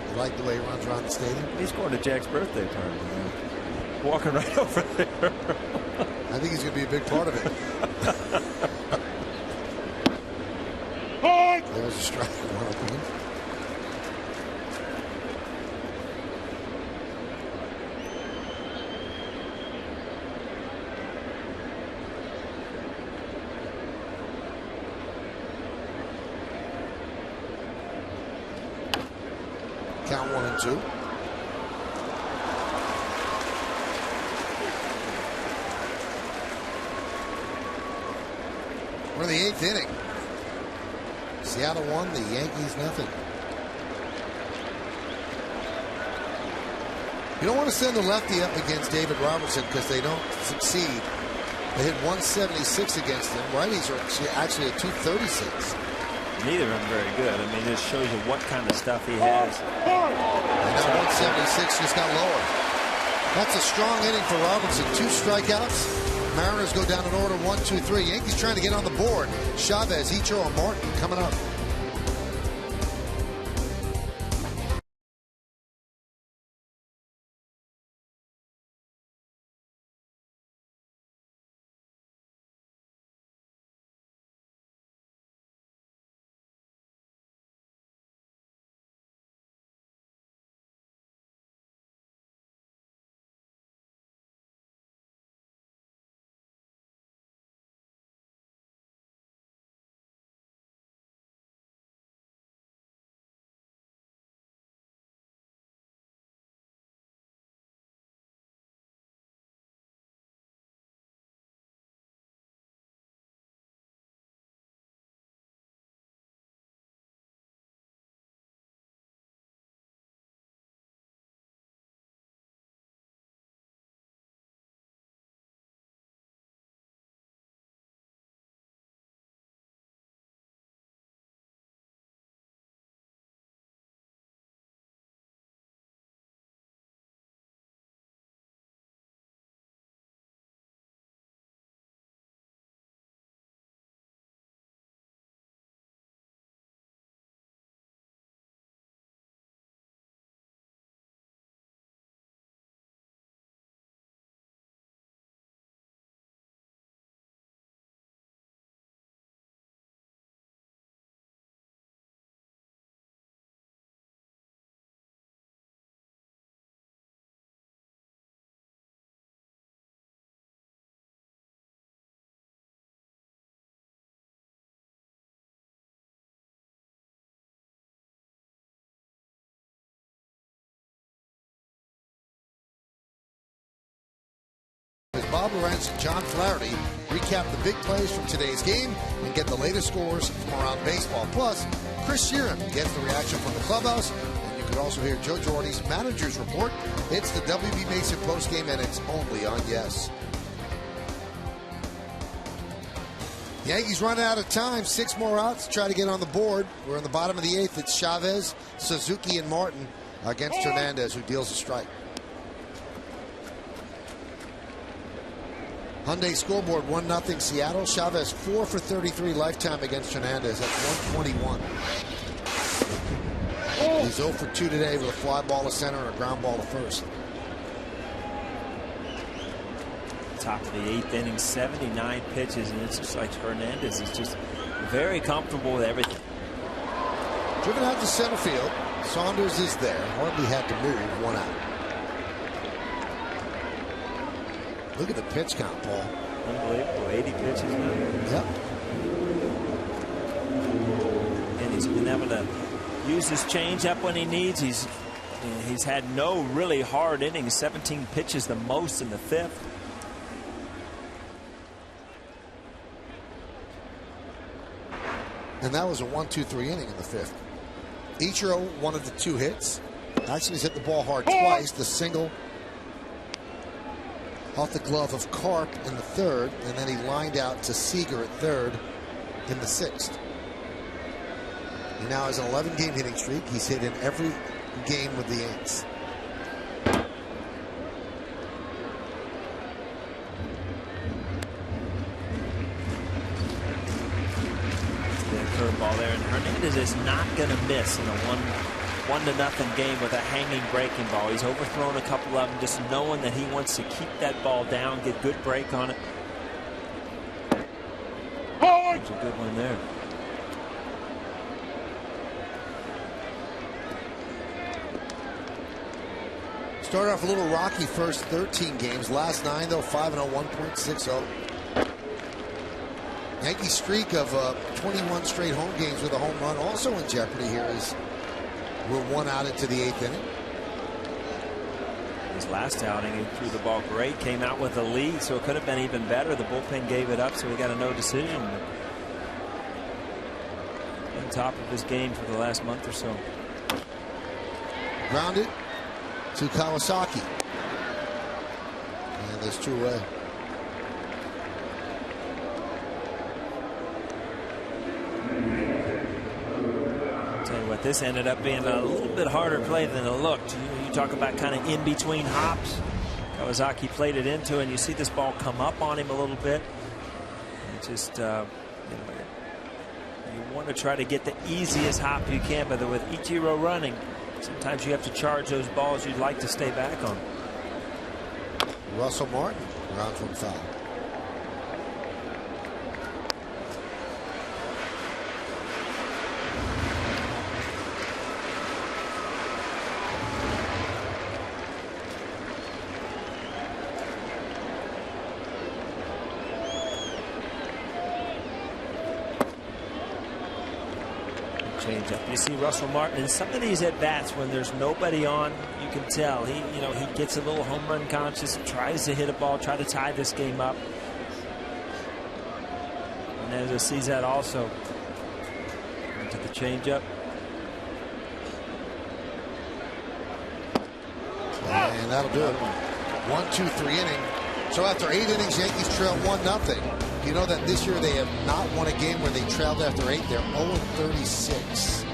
You like the way he runs around the stadium? He's going to Jack's birthday party. Man. Walking right over there. I think he's going to be a big part of it. There's a strike. Count 1-2. We're in the 8th inning. Seattle 1, the Yankees nothing. You don't want to send the lefty up against David Robertson because they don't succeed. They hit 176 against him. Righties are actually at 236. Neither of them very good. I mean, this shows you what kind of stuff he has. And that 176 just got lower. That's a strong inning for Robertson. 2 strikeouts. Mariners go down in order 1-2-3. Yankees trying to get on the board. Chavez, Icho, and Martin coming up. Bob Lorenz and John Flaherty recap the big plays from today's game and get the latest scores from around baseball. Plus, Chris Sheeran gets the reaction from the clubhouse. And you could also hear Joe Girardi's manager's report. It's the WB Mason postgame, and it's only on Yes. Yankees running out of time. 6 more outs to try to get on the board. We're in the bottom of the 8th. It's Chavez, Suzuki, and Martin against Hernandez, who deals a strike. Hyundai scoreboard 1-0 Seattle. Chavez 4 for 33 lifetime against Hernandez. That's 121. He's 0 for 2 today with a fly ball to center and a ground ball to first. Top of the 8th inning, 79 pitches, and it's just like Hernandez is just very comfortable with everything. Driven out to center field. Saunders is there. Hardly had to move. 1 out. Look at the pitch count, Paul. Unbelievable. 80 pitches now. Yep. And he's been able to use his changeup when he needs. He's had no really hard innings. 17 pitches, the most in the 5th. And that was a 1-2-3 inning in the 5th. Ichiro, one of the 2 hits. Actually, he's hit the ball hard twice. The single off the glove of Karp in the 3rd, and then he lined out to Seager at 3rd in the 6th. He now has an 11-game hitting streak. He's hit in every game with the Yanks. Curveball there, and Hernandez is not going to miss in a 1-0 game with a hanging breaking ball. He's overthrown a couple of them, just knowing that he wants to keep that ball down, get good break on it. There's a good one there. Started off a little rocky first 13 games. Last 9, though, 5-0, 1.60. Yankee streak of 21 straight home games with a home run also in jeopardy here as we're 1 out into the 8th inning. His last outing, he threw the ball great, came out with a lead, so it could have been even better. The bullpen gave it up, so he got a no decision. On top of his game for the last month or so. Grounded to Kawasaki. And there's 2 away. This ended up being a little bit harder play than it looked. You talk about kind of in between hops. Kawasaki played it into, and you see this ball come up on him a little bit. It just, you want to try to get the easiest hop you can, but with Ichiro running, sometimes you have to charge those balls you'd like to stay back on. Russell Martin, ground from foul. You see Russell Martin in some of these at bats when there's nobody on, you can tell he gets a little home run conscious, tries to hit a ball, try to tie this game up. Hernandez sees that also. Into the changeup. And that'll do it. 1-2-3 inning. So after 8 innings, Yankees trail 1-0. You know that this year they have not won a game where they trailed after 8. They're 0-36.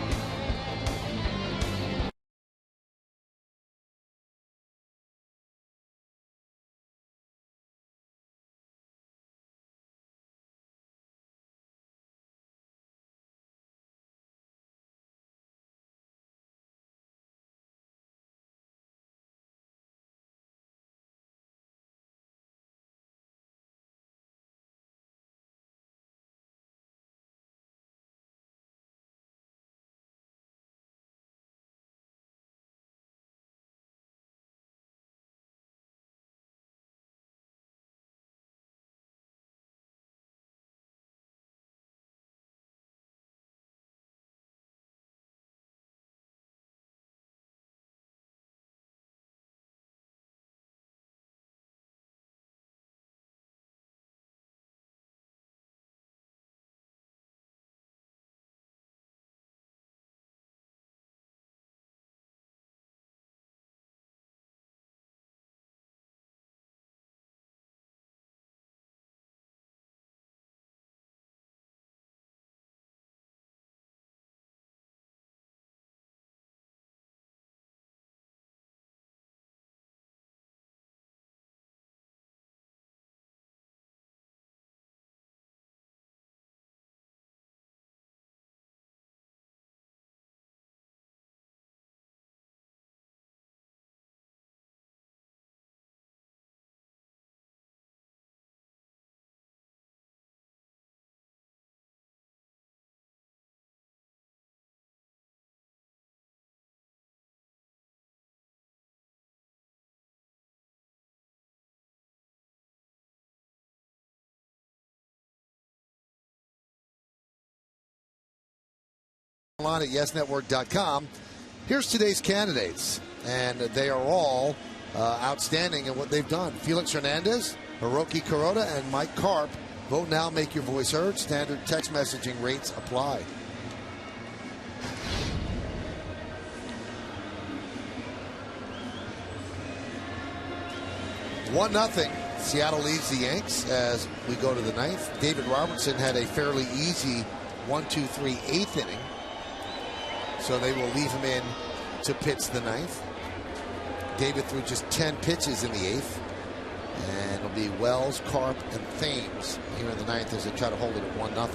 online at yesnetwork.com. Here's today's candidates, and they are all outstanding in what they've done. Felix Hernandez, Hiroki Kuroda, and Mike Karp. Vote now, make your voice heard. Standard text messaging rates apply. One nothing. Seattle leads the Yanks as we go to the ninth. David Robertson had a fairly easy 1-2-3 eighth inning, so they will leave him in to pitch the ninth. David threw just 10 pitches in the eighth, and it'll be Wells, Karp, and Thames here in the ninth as they try to hold it at 1-0.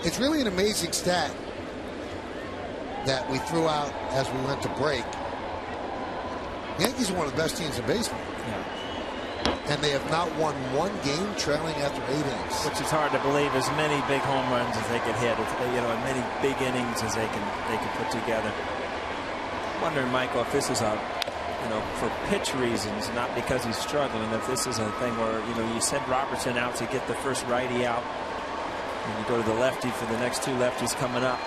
It's really an amazing stat that we threw out as we went to break. The Yankees are one of the best teams in baseball. Yeah. And they have not won one game trailing after 8 innings. Which is hard to believe. As many big home runs as they could hit, as many big innings as they can put together. I'm wondering, Michael, if this is for pitch reasons, not because he's struggling, if this is a thing where you send Robertson out to get the first righty out, and you go to the lefty for the next 2 lefties coming up.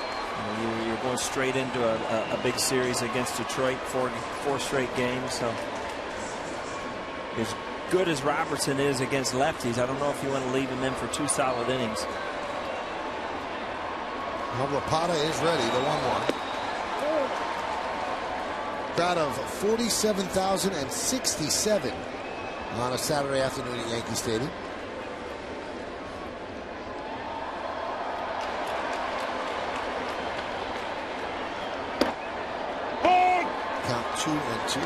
You're going straight into a big series against Detroit, four straight games. So as good as Robertson is against lefties, I don't know if you want to leave him in for 2 solid innings. Well, Rapata is ready, the 1-1. Crowd of 47,067 on a Saturday afternoon at Yankee Stadium. Count 2-2.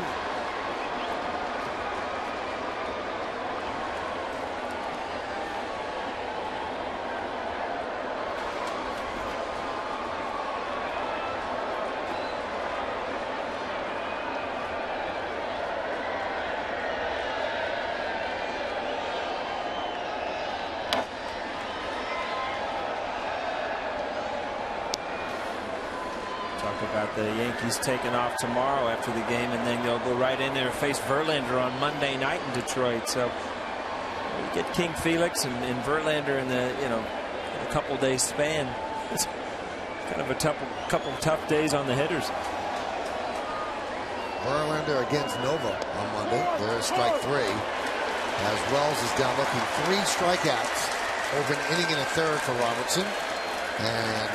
About the Yankees taking off tomorrow after the game, and then they'll go right in there and face Verlander on Monday night in Detroit. So you get King Felix and Verlander in the a couple days span. It's kind of a couple tough days on the hitters. Verlander against Nova on Monday. There's strike 3 as Wells is down looking. 3 strikeouts over an inning and a third for Robertson, and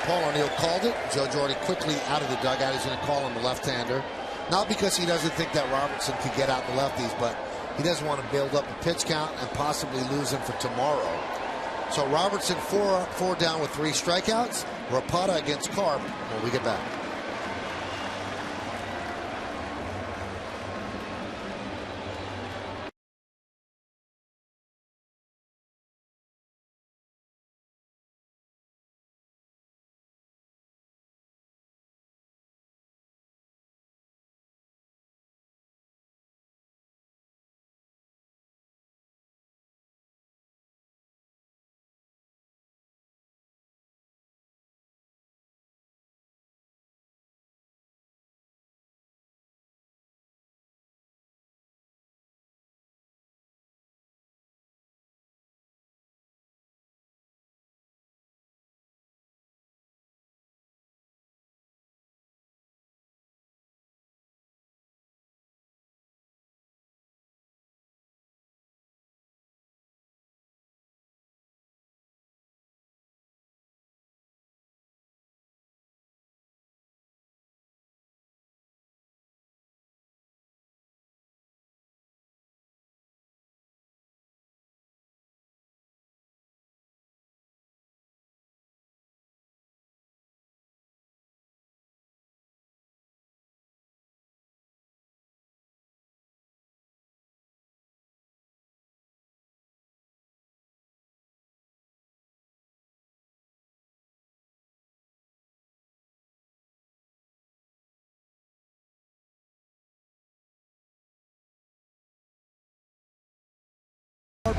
Paul O'Neill called it. Joe Girardi quickly out of the dugout. He's going to call him a left-hander. Not because he doesn't think that Robertson could get out the lefties, but he doesn't want to build up a pitch count and possibly lose him for tomorrow. So Robertson 4 down with 3 strikeouts. Rapata against Karp when we get back.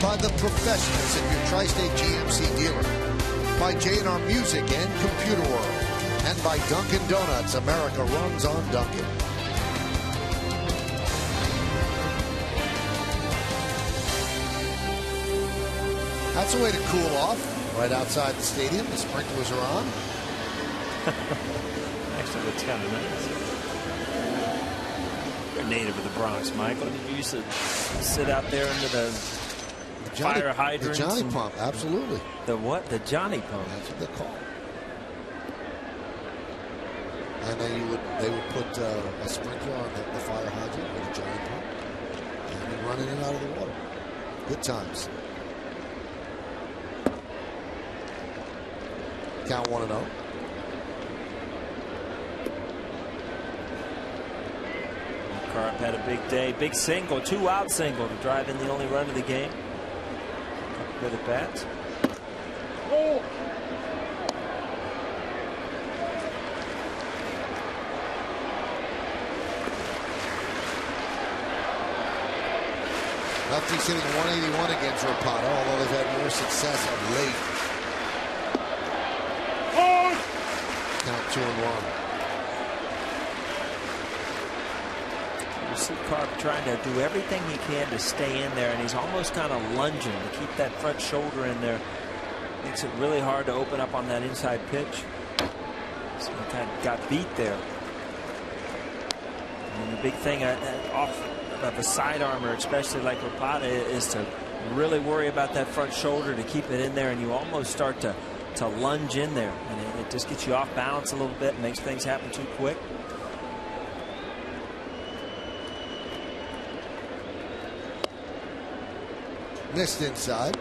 By the professionals at your Tri-State GMC dealer, by J&R Music and Computer World, and by Dunkin' Donuts. America runs on Dunkin'. That's a way to cool off. Right outside the stadium, the sprinklers are on. Actually, that's kind of nice. You're a native of the Bronx, Michael. You used to sit out there under the fire hydrants. The Johnny Pump, absolutely. The what? The Johnny Pump. That's what they call it. And then they would put a sprinkler on the fire hydrant with a Johnny Pump, and you'd run in and out of the water. Good times. Count 1-0. Carp had a big day, big single, 2-out single to drive in the only run of the game. Good at bats. Lefty's hitting 181 against Rapata, although they've had more success of late. Count 2-1. You see Carp trying to do everything he can to stay in there, and he's almost kind of lunging to keep that front shoulder in there. Makes it really hard to open up on that inside pitch. So he kind of got beat there. And the big thing off of a side armor, especially like Rapata, is to really worry about that front shoulder to keep it in there, and you almost start to lunge in there, and it just gets you off balance a little bit, makes things happen too quick. Missed inside.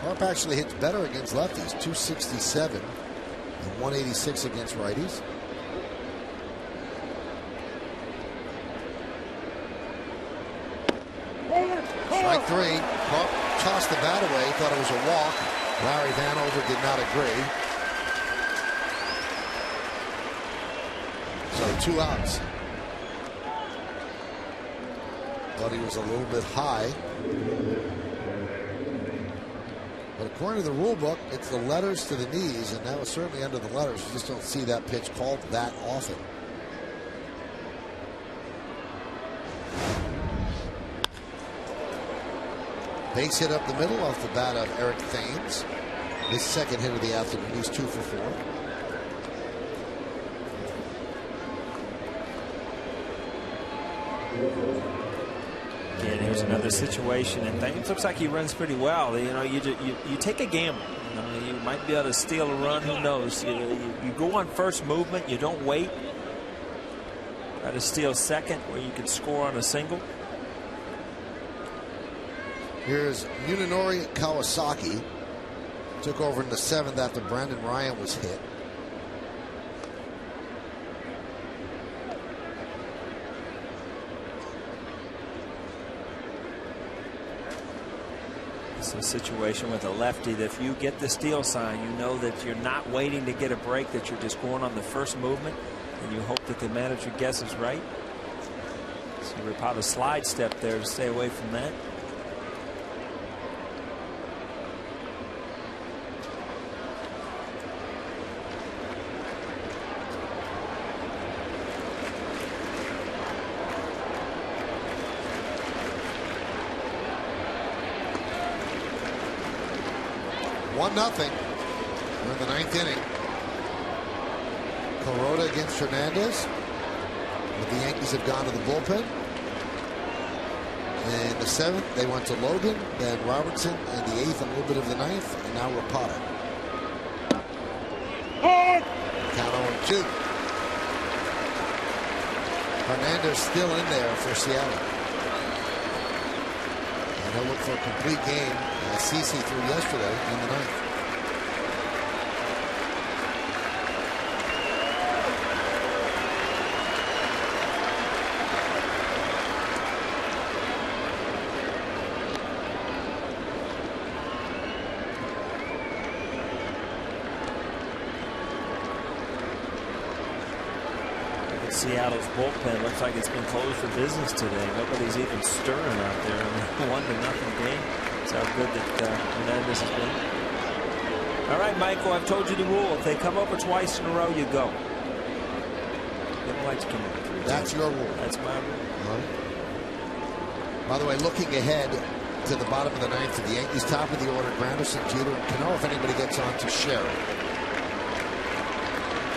Carp actually hits better against lefties, 267 and 186 against righties. Strike 3. Carp tossed the bat away, thought it was a walk. Larry Vanover did not agree. So 2 outs. Thought he was a little bit high. But according to the rule book, it's the letters to the knees, and that was certainly under the letters. You just don't see that pitch called that often. Base hit up the middle off the bat of Eric Thames. His second hit of the afternoon. He's 2 for 4. Again, here's another situation, and Thames looks like he runs pretty well. You know, you take a gamble. You know, you might be able to steal a run. Who knows? You go on first movement. You don't wait. Try to steal second, where you can score on a single. Here's Munenori Kawasaki. Took over in the 7th after Brandon Ryan was hit. It's a situation with a lefty that if you get the steal sign, you know that you're not waiting to get a break, that you're just going on the first movement, and you hope that the manager guesses right. So Rapata slide step there to stay away from that. Nothing. We're in the 9th inning. Kuroda against Hernandez. But the Yankees have gone to the bullpen. In the 7th, they went to Logan, then Robertson in the 8th, a little bit of the 9th, and now Rapata. Count 0-2. Hernandez still in there for Seattle. And he'll look for a complete game. CC threw yesterday in the 9th. Seattle's bullpen looks like it's been closed for business today. Nobody's even stirring out there. 1-0 game. That's how good that Hernandez has been. All right, Michael, I've told you the rule. If they come over twice in a row, you go. They don't like to come over 3 times. That's your rule. That's my rule. By the way, looking ahead to the bottom of the ninth for the Yankees. Top of the order, Granderson, Jeter, and Cano. If anybody gets on to Sherry.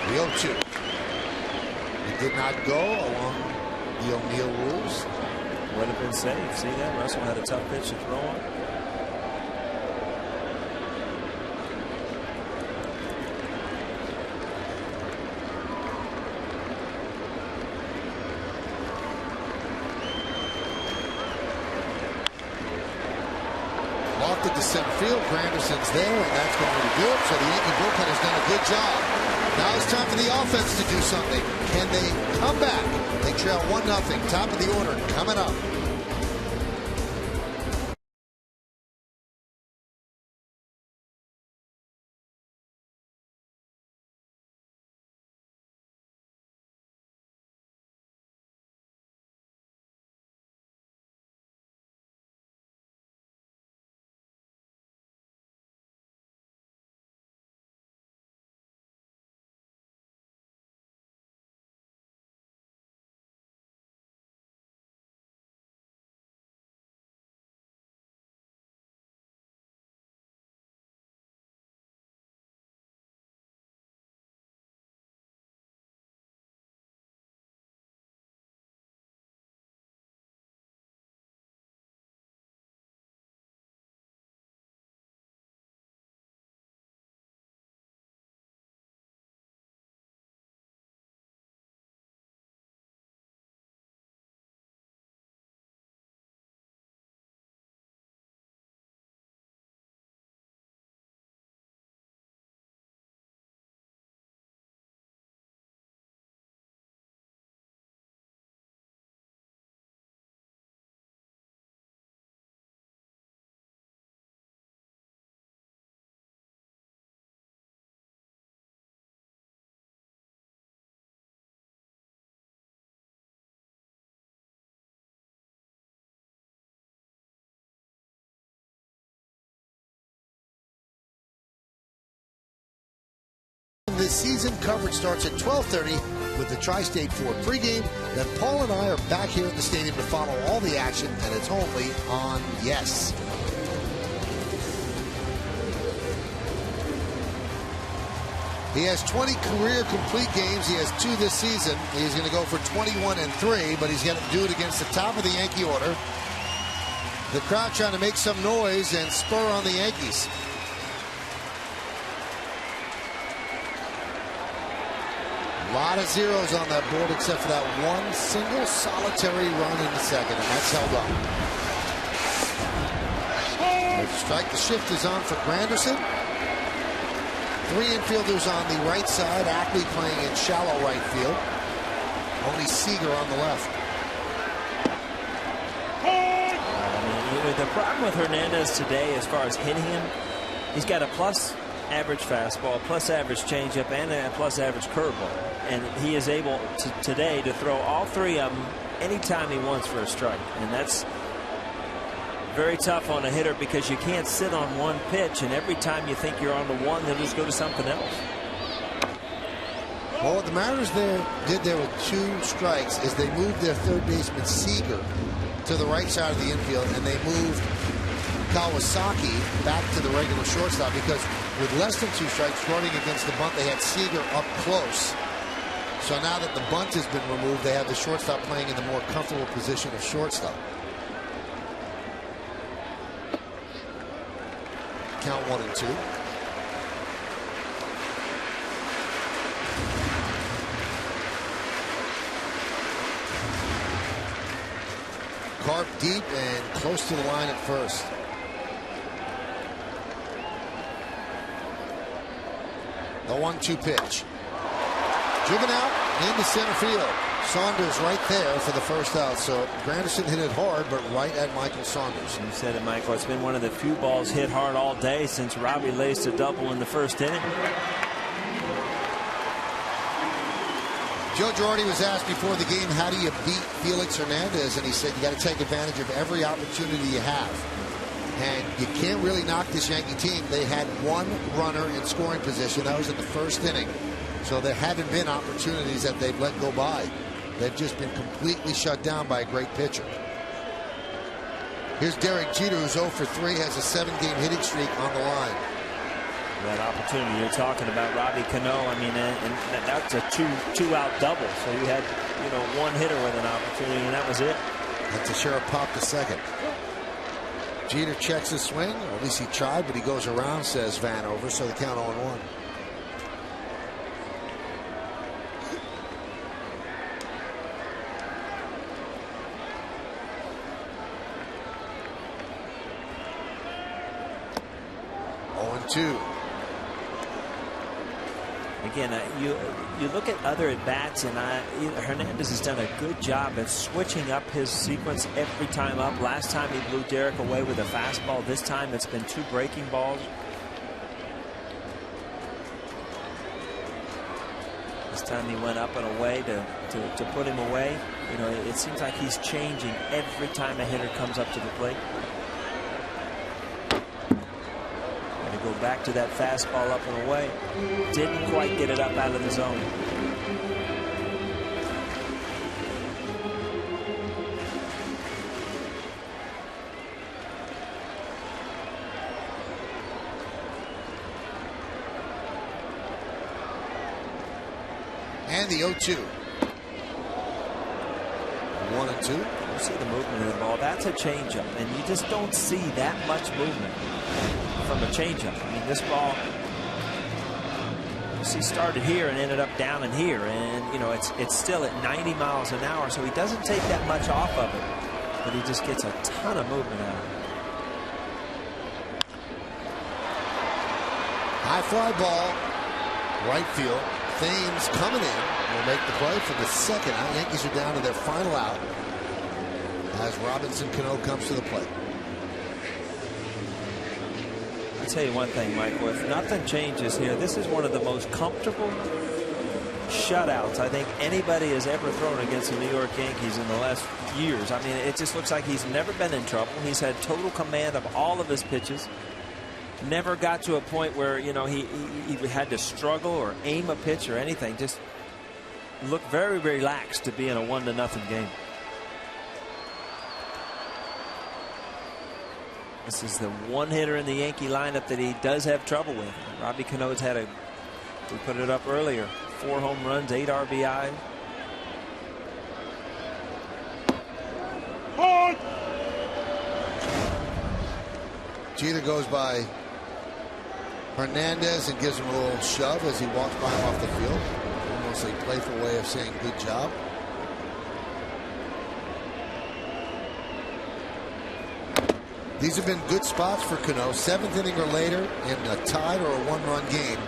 The 0-2. It did not go along the O'Neill rules. Would have been safe. See that? Russell had a tough pitch to throw on. Lofted to center field. Granderson's there, and that's going to be good. So the Yankee bullpen has done a good job. Now it's time for the offense to do something. Can they come back? They trail 1-0. Top of the order coming up. This season coverage starts at 12:30 with the Tri-State Ford pregame. Then Paul and I are back here at the stadium to follow all the action, and it's only on Yes. He has 20 career complete games. He has 2 this season. He's going to go for 21-3, but he's going to do it against the top of the Yankee order. The crowd trying to make some noise and spur on the Yankees. A lot of zeros on that board except for that one single solitary run in the second, and that's held up. The strike, the shift is on for Granderson. 3 infielders on the right side. Ackley playing in shallow right field. Only Seager on the left. The problem with Hernandez today as far as hitting him, he's got a plus average fastball, plus average changeup, and a plus average curveball. And he is able today to throw all 3 of them anytime he wants for a strike. And that's very tough on a hitter because you can't sit on one pitch, and every time you think you're on to one, they'll just go to something else. Well, what the Mariners did there with 2 strikes is they moved their third baseman Seager to the right side of the infield, and they moved Kawasaki back to the regular shortstop because with less than 2 strikes running against the bunt, they had Seager up close. So now that the bunt has been removed, they have the shortstop playing in the more comfortable position of shortstop. Count 1-2. Carp deep and close to the line at first. The 1-2 pitch. Driven out into center field. Saunders right there for the first out. So Granderson hit it hard, but right at Michael Saunders. You said it, Michael. It's been one of the few balls hit hard all day since Robbie laced a double in the first inning. Joe Girardi was asked before the game, how do you beat Felix Hernandez? And he said, you got to take advantage of every opportunity you have. And you can't really knock this Yankee team. They had 1 runner in scoring position. That was in the first inning. So there haven't been opportunities that they've let go by. They've just been completely shut down by a great pitcher. Here's Derek Jeter, who's 0 for 3, has a 7-game hitting streak on the line. That opportunity you're talking about, Robbie Cano. I mean, and that's a two-out double. So you had, one hitter with an opportunity, and that was it. And Teixeira popped to second. Jeter checks his swing, or at least he tried, but he goes around, says Vanover, so the count 0-1. Two. Again, you look at other at-bats, and Hernandez has done a good job of switching up his sequence every time up. Last time he blew Derek away with a fastball. This time it's been 2 breaking balls. This time he went up and away to put him away. It seems like he's changing every time a hitter comes up to the plate. Go back to that fastball up and away. Didn't quite get it up out of the zone. And the 0-2. 1-2. You see the movement of the ball. That's a changeup, and you just don't see that much movement from a changeup. I mean, this ball, you see, started here and ended up down in here, and it's still at 90 miles an hour, so he doesn't take that much off of it, but he just gets a ton of movement out of it. High fly ball, right field. Thames coming in will make the play for the second out. Yankees are down to their final out as Robinson Cano comes to the plate. I'll tell you one thing, Michael, if nothing changes here, this is one of the most comfortable shutouts I think anybody has ever thrown against the New York Yankees in the last years. I mean, it just looks like he's never been in trouble. He's had total command of all of his pitches. Never got to a point where, he had to struggle or aim a pitch or anything. Just looked very relaxed to be in a 1-0 game. This is the one hitter in the Yankee lineup that he does have trouble with. Robbie Cano's had we put it up earlier, 4 home runs, 8 RBIs. Jeter goes by Hernandez and gives him a little shove as he walks by him off the field. Almost a playful way of saying good job. These have been good spots for Cano. 7th inning or later in a tied or a 1-run game.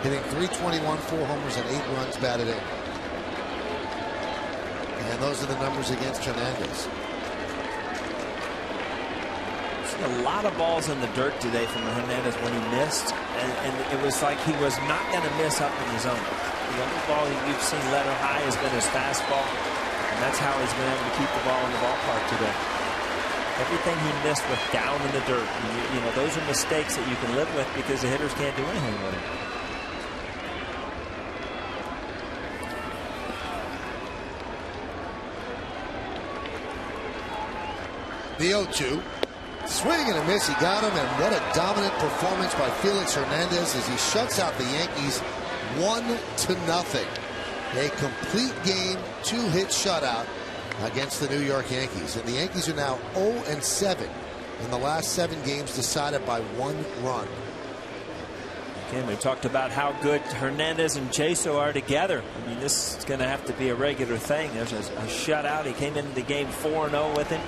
Hitting .321, 4 homers, and 8 runs batted in. And those are the numbers against Hernandez. A lot of balls in the dirt today from Hernandez when he missed, and it was like he was not going to miss up in the zone. The only ball you've seen letter high has been his fastball, and that's how he's been able to keep the ball in the ballpark today. Everything he missed was down in the dirt. And those are mistakes that you can live with because the hitters can't do anything with it. The 0-2. Swing and a miss. He got him, and what a dominant performance by Felix Hernandez as he shuts out the Yankees 1-0. A complete game, 2-hit shutout against the New York Yankees. And the Yankees are now 0-7 in the last 7 games, decided by 1 run. Again, we talked about how good Hernandez and Jaso are together. I mean, this is going to have to be a regular thing. There's a shutout. He came into the game 4-0 with him.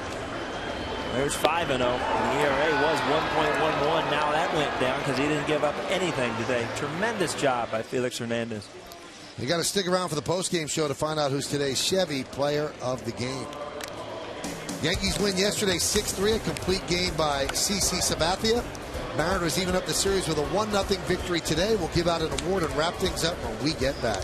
There's 5-0. And the ERA was 1.11. Now that went down because he didn't give up anything today. Tremendous job by Felix Hernandez. You got to stick around for the postgame show to find out who's today's Chevy Player of the Game. Yankees win yesterday 6-3, a complete game by CC Sabathia. Mariners even up the series with a 1-0 victory today. We'll give out an award and wrap things up when we get back.